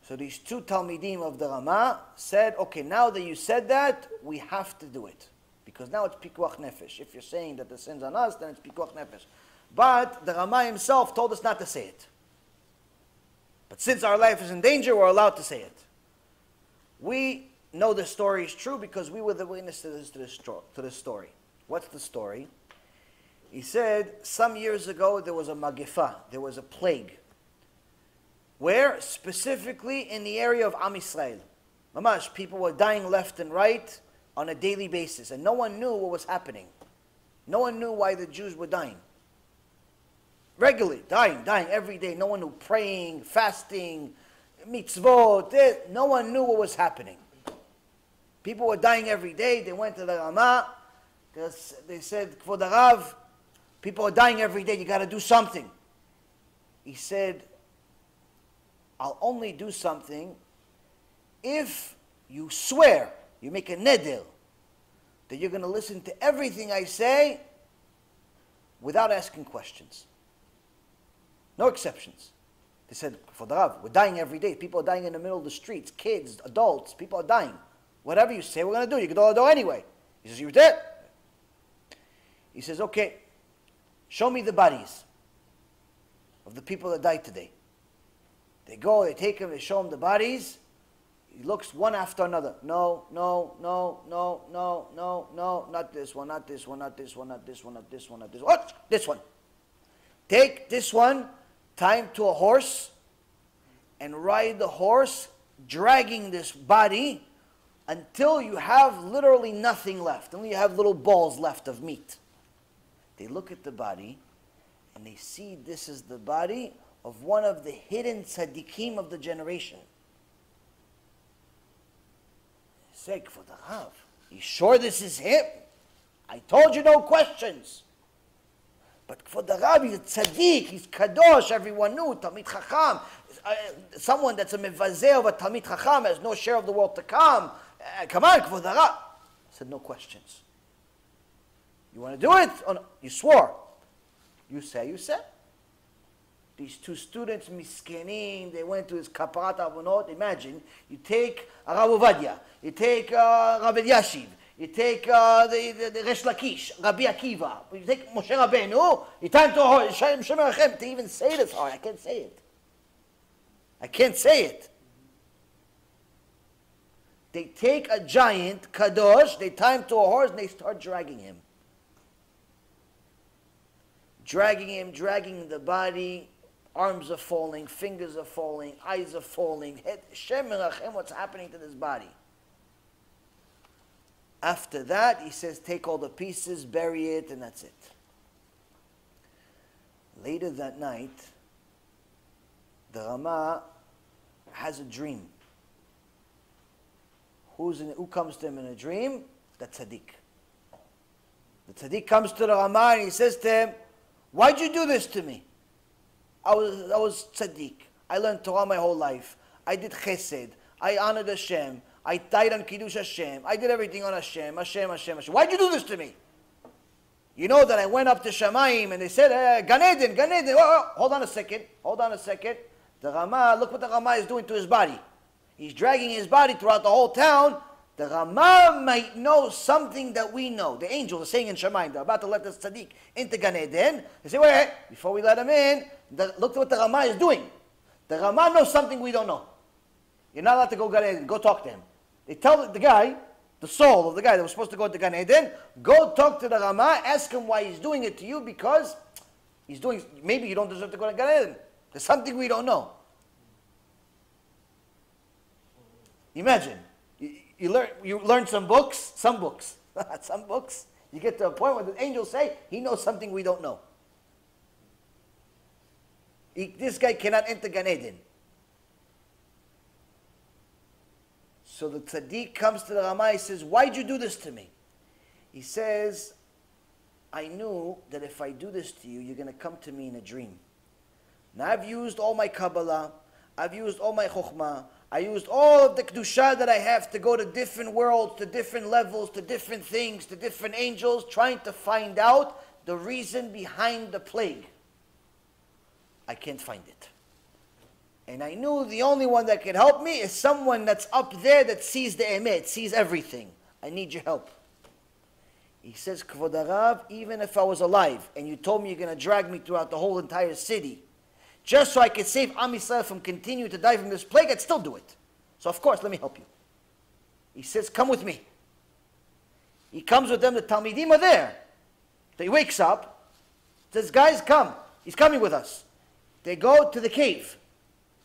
So these two Talmidim of the Rama said, okay, now that you said that, we have to do it. Because now it's Pikuach Nefesh. If you're saying that the sin's on us, then it's Pikuach Nefesh. But the Rama himself told us not to say it. But since our life is in danger, we're allowed to say it. We know the story is true because we were the witness to this story. What's the story? He said, some years ago there was a magifa, there was a plague. Where? Specifically in the area of Am Yisrael. Mamash, people were dying left and right on a daily basis, and no one knew what was happening. No one knew why the Jews were dying. Regularly, dying every day. No one knew, praying, fasting, mitzvot. No one knew what was happening. People were dying every day. They went to the Rama. They said, Kvod Harav, people are dying every day. You got to do something. He said, I'll only do something if you swear, you make a neder, that you're going to listen to everything I say without asking questions. No exceptions. They said, for the Rav, we're dying every day. People are dying in the middle of the streets. Kids, adults, people are dying. Whatever you say, we're going to do. You can do it anyway. He says, you're dead. He says, okay, show me the bodies of the people that died today. They go, they take him, they show him the bodies. He looks one after another. No, no, no, no, no, no, no, not this one, not this one, not this one, not this one, not this one, not this one. What? This one. Take this one, tie him to a horse, and ride the horse, dragging this body until you have literally nothing left. Only you have little balls left of meat. They look at the body, and they see this is the body of one of the hidden tzaddikim of the generation. They say, for the Rav, you sure this is him? I told you no questions. But for the Rav, he's a tzaddik, he's kadosh, everyone knew, Talmid Chacham, someone that's a mevazeh of a Talmid Chacham, has no share of the world to come. Come on, for the Rav. I said, no questions. You want to do it? Oh, no. You swore. You say, you said. These two students, miskenim, they went to his kaparat avonot. Imagine, you take Rav Ovadia, you take Rabbi Yashiv, you take the Resh Lakish, Rabbi Akiva, you take Moshe Rabbeinu, you time to Hashem Shemachem to even say this hard. I can't say it. I can't say it. They take a giant, Kadosh, they tie him to a horse, and they start dragging him. Dragging the body. Arms are falling, fingers are falling, eyes are falling. Shem Merachem, what's happening to this body? After that, he says, take all the pieces, bury it, and that's it. Later that night, the Rama has a dream. Who comes to him in a dream? The tzaddik. The tzaddik comes to the Rama and he says to him, why'd you do this to me? I was tzaddik. I learned Torah my whole life. I did chesed. I honored Hashem. I died on Kiddush Hashem. I did everything on Hashem. Hashem. Why'd you do this to me? You know that I went up to Shamayim and they said, Gan Eden, Gan Eden. Oh, hold on a second. The Rama, look what the Rama is doing to his body. He's dragging his body throughout the whole town. The Rama might know something that we know. The angels are saying in Shamayim, they're about to let the tzaddik into Gan Eden. They say, wait, before we let him in, look at what the Rama is doing. The Rama knows something we don't know. You're not allowed to go Gan Eden. Go talk to him. They tell the guy, the soul of the guy that was supposed to go to Gan Eden, go talk to the Rama, ask him why he's doing it to you, because he's doing, maybe you don't deserve to go to Gan Eden. There's something we don't know. Imagine, you learn some books, some books. You get to a point where the angels say, he knows something we don't know. This guy cannot enter Gan Eden. So the tzaddik comes to the Rama, he says, why'd you do this to me? He says, I knew that if I do this to you, you're going to come to me in a dream. Now I've used all my Kabbalah, I've used all my Chokhmah, I used all of the Kedusha that I have to go to different worlds, to different levels, to different things, to different angels, trying to find out the reason behind the plague. I can't find it. And I knew the only one that can help me is someone that's up there that sees the emet, sees everything. I need your help. He says, Kvod Harav, even if I was alive and you told me you're going to drag me throughout the whole entire city, just so I could save Am Yisrael from continuing to die from this plague, I'd still do it. So of course, let me help you. He says, come with me. He comes with them, the Talmidim are there. He wakes up, says, guys, come. He's coming with us. They go to the cave.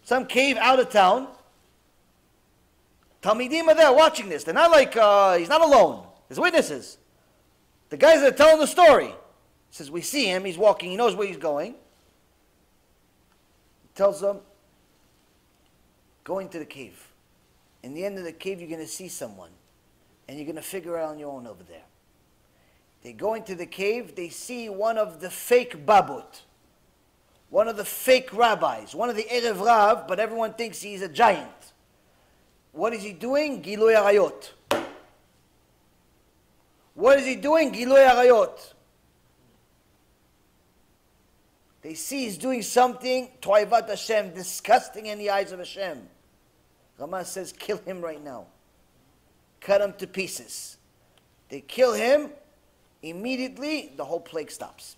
Some cave out of town. Talmidim are there watching this. They're not like, he's not alone. There's witnesses. The guys that are telling the story. He says, we see him, he's walking, he knows where he's going. He tells them, go into the cave. In the end of the cave, you're going to see someone. And you're going to figure it out on your own over there. They go into the cave, they see one of the fake babut. One of the fake rabbis. One of the erev rav, but everyone thinks he's a giant. What is he doing? Gilui arayot. What is he doing? Gilui arayot. They see he's doing something, toivat Hashem, disgusting in the eyes of Hashem. Rama says, kill him right now. Cut him to pieces. They kill him, immediately the whole plague stops.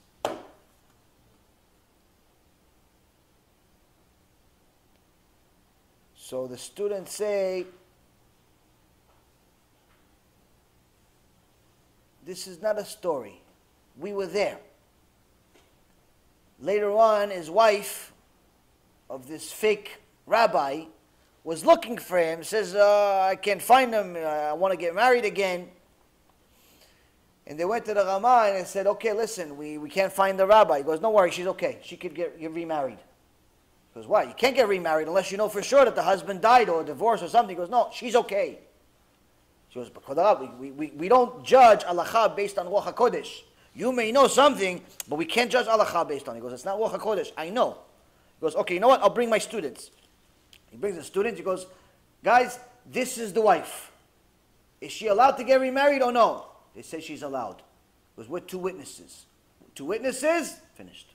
So the students say, this is not a story. We were there. Later on, his wife of this fake rabbi was looking for him, says, I can't find him, I want to get married again. And they went to the Rama and they said, okay, listen, we can't find the rabbi. He goes, no worry, she's okay. She could get remarried. He goes, why? You can't get remarried unless you know for sure that the husband died or divorced or something. He goes, no, she's okay. She goes, but we don't judge halacha based on Ruach HaKodesh. You may know something, but we can't judge halacha based on it. He goes, it's not Ruach HaKodesh. I know. He goes, okay, you know what? I'll bring my students. He brings the students. He goes, guys, this is the wife. Is she allowed to get remarried or no? They say she's allowed. He goes, we're two witnesses. Two witnesses, finished.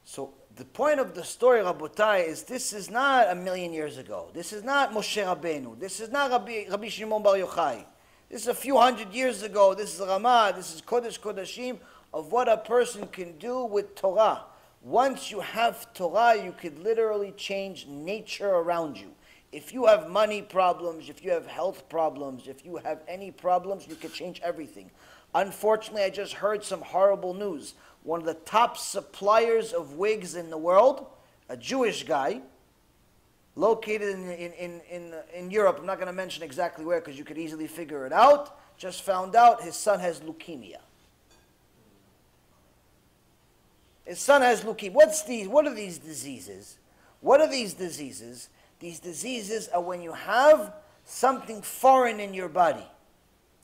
So the point of the story, Rabotai, is this is not 1,000,000 years ago. This is not Moshe Rabbeinu. This is not Rabbi Shimon Bar Yochai. This is a few hundred years ago. This is Ramah. This is Kodesh Kodashim of what a person can do with Torah. Once you have Torah, you could literally change nature around you. If you have money problems, if you have health problems, if you have any problems, you could change everything. Unfortunately, I just heard some horrible news. One of the top suppliers of wigs in the world, a Jewish guy, located in Europe, I'm not going to mention exactly where because you could easily figure it out, just found out his son has leukemia. His son has leukemia. What are these diseases? What are these diseases? These diseases are when you have something foreign in your body.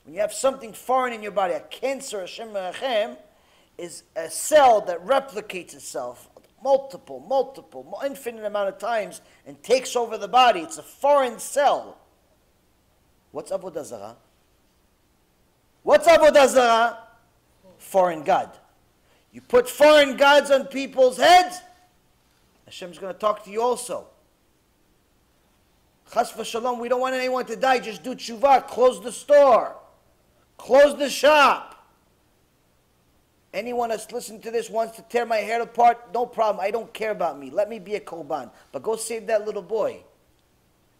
When you have something foreign in your body, a cancer, Hashem Merachem, is a cell that replicates itself multiple, infinite amount of times and takes over the body. It's a foreign cell. What's Avodah Zarah? What's Avodah Zarah? Foreign God. You put foreign gods on people's heads, Hashem's going to talk to you also. Chas v'shalom, we don't want anyone to die. Just do tshuva. Close the store. Close the shop. Anyone that's listening to this wants to tear my hair apart, no problem. I don't care about me. Let me be a korban. But go save that little boy.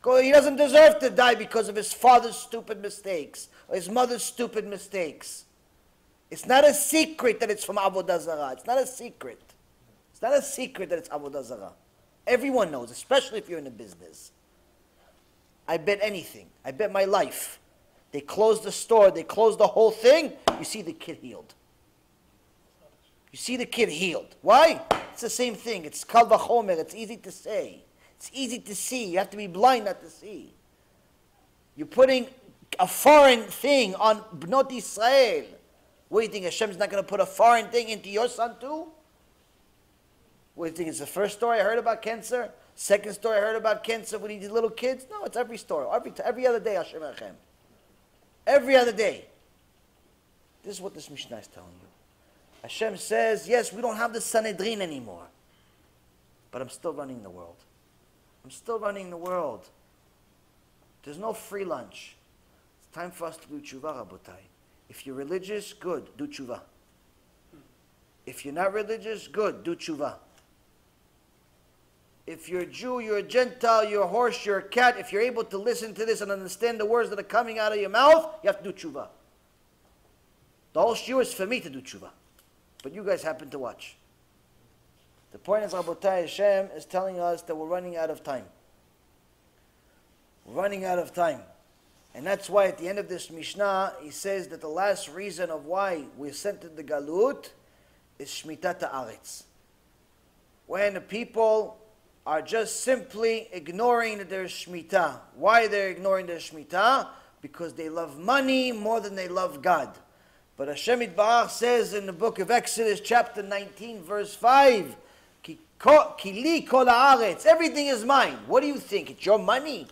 Go, he doesn't deserve to die because of his father's stupid mistakes or his mother's stupid mistakes. It's not a secret that it's from Avodah Zarah. It's not a secret. It's not a secret that it's Avodah Zarah. Everyone knows, especially if you're in a business. I bet anything. I bet my life. They close the store. They close the whole thing. You see the kid healed. You see the kid healed. Why? It's the same thing. It's kal v'chomer. It's easy to say. It's easy to see. You have to be blind not to see. You're putting a foreign thing on Bnot Israel. What do you think? Hashem's not going to put a foreign thing into your son too? What do you think? It's the first story I heard about cancer? Second story I heard about cancer with these little kids? No, it's every story. Every other day, Hashem Echem. Every other day. This is what this mishnah is telling you. Hashem says, yes, we don't have the Sanhedrin anymore. But I'm still running the world. I'm still running the world. There's no free lunch. It's time for us to do tshuva, Rabotai. If you're religious, good, do tshuva. If you're not religious, good, do tshuva. If you're a Jew, you're a Gentile, you're a horse, you're a cat, if you're able to listen to this and understand the words that are coming out of your mouth, you have to do tshuva. The whole shiur is for me to do tshuva. But you guys happen to watch. The point is, Rabotai, Hashem is telling us that we're running out of time. We're running out of time. And that's why at the end of this Mishnah, he says that the last reason of why we're sent to the Galut is Shmitat Haaretz. When the people are just simply ignoring their Shemitah. Why they're ignoring their Shemitah? Because they love money more than they love God. But Hashem Yitbarach says in the book of Exodus, chapter 19, verse 5, Ki li kol haaretz, everything is mine. What do you think? It's your money?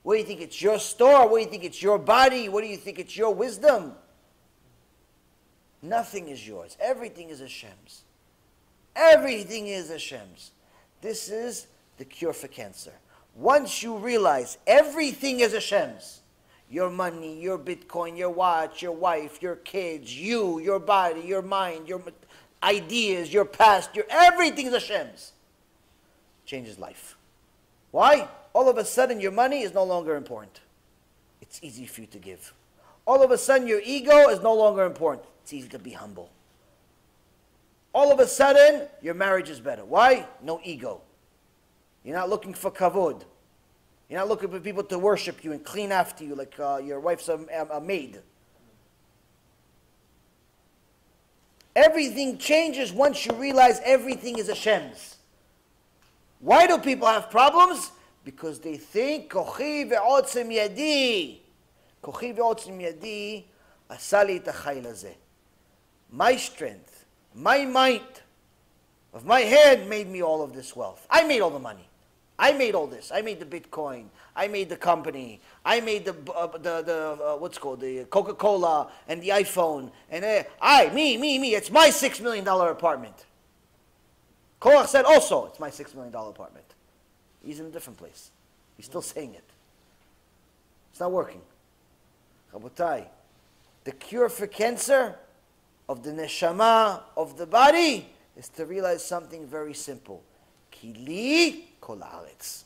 What do you think? It's your store? What do you think? It's your body? What do you think? It's your wisdom? Nothing is yours. Everything is Hashem's. Everything is Hashem's. This is the cure for cancer. Once you realize everything is Hashem's, your money, your Bitcoin, your watch, your wife, your kids, you, your body, your mind, your ideas, your past, everything is Hashem's. Changes life. Why? All of a sudden your money is no longer important. It's easy for you to give. All of a sudden your ego is no longer important. It's easy to be humble. All of a sudden your marriage is better. Why? No ego. You're not looking for kavod. You're not looking for people to worship you and clean after you like your wife's a maid. Everything changes once you realize everything is Hashem's. Why do people have problems? Because they think, Kochi ve'otzem yadi. Kochi ve'otzem yadi asali et ha'chayil hazeh. My strength, my might of my hand made me all of this wealth. I made all the money. I made all this. I made the Bitcoin. I made the company. I made the what's called the Coca-Cola and the iPhone. And me. It's my $6 million apartment. Korach said also, it's my $6 million apartment. He's in a different place. He's still saying it. It's not working. Rabotai, the cure for cancer of the neshama, of the body, is to realize something very simple. Ki li kol haaretz.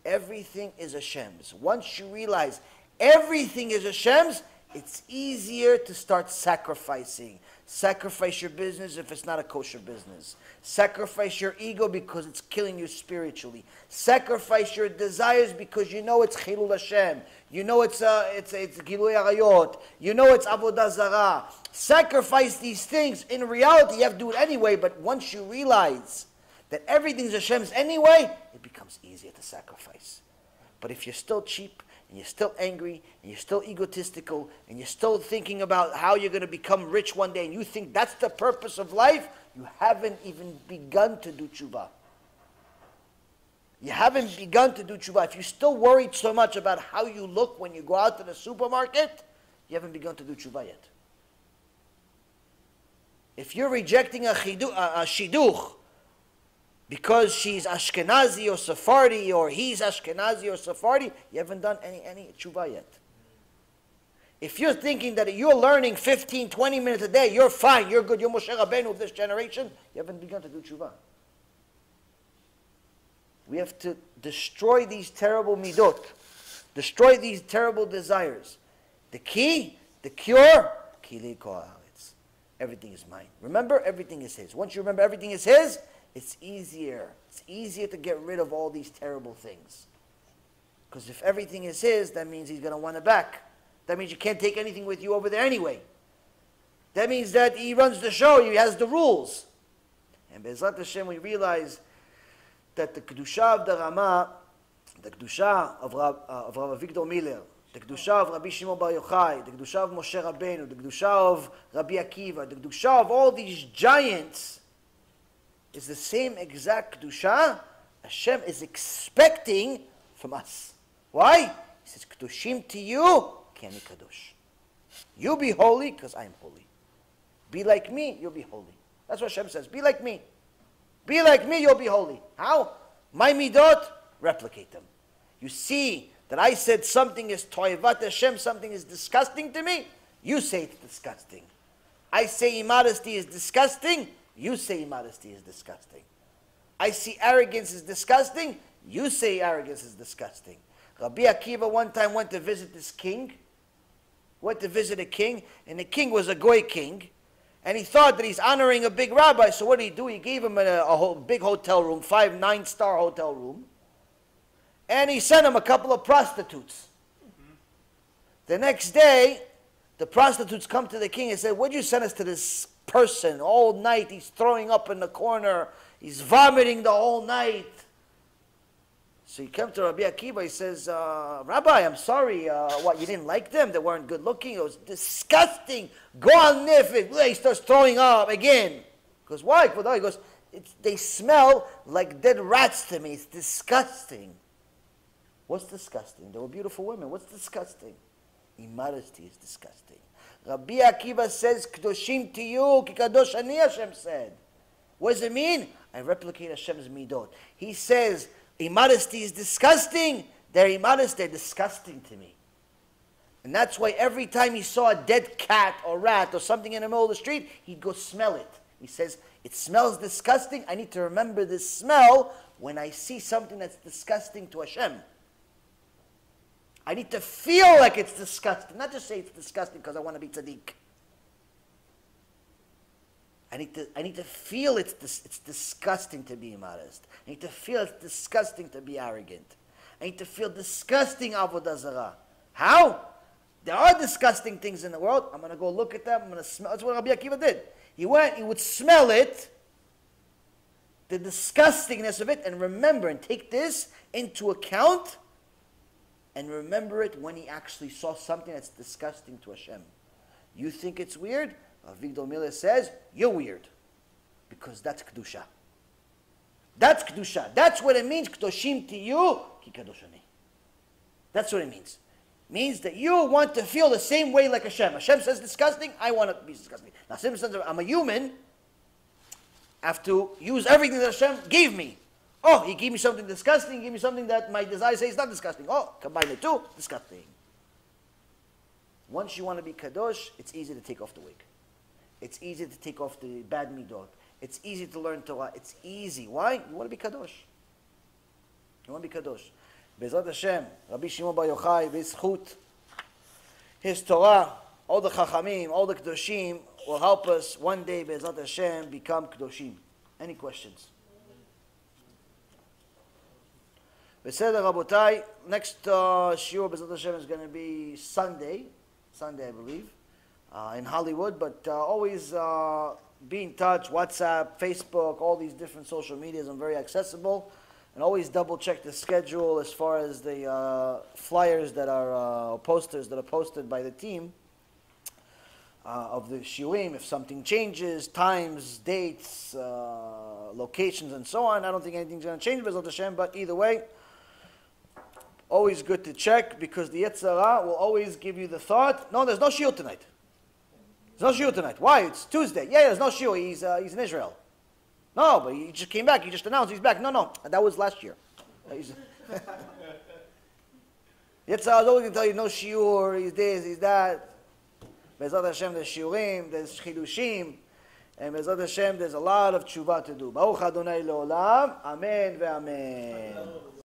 Everything is Hashem's. Once you realize everything is Hashem's, it's easier to start sacrificing. Sacrifice your business if it's not a kosher business. Sacrifice your ego because it's killing you spiritually. Sacrifice your desires because you know it's chilul Hashem. You know it's gilui arayot. You know it's avodah zarah. Sacrifice these things. In reality, you have to do it anyway, but once you realize that everything's Hashem's anyway, it becomes easier to sacrifice. But if you're still cheap, and you're still angry, and you're still egotistical, and you're still thinking about how you're going to become rich one day, and you think that's the purpose of life, you haven't even begun to do tshuva. You haven't begun to do tshuva. If you're still worried so much about how you look when you go out to the supermarket, you haven't begun to do tshuva yet. If you're rejecting a shidduch, because she's Ashkenazi or Sephardi, or he's Ashkenazi or Sephardi, you haven't done any tshuva yet. If you're thinking that you're learning 15, 20 minutes a day, you're fine, you're good, you're Moshe Rabbeinu of this generation, you haven't begun to do tshuva. We have to destroy these terrible midot, destroy these terrible desires. The key, the cure, kilei kol haaretz. Everything is mine. Remember, everything is his. Once you remember everything is his, it's easier. It's easier to get rid of all these terrible things. Because if everything is his, that means he's going to want it back. That means you can't take anything with you over there anyway. That means that he runs the show, he has the rules. And Be'ezrat Hashem, we realize that the Kedusha of the Ramah, the Kedusha of Rav Victor Miller, the Kedusha of Rabbi Shimon Bar Yochai, the Kedusha of Moshe Rabbeinu, the Kedusha of Rabbi Akiva, the Kedusha of all these giants, is the same exact Kedusha Hashem is expecting from us. Why? He says, Kedushim to you, Ki ani kadosh. You be holy, because I am holy. Be like me, you'll be holy. That's what Hashem says. Be like me. Be like me, you'll be holy. How? My midot, replicate them. You see that I said something is toivat Hashem, something is disgusting to me, you say it's disgusting. I say immodesty is disgusting, you say immodesty is disgusting. I see arrogance is disgusting, you say arrogance is disgusting. Rabbi Akiva one time went to visit this king, and the king was a goy king, and he thought that he's honoring a big rabbi, so what did he do? He gave him a whole big hotel room, 9-star hotel room, and he sent him a couple of prostitutes. The next day, the prostitutes come to the king and say, what'd you send us to this person? All night he's throwing up in the corner, he's vomiting the whole night. So he came to Rabbi Akiva, he says, Rabbi, I'm sorry, what, you didn't like them? They weren't good looking? It was disgusting. Go on, nifit. He starts throwing up again. He goes, why? He goes, they smell like dead rats to me. It's disgusting. What's disgusting? They were beautiful women. What's disgusting? Immodesty is disgusting. Rabbi Akiva says, Kedoshim to you, ki kadosh ani, Hashem said. What does it mean? I replicate Hashem's midot. He says, immodesty is disgusting. They're immodest, they're disgusting to me. And that's why every time he saw a dead cat or rat or something in the middle of the street, he'd go smell it. He says, it smells disgusting. I need to remember this smell when I see something that's disgusting to Hashem. I need to feel like it's disgusting. Not just say it's disgusting because I want to be tzaddik. I need to feel it's disgusting to be immodest. I need to feel it's disgusting to be arrogant. I need to feel disgusting avodah zarah. How? There are disgusting things in the world. I'm going to go look at them. I'm going to smell. That's what Rabbi Akiva did. He would smell it, the disgustingness of it, and remember and take this into account and remember it when he actually saw something that's disgusting to Hashem. You think it's weird? Victor Miller says, you're weird. Because that's Kedusha. That's Kedusha. That's what it means, Kedoshim to you, ki kadosh ani. That's what it means. It means that you want to feel the same way like Hashem. Hashem says disgusting, I want to be disgusting. Now, since I'm a human, I have to use everything that Hashem gave me. Oh, he gave me something disgusting, he gave me something that my desire says is not disgusting. Oh, combine the two, disgusting. Once you want to be kadosh, it's easy to take off the wig. It's easy to take off the bad midot. It's easy to learn Torah. It's easy. Why? You want to be kadosh. You want to be kadosh. Be'ezrat Hashem, Rabbi Shimon Bar Yochai, B'zchut, his Torah, all the Chachamim, all the Kedoshim will help us one day, Be'ezrat Hashem, become Kedoshim. Any questions? Beseder Rabotai, next shiur, Be'ezrat Hashem, is going to be Sunday, I believe. In Hollywood, but always be in touch, WhatsApp, Facebook, all these different social medias. I'm very accessible. And always double check the schedule as far as the flyers that are, posters that are posted by the team of the shiurim. If something changes, times, dates, locations, and so on, I don't think anything's going to change, B'ezrat Hashem, but either way, always good to check because the Yetzer Hara will always give you the thought, no, there's no shiur tonight. There's no shiur tonight. Why? It's Tuesday. Yeah, there's no shiur. He's in Israel. No, but he just came back. He just announced he's back. No. That was last year. Yetzer Hara is always going to tell you no shiur, he's this, he's that. Be'ezrat Hashem, there's shiurim, there's chidushim, and Be'ezrat Hashem, there's a lot of tshuva to do. Baruch Adonai Le'olam. Amen ve'amen.